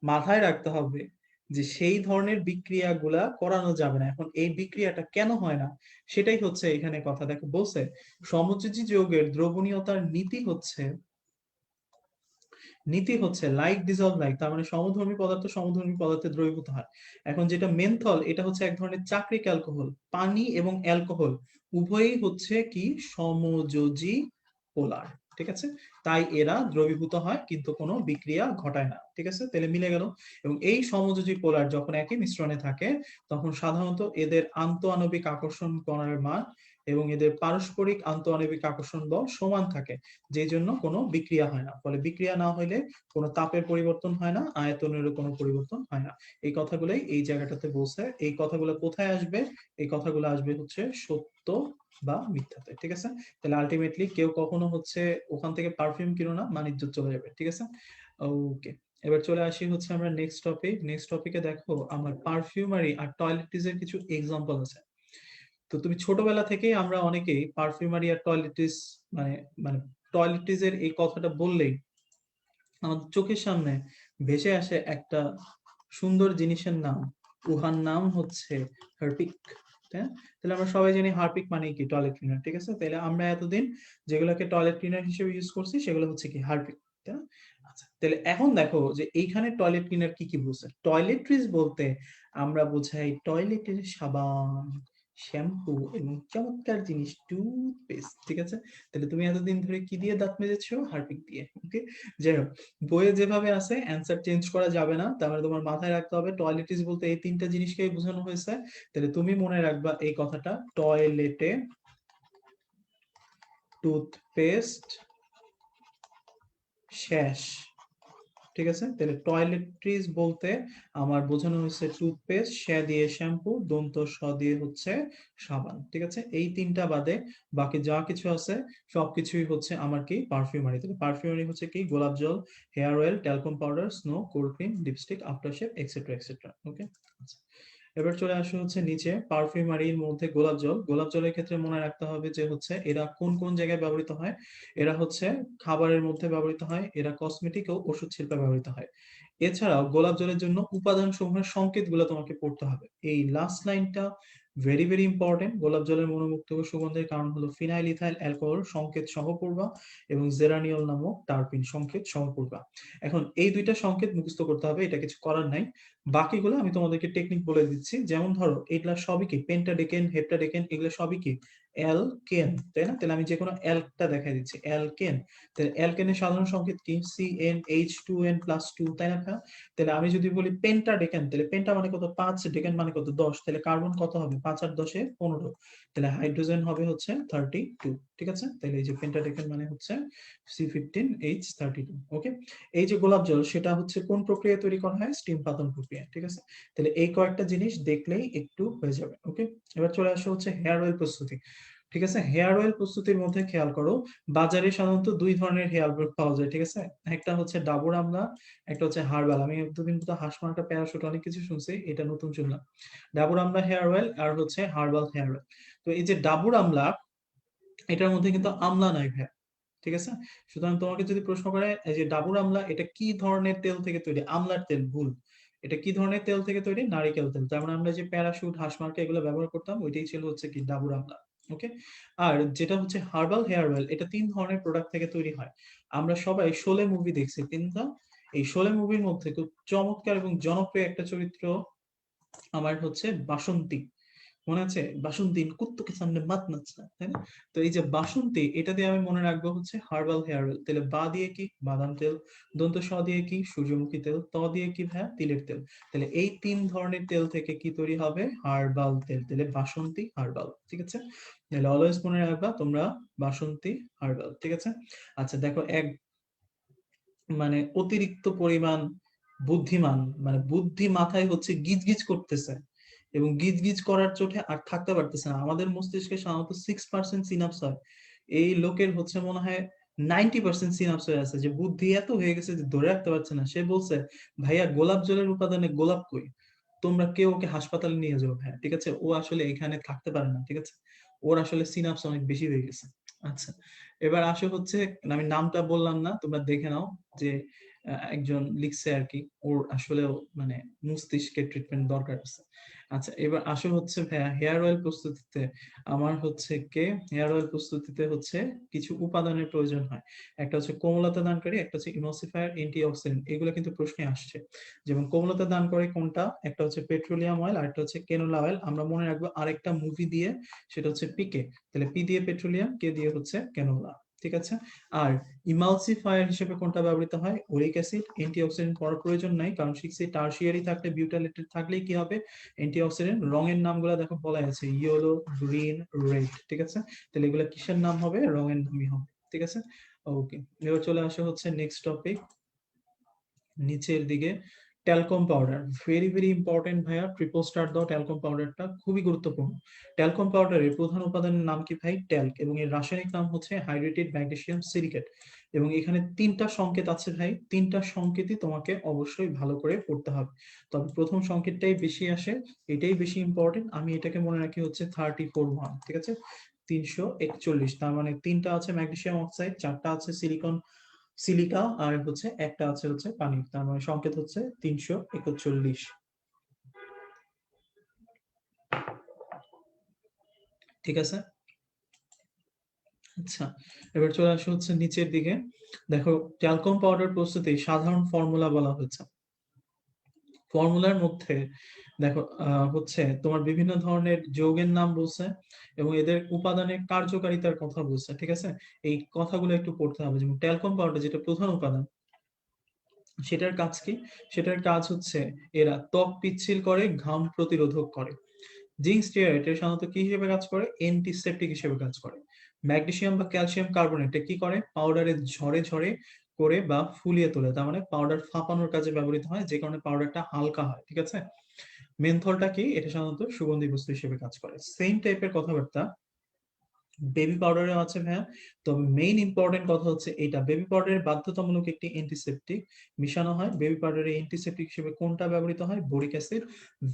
মাথায় রাখতে হবে যে সেই ধরনের বিক্রিয়াগুলা করানো যাবে না। এখন এই বিক্রিয়াটা কেন হয় না, সেটাই হচ্ছে এখানে কথা। দেখো বলছে সমযোজী যৌগের দ্রবণীয়তার নীতি হচ্ছে লাইক ডিজলভ লাইক, তার মানে সমধর্মী পদার্থ সমধর্মী পদার্থে দ্রবীভূত হয়। এখন যেটা মেনথল, এটা হচ্ছে এক ধরনের চাক্রিক অ্যালকোহল, পানি এবং অ্যালকোহল উভয়ই হচ্ছে কি সমযোজী পোলার, ঠিক আছে। তাই এরা দ্রবীভূত হয় কিন্তু কোনো বিক্রিয়া ঘটায় না, ঠিক আছে, তাহলে মিলে গেল। এবং এই সমযোজী পোলার যখন একই মিশ্রণে থাকে, তখন সাধারণত এদের আন্তঃআণবিক আকর্ষণ কণার মান এবং এদের পারস্পরিক আন্তঃআণবিক আকর্ষণ বল সমান থাকে, যে জন্য কোনো বিক্রিয়া হয় না। ফলে বিক্রিয়া না হইলে কোনো তাপের পরিবর্তন হয় না, আয়তনেরও কোনো পরিবর্তন হয় না। এই কথাগুলোই এই জায়গাটাতে বলছে। এই কথাগুলো কোথায় আসবে, এই কথাগুলো আসবে হচ্ছে সত্য বা মিথ্যাতে, ঠিক আছে। তাহলে আলটিমেটলি কেউ কখনো হচ্ছে ওখান থেকে পারফিউম কিনো না, বাণিজ্য চলে যাবে, ঠিক আছে। ওকে, এবার চলে আসি হচ্ছে আমরা নেক্সট টপিকে। দেখো আমার পারফিউমারি আর টয়লেট্রিজের কিছু এক্সাম্পল আছে। তো তুমি ছোটবেলা থেকেই আমরা অনেকেই পারফিউমারি আর টয়লেট্রিজ মানে মানে টয়লেট্রিজের এই কথাটা বললেই আমাদের চোখের সামনে ভেসে আসে একটা সুন্দর জিনিসের নাম, উহার নাম হচ্ছে হারপিক। তাহলে আমরা সবাই জানি হারপিক মানে কি টয়লেট ক্লিনার, ঠিক আছে। তাহলে আমরা এতদিন যেগুলোকে টয়লেট ক্লিনার হিসেবে ইউজ করছি সেগুলো হচ্ছে কি হারপিক, তাই না? আচ্ছা, তাহলে এখন দেখো যে এইখানে টয়লেট ক্লিনার কি কি বুঝছে। টয়লেট্রিজ বলতে আমরা বোঝাই টয়লেটের সাবান, শ্যাম্পু এবং চমৎকার জিনিস টুথপেস্ট, ঠিক আছে। তাহলে তুমি এতদিন ধরে কি দিয়ে দাঁত মেজেছো? হারপিক দিয়ে, ওকে। যাই হোক, বইয়ে যেভাবে আছে অ্যান্সার চেঞ্জ করা যাবে না, তার মানে তোমার মাথায় রাখতে হবে টয়লেটিস বলতে এই তিনটা জিনিসকেই বোঝানো হয়েছে। তাহলে তুমি মনে রাখবা এই কথাটা, টয়লেটে টুথপেস্ট শেষ, ঠিক আছে। তাহলে টয়লেট্রিজ বলতে আমার বোঝানো হয়েছে টুথপেস্ট, শ্যা দিয়ে শ্যাম্পু, দন্ত স দিয়ে হচ্ছে সাবান, ঠিক আছে। এই তিনটা বাদে বাকি যা কিছু আছে সবকিছুই হচ্ছে আমার কি পারফিউমারি। তাহলে পারফিউমারি হচ্ছে কি গোলাপ জল, hair oil, talcum powder, snow, cold cream, lipstick, after shave, etcetera etcetera, okay. এবার চলে আসে হচ্ছে নিচে পারফিউমারির মধ্যে গোলাপ জল। গোলাপ জলের ক্ষেত্রে মনে রাখতে হবে যে হচ্ছে এরা কোন কোন জায়গায় ব্যবহৃত হয়। এরা হচ্ছে খাবারের মধ্যে ব্যবহৃত হয়, এরা কসমেটিক ও ওষুধ শিল্পে ব্যবহৃত হয়। এছাড়াও গোলাপ জলের জন্য উপাদান সমূহের সংকেতগুলো তোমাকে পড়তে হবে। এই লাস্ট লাইনটা ভেরি ভেরি ইম্পর্টেন্ট। গোলাপ জলের মনোমুগ্ধ সুগন্ধের কারণ হলো ফিনাইল ইথাইল অ্যালকোহল সংকেত সহ পূর্বা এবং জেরানিয়ল নামক টারপিন সংকেত সহ পূর্বা। এখন এই দুইটা সংকেত মুখস্থ করতে হবে, এটা কিছু করার নাই। বাকিগুলো আমি তোমাদেরকে টেকনিক বলে দিচ্ছি। যেমন ধরো এগুলা সবই কি পেন্টাডেকেন, হেপ্টাডেকেন, এগুলো সবই কি অ্যালকেন, তাই না? তাহলে আমি যে কোনো অ্যালকটা দেখাই দিচ্ছি, অ্যালকেন। তাহলে অ্যালকেনের সাধারণ সংকেত কি? CnH2n+2, তাই না? তাহলে আমি যদি বলি পেন্টাডেকেন, তাহলে পেন্টা মানে কত? 5, ডেকেন মানে কত? 10। তাহলে কার্বন কত হবে? 5 আর 10 15। তাহলে হাইড্রোজেন হবে হচ্ছে 32, ঠিক আছে। তাহলে এই যে পেন্টাডেকেন মানে হচ্ছে C15H32, ওকে। এই যে গোলাপ জল সেটা হচ্ছে কোন প্রক্রিয়ায় তৈরি করা হয়? স্টিম পাতন প্রক্রিয়া, ঠিক আছে। তাহলে এই কয়েকটা জিনিস দেখলেই একটু হয়ে যাবে, ওকে। এবার চলে আসা হচ্ছে হেয়ার অয়েল প্রস্তুতি, ঠিক আছে। হেয়ার অয়েল প্রস্তুতির মধ্যে খেয়াল করো, বাজারে সাধারণত দুই ধরনের হেয়ার অয়েল পাওয়া যায়, ঠিক আছে। একটা হচ্ছে ডাবর আমলা, একটা হচ্ছে হার্বাল। আমি দুদিন তো হাঁসমার্কা প্যারাশুট অনেক কিছু শুনছি, এটা নতুন শুনলাম। ডাবর আমলা হেয়ার অয়েল আর হচ্ছে হার্বাল হেয়ার অয়েল। তো এই যে ডাবর আমলা, এটার মধ্যে কিন্তু আমলা নাই ভাই, ঠিক আছে। সুতরাং তোমাকে যদি প্রশ্ন করে এই যে ডাবুর আমলা এটা কি ধরনের তেল থেকে তৈরি, আমলার তেল, ভুল। এটা কি ধরনের তেল থেকে তৈরি? নারিকেল তেল। তার মানে আমরা যে প্যারাশুট, হাঁসমার্কা এগুলো ব্যবহার করতাম ওইটাই ছিল হচ্ছে কি ডাবুর আমলা, ওকে। আর যেটা হচ্ছে হার্বাল হেয়ার অয়েল, এটা 3 ধরনের প্রোডাক্ট থেকে তৈরি হয়। আমরা সবাই শোলে মুভি দেখছি, কিন্তু এই শোলে মুভির মধ্যে খুব চমৎকার এবং জনপ্রিয় একটা চরিত্র আমার হচ্ছে বাসন্তী, মনে আছে বাসন্তী কুত্তুকে সামনে মাত নাচনা, তাই না? তো এই যে বাসন্তী, এটা দিয়ে আমি মনে রাখবো হচ্ছে হার্বাল হেয়ার অয়েল। তাহলে বা দিয়ে কি বাদাম তেল, দন্ত স দিয়ে কি সূর্যমুখী তেল, ত দিয়ে কি ভাইয়া তিলের তেল। তাহলে এই তিন ধরনের তেল থেকে কি তৈরি হবে? হার্বাল তেল। তাহলে বাসন্তী হার্বাল, ঠিক আছে? তাহলে অলওয়েজ মনে রাখবা তোমরা বাসন্তী হার্বাল, ঠিক আছে? আচ্ছা দেখো, এক মানে অতিরিক্ত পরিমাণ বুদ্ধিমান, মানে বুদ্ধি মাথায় হচ্ছে গিজ গিজ করতেছে এবং গিজ গিজ করার চোটে আর থাকতে পারতেছে না। আমাদের মস্তিষ্কে সাধারণত 6% সিনাপস হয়, এই লোকের হচ্ছে মনে হয় 90% সিনাপস হয়ে আছে, যে বুদ্ধি এত হয়ে গেছে যে ধরে রাখতে পারছে না। সে বলছে, ভাইয়া গোলাপ জলের উপাদানে গোলাপ কই, তোমরা কেউ ওকে হাসপাতালে নিয়ে যাও। হ্যাঁ ঠিক আছে, ও আসলে এখানে থাকতে পারে না, ঠিক আছে? ওর আসলে সিনাপস অনেক বেশি হয়ে গেছে। আচ্ছা, এবার আসে হচ্ছে, আমি নামটা বললাম না, তোমরা দেখে নাও যে একজন লিখছে আর কি, ওর আসলেও মানে মস্তিষ্কের ট্রিটমেন্ট দরকার আছে। আচ্ছা, এবার আসে হচ্ছে ভাইয়া হেয়ার অয়েল প্রস্তুতিতে আমার হচ্ছে হেয়ার অয়েল প্রস্তুতিতে হচ্ছে কিছু উপাদানের প্রয়োজন হয়। একটা হচ্ছে কোমলতা দানকারী, একটা হচ্ছে ইমলসিফায়ার, অ্যান্টিঅক্সিডেন্ট, এগুলো কিন্তু প্রশ্নে আসছে। যেমন কোমলতা দান করে কোনটা, একটা হচ্ছে পেট্রোলিয়াম অয়েল আর একটা হচ্ছে কেনোলা অয়েল। আমরা মনে রাখবো আরেকটা মুভি দিয়ে, সেটা হচ্ছে পিকে। তাহলে পি দিয়ে পেট্রোলিয়াম, কে দিয়ে হচ্ছে কেনোলা, ঠিক আছে? আর ইমালসিফায়ার হিসেবে কোনটা ব্যবহৃত হয়? ওরিক অ্যাসিড। অ্যান্টিঅক্সিডেন্ট পড়ার প্রয়োজন নাই, কারণ শিখছি টারশিয়ারি থাকলে বিউটাইলেটেড থাকলেই কি হবে? অ্যান্টিঅক্সিডেন্ট। রঙের নামগুলো দেখো বলা আছে, ইয়েলো, গ্রিন, রেড, ঠিক আছে? তাহলে এগুলো কিসের নাম হবে? রঙের নামই হবে, ঠিক আছে? ওকে, এবার চলে আসা হচ্ছে নেক্সট টপিক, নিচের দিকে talcum powder. Very very important ভাইয়া, ট্রিপল স্টার দাও, ট্যালকম পাউডারটা খুবই গুরুত্বপূর্ণ। ট্যালকম পাউডারের প্রধান উপাদানের নাম কি ভাই? ট্যাল্ক, এবং এর রাসায়নিক নাম হচ্ছে হাইড্রেটেড ম্যাগনেসিয়াম সিলিকেট। এবং এখানে তিনটা সংকেত আছে ভাই, তিনটা সংকেতই তোমাকে অবশ্যই ভালো করে পড়তে হবে। তবে প্রথম সংকেতটাই বেশি আসে, এটাই বেশি ইম্পর্টেন্ট। আমি এটাকে মনে রাখি হচ্ছে 34 1, ঠিক আছে? 341, তার মানে তিনটা আছে ম্যাগনেসিয়াম অক্সাইড, চারটা আছে সিলিকা, আর হচ্ছে একটা আছে হচ্ছে পানি। তার মানে সংকেত হচ্ছে 341, ঠিক আছে? আচ্ছা, এবার চলে আসা হচ্ছে নিচের দিকে। দেখো, ট্যালকম পাউডার প্রস্তুতি সাধারণ ফর্মুলা বলা হয়েছে। ফর্মুলার মধ্যে দেখো হচ্ছে তোমার বিভিন্ন ধরনের যৌগের নাম বলছে এবং এদের উপাদানের কার্যকারিতার কথা বলছে, ঠিক আছে? এই কথাগুলো একটু পড়তে হবে। যেমন ট্যালকম পাউডার যেটা প্রধান উপাদান, সেটার কাজ কি? সেটার কাজ হচ্ছে এরা ত্বক পিচ্ছিল করে, ঘাম প্রতিরোধক করে। জিঙ্ক স্টিয়ারেট এর সাধারণত কি হিসেবে কাজ করে? অ্যান্টিসেপটিক হিসেবে কাজ করে। ম্যাগনেসিয়াম বা ক্যালসিয়াম কার্বনেট কি করে? পাউডারে ঝরে ঝরে করে বা ফুলিয়ে তোলে, তার মানে পাউডার ফাঁপানোর কাজে ব্যবহৃত হয়, যে কারণে পাউডারটা হালকা হয়, ঠিক আছে? মেনথলটা কি? এটা সাধারণত সুগন্ধি বস্তু হিসেবে কাজ করে। সেম টাইপের কথাবার্তা বেবি পাউডারে আছে ভাইয়া। তবে মেইন ইম্পর্টেন্ট কথা হচ্ছে এটা, বেবি পাউডারের বাধ্যতামূলক একটি অ্যান্টিসেপটিক মিশানো হয়। বেবি পাউডারে অ্যান্টিসেপটিক হিসেবে কোনটা ব্যবহৃত হয়? Boric acid.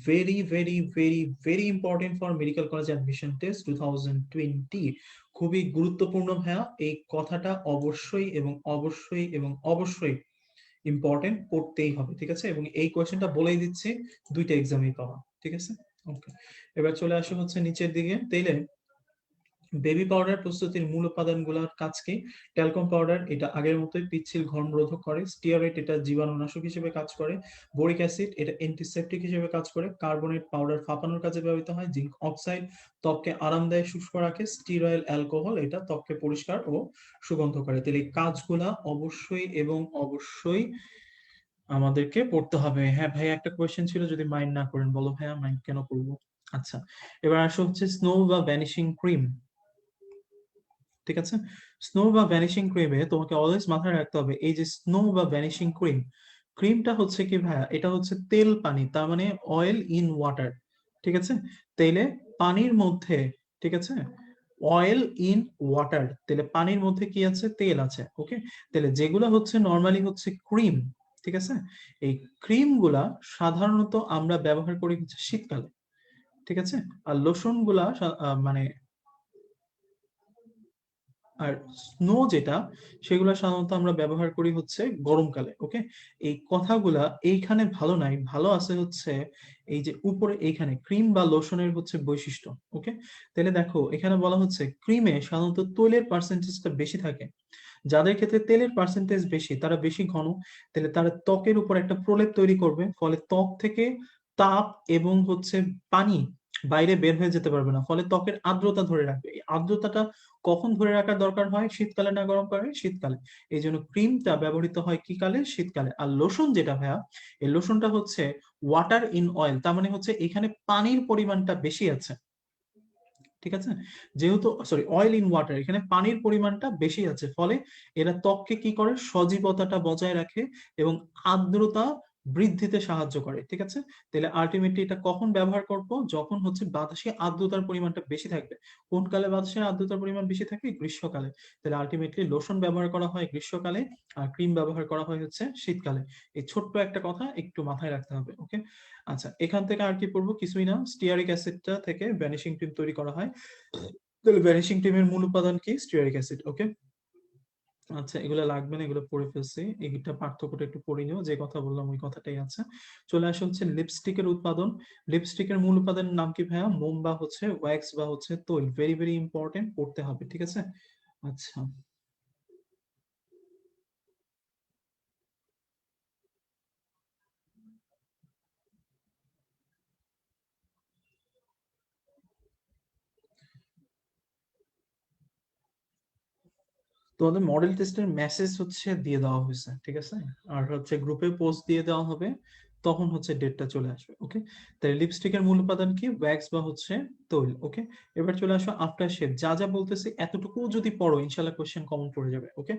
Very very very very important for medical college admission test 2020, খুবই গুরুত্বপূর্ণ ভাইয়া। এই কথাটা অবশ্যই এবং অবশ্যই এবং অবশ্যই ইম্পর্টেন্ট, পড়তেই হবে, ঠিক আছে? এবং এই কোয়েশ্চেনটা বলেই দিচ্ছি, দুইটা এক্সামেই পাওয়া, ঠিক আছে? ওকে, এবার চলে আসো হচ্ছে নিচের দিকে। তাইলে বেবি পাউডার প্রস্তুতির মূল উপাদানগুলোর কাজ কি? ট্যালকম পাউডার এটা আগের মতোই পিচ্ছিল ঘর্ম রোধক করে। স্টিয়ারয়েড এটা জীবাণুনাশক হিসেবে কাজ করে। বোরিক অ্যাসিড এটা অ্যান্টিসেপটিক হিসেবে কাজ করে। কার্বনেট পাউডার ফাঁপানোর কাজে ব্যবহৃত হয়। জিঙ্ক অক্সাইড ত্বককে আরামদায়ক শুষ্ক রাখে। স্টিরয়েল অ্যালকোহল এটা ত্বককে পরিষ্কার ও সুগন্ধ করে। তাহলে এই কাজগুলা অবশ্যই এবং অবশ্যই আমাদেরকে পড়তে হবে। হ্যাঁ ভাই, একটা কোয়েশ্চেন ছিল, যদি মাইন্ড না করেন বলো। ভাইয়া মাইন্ড কেন করবো? আচ্ছা, এবার আসো হচ্ছে স্নো বা ভ্যানিশিং ক্রিম, ঠিক আছে? স্নো বা ভ্যানিশিং ক্রিমে তোমাকে অলওয়েজ মাথায় রাখতে হবে, এই যে স্নো বা ভ্যানিশিং ক্রিম, ক্রিমটা হচ্ছে কি ভাইয়া, এটা হচ্ছে তেল পানি, তার মানে অয়েল ইন ওয়াটার, ঠিক আছে? তেলে পানির মধ্যে, ঠিক আছে? অয়েল ইন ওয়াটার, তাহলে পানির মধ্যে কি আছে? তেল আছে, ওকে? তাহলে যেগুলো হচ্ছে নর্মালি হচ্ছে ক্রিম, ঠিক আছে? এই ক্রিম গুলা সাধারণত আমরা ব্যবহার করি হচ্ছে শীতকালে, ঠিক আছে? আর লোশন গুলা মানে আর স্নো যেটা, সেগুলো সাধারণত আমরা ব্যবহার করি হচ্ছে গরমকালে, ওকে? এই কথাগুলা এইখানে ভালো নাই, ভালো আছে হচ্ছে এই যে উপরে এইখানে ক্রিম বা লোশনের হচ্ছে বৈশিষ্ট্য, ওকে? তাহলে দেখো, এখানে বলা হচ্ছে ক্রিমে সাধারণত তৈলের পার্সেন্টেজটা বেশি থাকে। যাদের ক্ষেত্রে তেলের পার্সেন্টেজ বেশি, তারা বেশি ঘন, তাহলে তারা ত্বকের উপর একটা প্রলেপ তৈরি করবে, ফলে ত্বক থেকে তাপ এবং হচ্ছে পানি বাইরে বের হয়ে যেতে পারবে না, ফলে ত্বকের আর্দ্রতা ধরে রাখবে। এই আর্দ্রতাটা কখন ধরে রাখার দরকার হয়? শীতকালে না গরমকালে? শীতকালে। এই জন্য ক্রিমটা ব্যবহৃত হয় কি কালে? শীতকালে। আর লোশন যেটা ভাইয়া, এই লোশনটা হচ্ছে ওয়াটার ইন অয়েল, তার মানে হচ্ছে এখানে পানির পরিমাণটা বেশি আছে, ঠিক আছে? যেহেতু সরি, অয়েল ইন ওয়াটার, এখানে পানির পরিমাণটা বেশি আছে, ফলে এরা ত্বককে কি করে? সজীবতাটা বজায় রাখে এবং আর্দ্রতা বৃদ্ধিতে সাহায্য করে, ঠিক আছে? তাহলে আলটিমেটলি এটা কখন ব্যবহার করব? যখন হচ্ছে বাতাসে আর্দ্রতার পরিমাণটা বেশি থাকবে। কোন কালে বাতাসে আর্দ্রতার পরিমাণ বেশি থাকে? গ্রীষ্মকালে। তাহলে আলটিমেটলি লোশন ব্যবহার করা হয় গ্রীষ্মকালে, আর ক্রিম ব্যবহার করা হয় হচ্ছে শীতকালে। এই ছোট্ট একটা কথা একটু মাথায় রাখতে হবে, ওকে? আচ্ছা, এখান থেকে আর কি পড়বো? কিছুই না, স্টিয়ারিক অ্যাসিডটা থেকে ভ্যানিশিং ক্রিম তৈরি করা হয়। তাহলে ভ্যানিশিং ক্রিমের মূল উপাদান কি? স্টিয়ারিক অ্যাসিড, ওকে? আচ্ছা, এগুলো লাগবে না, এগুলো পড়ে ফেলছি। এইটা পার্থক্যটা একটু পড়ে নিও, যে কথা বললাম ওই কথাটাই আছে। চলে আসা হচ্ছে লিপস্টিকের উৎপাদন। লিপস্টিকের মূল উপাদানের নাম কি ভাইয়া? মোম বা হচ্ছে ওয়্যাক্স বা হচ্ছে তৈল। ভেরি ভেরি ইম্পর্টেন্ট, পড়তে হবে, ঠিক আছে? আচ্ছা, তোমাদের মডেল টেস্টের মেসেজ হচ্ছে দিয়ে দেওয়া হয়েছে, ঠিক আছে? আর হচ্ছে গ্রুপে পোস্ট দিয়ে দেওয়া হবে, তখন হচ্ছে ডেটটা চলে আসবে, ওকে? তাহলে লিপস্টিকের মূল উপাদান কি? ওয়্যাক্স বা হচ্ছে তৈল, ওকে? এবার চলে আসো আফটার শেভ। যা যা বলতেছি এতটুকু যদি পড়ো, ইনশাল্লাহ কোশ্চেন কমন পড়ে যাবে, ওকে?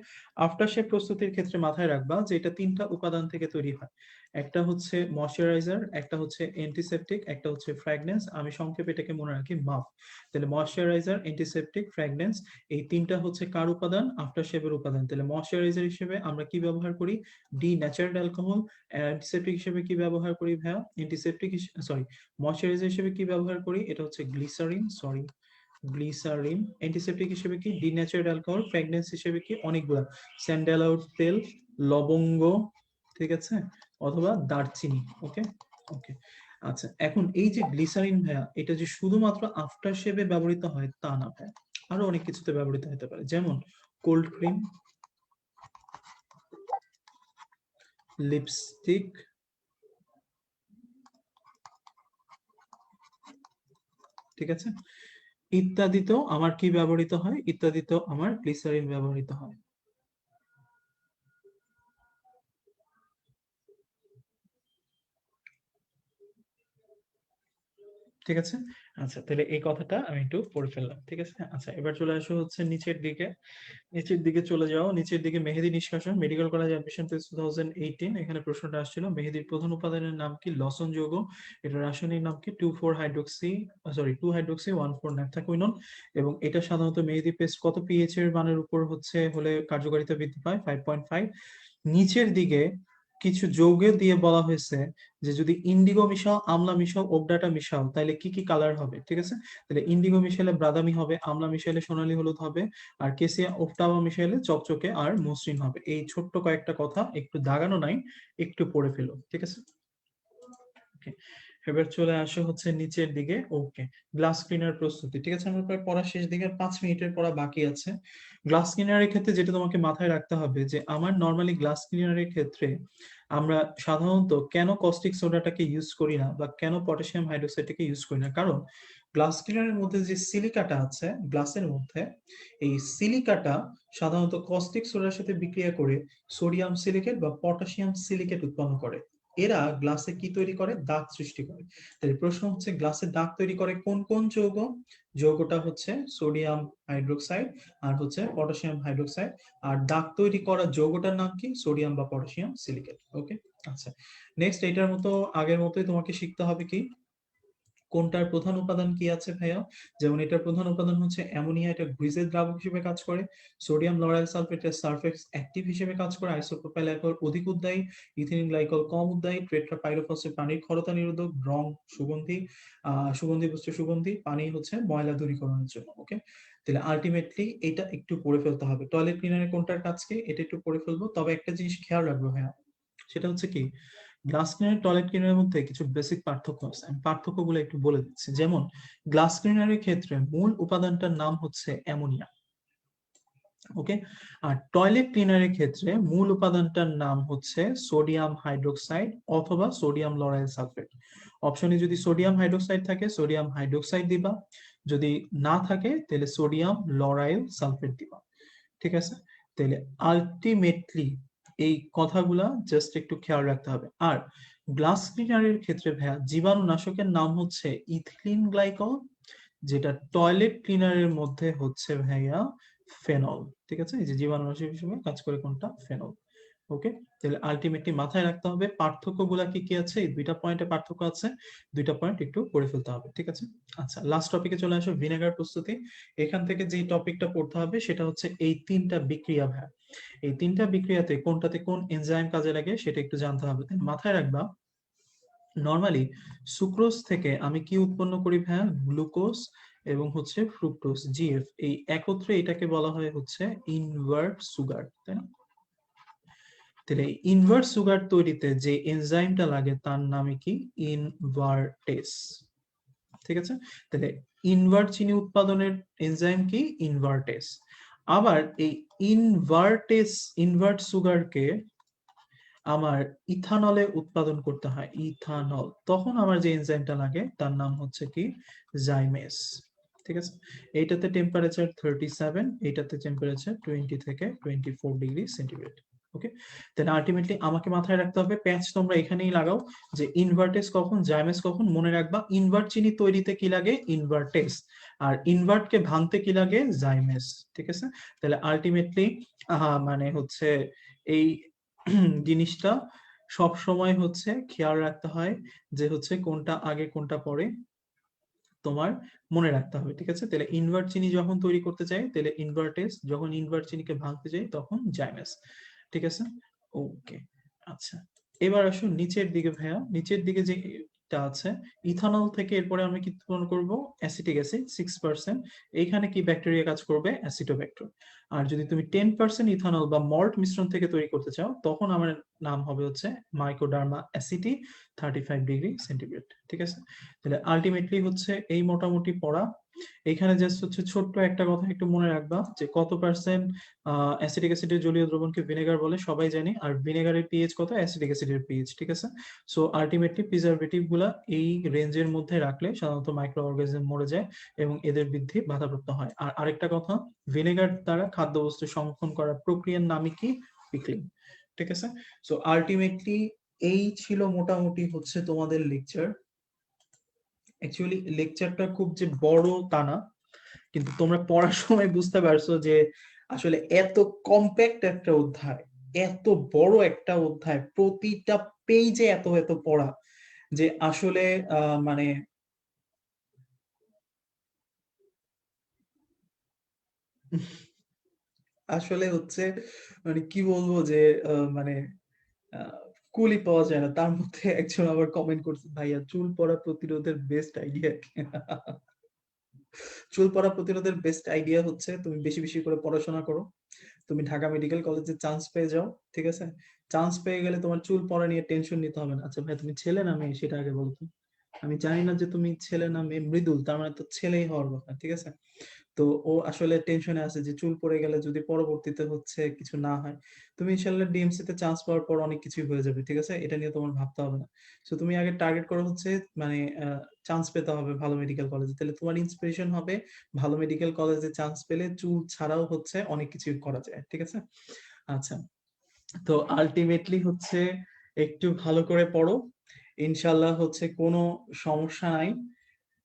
আফটার শেভ প্রস্তুতির ক্ষেত্রে মাথায় রাখবা যে এটা তিনটা উপাদান থেকে তৈরি হয়। একটা হচ্ছে ময়শ্চারাইজার, একটা হচ্ছে অ্যান্টিসেপটিক, একটা হচ্ছে ফ্র্যাগনেন্স। আমি সংক্ষেপে এটাকে মনে রাখি মাফ। তাহলে ময়শ্চারাইজার, অ্যান্টিসেপটিক, ফ্র্যাগনেন্স, এই তিনটা হচ্ছে কার উপাদান? আফটার শেভের উপাদান। তাহলে ময়শ্চারাইজার হিসেবে আমরা কি ব্যবহার করি? D natural alcohol. অ্যান্টিসেপটিক হিসেবে কি ব্যবহার করি ভাইয়া? অ্যান্টিসেপটিক সরি, ময়শ্চারাইজার হিসেবে কি ব্যবহার করি? এটা হচ্ছে গ্লিসারিন, সরি, গ্লিসারিন। অ্যান্টিসেপটিক হিসেবে কি? D natural alcohol. ফ্র্যাগনেন্স হিসেবে কি? অনেকগুলা, স্যান্ডালউড তেল, লবঙ্গ, ঠিক আছে, অথবা দারচিনি, ওকে? ওকে, আচ্ছা, এখন এই যে গ্লিসারিন ভাইয়া, এটা যে শুধুমাত্র আফটার শেভে ব্যবহৃত হয় তা না ভাইয়া, আরো অনেক কিছুতে ব্যবহৃত হতে পারে, যেমন কোল্ড ক্রিম, লিপস্টিক, ঠিক আছে, ইত্যাদিতেও আমার কি ব্যবহৃত হয়? ইত্যাদিতেও আমার গ্লিসারিন ব্যবহৃত হয়, ঠিক আছে? আচ্ছা, তাহলে এই কথাটা আমি একটু পড়ে ফেললাম, ঠিক আছে? আচ্ছা, এবার চলে আসো হচ্ছে নিচের দিকে। নিচের দিকে চলে যাও, নিচের দিকে মেহেদি নিষ্কাশন, মেডিকেল কলেজ অ্যাডমিশন টেস্ট 2018, এখানে প্রশ্নটা আসছিল মেহেদির প্রধান উপাদানের নাম কি? লসন যৌগ। এটা রাসায়নিক নাম কি? 2,4-হাইড্রক্সি 1,4-ন্যাপথাকুইনন। এবং এটা সাধারণত মেহেদি পেস্ট কত পিএইচ এর মানের উপর হচ্ছে হলে কার্যকারিতা বৃদ্ধি পায়? 5.5। নিচের দিকে কিছু যৌগ দিয়ে বলা হয়েছে যে যদি ইন্ডিগো মিশাও, আমলা মিশাও, ওবডাটা মিশাও, তাহলে কি কি কালার হবে, ঠিক আছে? তাহলে ইন্ডিগো মিশালে বাদামি হবে, আমলা মিশালে সোনালী হলুদ হবে, আর কেসিয়া ওফটাওয়া মিশাইলে চকচকে আর মসৃণ হবে। এই ছোট্ট কয়েকটা কথা একটু দাগানো নাই, একটু পড়ে ফেলো, ঠিক আছে? ওকে, এবার চলে আসো হচ্ছে নিচের দিকে, ওকে? গ্লাস ক্লিনার প্রস্তুতি, ঠিক আছে? আমরা প্রায় পড়া শেষ দিকে, 5 মিনিটের পড়া বাকি আছে। গ্লাস ক্লিনারের ক্ষেত্রে যেটা তোমাকে মাথায় রাখতে হবে যে আমার নর্মালি গ্লাস ক্লিনারের ক্ষেত্রে আমরা সাধারণত কেন কস্টিক সোডাটাকে ইউজ করি না বা কেন পটাশিয়াম হাইড্রোক্সাইডটাকে ইউজ করি না, কারণ গ্লাস ক্লিনারের মধ্যে যে সিলিকাটা আছে গ্লাসের মধ্যে, এই সিলিকাটা সাধারণত কস্টিক সোডার সাথে বিক্রিয়া করে সোডিয়াম সিলিকেট বা পটাশিয়াম সিলিকেট উৎপন্ন করে। এরা গ্লাসে কি তৈরি করে? দাগ সৃষ্টি করে। তাহলে প্রশ্ন হচ্ছে গ্লাসে দাগ তৈরি করে কোন কোন যৌগ? যৌগটা হচ্ছে সোডিয়াম হাইড্রোক্সাইড আর হচ্ছে পটাশিয়াম হাইড্রোক্সাইড। আর দাগ তৈরি করা যৌগটার নাম কি? সোডিয়াম বা পটাশিয়াম সিলিকেট, ওকে? আচ্ছা, নেক্সট এটার মতো আগের মতোই তোমাকে শিখতে হবে কি কোনটার প্রধান উপাদান কি আছে ভাইয়া। যেমন এটার প্রধান উপাদান হচ্ছে অ্যামোনিয়া, এটা গ্রিজের দ্রাবক হিসেবে কাজ করে। সোডিয়াম লরাইল সালফেট এর সালফেক্স অ্যাক্টিভ হিসেবে কাজ করে। আইসোপ্রোপাইল অ্যালকোহল অধিক উদ্বায়ী। ইথিলিন গ্লাইকল কম উদ্বায়ী। টেট্রা পাইরোফসফেট পানির ক্ষরতা নিরোধক, রং সুগন্ধি, সুগন্ধি বস্তু সুগন্ধি, পানি হচ্ছে ময়লা দূরীকরণের জন্য, ওকে? তাহলে আলটিমেটলি এটা একটু পড়ে ফেলতে হবে। টয়লেট ক্লিনারে কোনটার কাজ কি? এটা একটু পড়ে ফেলবো, তবে একটা জিনিস খেয়াল রাখবো ভাইয়া, সেটা হচ্ছে কি গ্লাস ক্লিনার টয়লেট ক্লিনারের মধ্যে কিছু বেসিক পার্থক্য আছে, আমি পার্থক্যগুলো একটু বলে দিচ্ছি। যেমন গ্লাস ক্লিনারের ক্ষেত্রে মূল উপাদানটার নাম হচ্ছে অ্যামোনিয়া, ওকে। আর টয়লেট ক্লিনারের ক্ষেত্রে মূল উপাদানটার নাম হচ্ছে সোডিয়াম হাইড্রোক্সাইড অথবা সোডিয়াম লরাইল সালফেট। অপশনে যদি সোডিয়াম হাইড্রোক্সাইড থাকে সোডিয়াম হাইড্রোক্সাইড দিবা, যদি না থাকে তাহলে সোডিয়াম লরাইল সালফেট দিবা। ঠিক আছে, তাহলে আলটিমেটলি এই কথাগুলা জাস্ট একটু খেয়াল রাখতে হবে। আর গ্লাস ক্লিনারের ক্ষেত্রে ভাইয়া জীবাণুনাশকের নাম হচ্ছে ইথিলিন গ্লাইকল, যেটা টয়লেট ক্লিনারের মধ্যে হচ্ছে ভাইয়া ফেনল। ঠিক আছে, এই যে জীবাণুনাশক হিসেবে কাজ করে কোনটা, ফেনল। ওকে, তাহলে আলটিমেটলি মাথায় রাখতে হবে পার্থক্যগুলা কি কি আছে, এই দুইটা পয়েন্টে পার্থক্য আছে, দুইটা পয়েন্ট একটু পড়ে ফেলতে হবে। ঠিক আছে, আচ্ছা লাস্ট টপিকে চলে আসো, ভিনেগার প্রস্তুতি। এখান থেকে যে টপিকটা পড়তে হবে সেটা হচ্ছে এই তিনটা বিক্রিয়া ভাইয়া, এই তিনটা বিক্রিয়াতে কোনটাতে কোন এনজাইম কাজে লাগে সেটা একটু জানতে হবে। মাথায় রাখবা নরমালি সুক্রোজ থেকে আমি কি উৎপন্ন করি ভাইয়া, গ্লুকোজ এবং হচ্ছে ফ্রুক্টোজ জিএফ, এই একত্রে এটাকে বলা হয় হচ্ছে ইনভার্ট সুগার, তাই না? তাহলে ইনভার্ট সুগার তৈরিতে যে এনজাইমটা লাগে তার নামে কি, ইনভার্টেস। ঠিক আছে, তাহলে ইনভার্ট চিনি উৎপাদনের এনজাইম কি, ইনভার্টেস। আবার এই ইনভার্টেস, ইনভার্ট সুগারকে আমার ইথানলে উৎপাদন করতে হয়, ইথানল, তখন আমার যে এনজাইমটা লাগে তার নাম হচ্ছে কি, জাইমেস। ঠিক আছে, এইটাতে টেম্পারেচার 37, এইটাতে টেম্পারেচার 20 থেকে 24 ডিগ্রি সেন্টিগ্রেড। ওকে, দেন আলটিমেটলি আমাকে মাথায় রাখতে হবে, প্যাচ তোমরা এখানেই লাগাও, যে ইনভার্টেস কখন, জাইমেস কখন, মনে রাখবা ইনভার্ট চিনি তৈরিতে কি লাগে, ইনভার্টেস, আর ইনভার্ট কে ভাঙতে কি লাগে, জাইমেস। ঠিক আছে, তাহলে আলটিমেটলি মানে হচ্ছে এই জিনিসটা সব সময় হচ্ছে খেয়াল রাখতে হয়, যে হচ্ছে কোনটা আগে কোনটা পরে তোমার মনে রাখতে হবে। ঠিক আছে, তাহলে ইনভার্ট চিনি যখন তৈরি করতে চাই তাহলে ইনভার্টেস, যখন ইনভার্ট চিনিকে ভাঙতে চাই তখন জাইমেস। ঠিক আছে, ওকে। আচ্ছা, এবার আসুন নিচের দিকে ভাইয়া, নিচের দিকে যেটা আছে ইথানল থেকে এরপরে আমি কি উৎপন্ন করব, অ্যাসিটিক অ্যাসিড 6%, এইখানে কি ব্যাকটেরিয়া কাজ করবে, অ্যাসিটোব্যাক্টর। আর যদি তুমি 10% ইথানল বা মল্ট মিশ্রণ থেকে তৈরি করতে চাও তখন আমার নাম হবে হচ্ছে মাইকোডার্মা অ্যাসিটি 35 ডিগ্রি সেন্টিগ্রেড। ঠিক আছে, তাহলে আলটিমেটলি হচ্ছে এই মোটামুটি পড়া। এখানে জাস্ট হচ্ছে ছোট্ট একটা কথা একটু মনে রাখবা, যে কত পার্সেন্ট অ্যাসিটিক অ্যাসিডের জলীয় দ্রবণকে ভিনেগার বলে সবাই জানি, আর ভিনেগারের পিএইচ কত, অ্যাসিটিক অ্যাসিডের পিএইচ। ঠিক আছে, সো আলটিমেটলি প্রিজারভেটিভ গুলা এই রেঞ্জের মধ্যে রাখলে সাধারণত মাইক্রো অর্গানিজম মরে যায় এবং এদের বৃদ্ধি বাধাপ্রাপ্ত হয়। আর আরেকটা কথা, ভিনেগার দ্বারা খাদ্যবস্তু সংরক্ষণ করার প্রক্রিয়ার নামই কি, পিকলিং। ঠিক আছে, সো আলটিমেটলি এই ছিল মোটামুটি হচ্ছে তোমাদের লেকচার। অ্যাকচুয়ালি লেকচারটা খুব যে বড় তা না, কিন্তু তোমরা পড়ার সময় বুঝতে পারছো যে আসলে এত কম্প্যাক্ট একটা অধ্যায়, এত বড় একটা অধ্যায়, প্রতিটা পেজে এত এত পড়া, যে আসলে মানে আসলে হচ্ছে মানে কি বলবো যে মানে আহ, কুলি পাওয়া যায় না। তার মধ্যে একজন আবার কমেন্ট করছে, ভাইয়া চুল পড়া প্রতিরোধের বেস্ট আইডিয়া। চুল পড়া প্রতিরোধের বেস্ট আইডিয়া হচ্ছে তুমি বেশি বেশি করে পড়াশোনা করো, তুমি ঢাকা মেডিকেল কলেজে চান্স পেয়ে যাও। ঠিক আছে, চান্স পেয়ে গেলে তোমার চুল পড়া নিয়ে টেনশন নিতে হবে না। আচ্ছা ভাই, তুমি ছেলে না মেয়ে সেটা আগে বলো তো। আমি জানি না যে তুমি ছেলে না মেয়ে, মৃদুল তার মানে তো ছেলেই হওয়ার কথা। ঠিক আছে, তো ও আসলে টেনশনে আছে যে চুল পড়ে গেলে যদি পরবর্তীতে হচ্ছে কিছু না হয়। তুমি ইনশাল্লাহ ডিএমসি তে চান্স পাওয়ার পর অনেক কিছুই হয়ে যাবে। ঠিক আছে, এটা নিয়ে তোমার ভাবতে হবে না। তো তুমি আগে টার্গেট করো হচ্ছে মানে চান্স পেতে হবে ভালো মেডিকেল কলেজে, তাহলে তোমার ইন্সপিরেশন হবে ভালো মেডিকেল কলেজে চান্স পেলে চুল ছাড়াও হচ্ছে অনেক কিছু করা যায়। ঠিক আছে, আচ্ছা, তো আলটিমেটলি হচ্ছে একটু ভালো করে পড়ো, ইনশাল্লাহ হচ্ছে কোনো সমস্যা নাই।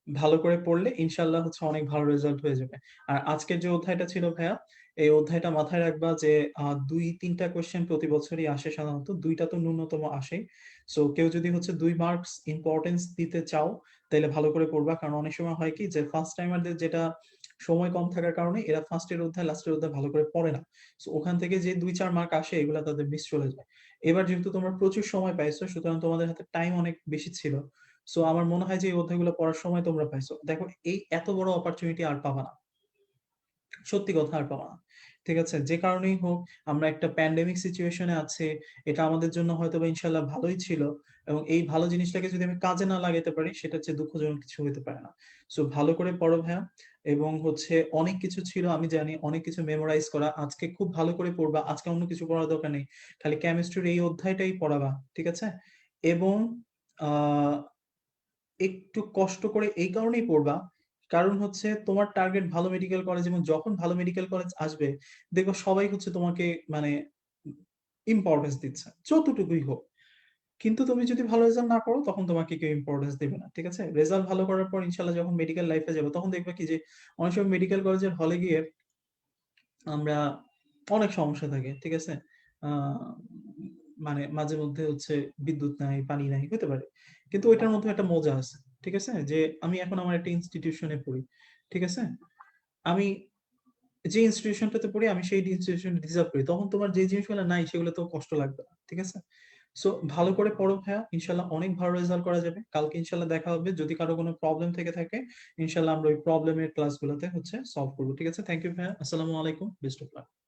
ভালো করে পড়লে ইনশাল্লাহ হচ্ছে অনেক ভালো রেজাল্ট হয়ে যাবে। আর আজকের যে অধ্যায়টা ছিল ভাইয়া, এই অধ্যায়টা মাথায় রাখবা যে 2-3টা কোশ্চেন প্রতি বছরই আসে, সাধারণত 2টা তো ন্যূনতম আসে। সো কেউ যদি হচ্ছে 2 মার্কস ইম্পর্টেন্স দিতে চাও তাহলে ভালো করে পড়বা, কারণ অনেক সময় হয় কি যে ফার্স্ট টাইমারদের যেটা সময় কম থাকার কারণে এরা ফার্স্টের অধ্যায় লাস্টের অধ্যায় ভালো করে পড়ে না। সো ওখান থেকে যে 2-4 মার্ক আসে এগুলা তাদের মিস চলে যায়। এবার যেহেতু তোমরা প্রচুর সময় পাইছো সুতরাং তোমাদের হাতে টাইম অনেক বেশি ছিল, সো আমার মনে হয় যে এই অধ্যায়গুলো পড়ার সময় তোমরা পাইছো। দেখো এই এত বড় অপরচুনিটি আর পাবা না, সত্যি কথা আর পাবা না। ঠিক আছে? যে কারণেই হোক আমরা একটা প্যান্ডেমিক সিচুয়েশন এ আছি। এটা আমাদের জন্য হয়তোবা ইনশাআল্লাহ ভালোই ছিল এবং এই ভালো জিনিসটাকে যদি আমি কাজে না লাগাইতে পারি সেটার চেয়ে দুঃখজনক কিছু হইতে পারে না। সো ভালো করে পড়ো ভাইয়া এবং অনেক কিছু ছিল আমি জানি অনেক কিছু মেমোরাইজ করা। আজকে খুব ভালো করে পড়বা। আজকে অন্য কিছু পড়ার দরকার নেই। খালি কেমিস্ট্রির এই অধ্যায়টাই পড়াবা। ঠিক আছে? এবং আ একটু কষ্ট করে এই কারণেই পড়বা, কারণ তোমার টার্গেট ভালো মেডিকেল কলেজ এবং যখন ভালো মেডিকেল কলেজ আসবে, দেখবা সবাই তোমাকে মানে ইম্পোর্টেন্স দিচ্ছে। যতটুকুই হোক। কিন্তু তুমি যদি ভালো রেজাল্ট না করো তখন তোমাকে কেউ ইম্পোর্টেন্স দিবে না। ঠিক আছে? রেজাল্ট ভালো করার পর ইনশাআল্লাহ যখন মেডিকেল লাইফ এ যাবো তখন দেখবা কি যে অনেক সময় মেডিকেল কলেজের হলে গিয়ে আমরা অনেক সমস্যা থাকে। ঠিক আছে? আ মানে মাঝে মধ্যে বিদ্যুৎ নাই, পানি নাই, হইতে পারে। কিন্তু ওইটার মধ্যে একটা মজা আছে। ঠিক আছে? যে আমি এখন আমার একটা ইনস্টিটিউশন এ পড়ি। ঠিক আছে? আমি যে ইনস্টিটিউশনটাতে পড়ি আমি সেই ইনস্টিটিউশন ডিজার্ভ করি। তখন তোমার যে জিনিসগুলো নাই সেগুলো তো কষ্ট লাগবে না। ঠিক আছে? সো ভালো করে পড়ো ভাইয়া। ইনশাআল্লাহ অনেক ভালো রেজাল্ট করা যাবে। কালকে ইনশাআল্লাহ দেখা হবে। যদি কারো কোনো প্রবলেম থেকে থাকে, ইনশাআল্লাহ আমরা ওই প্রবলেমের ক্লাসগুলোতে সলভ করব। ঠিক আছে? থ্যাংক ইউ ভাইয়া। আসসালামু আলাইকুম। Best of luck.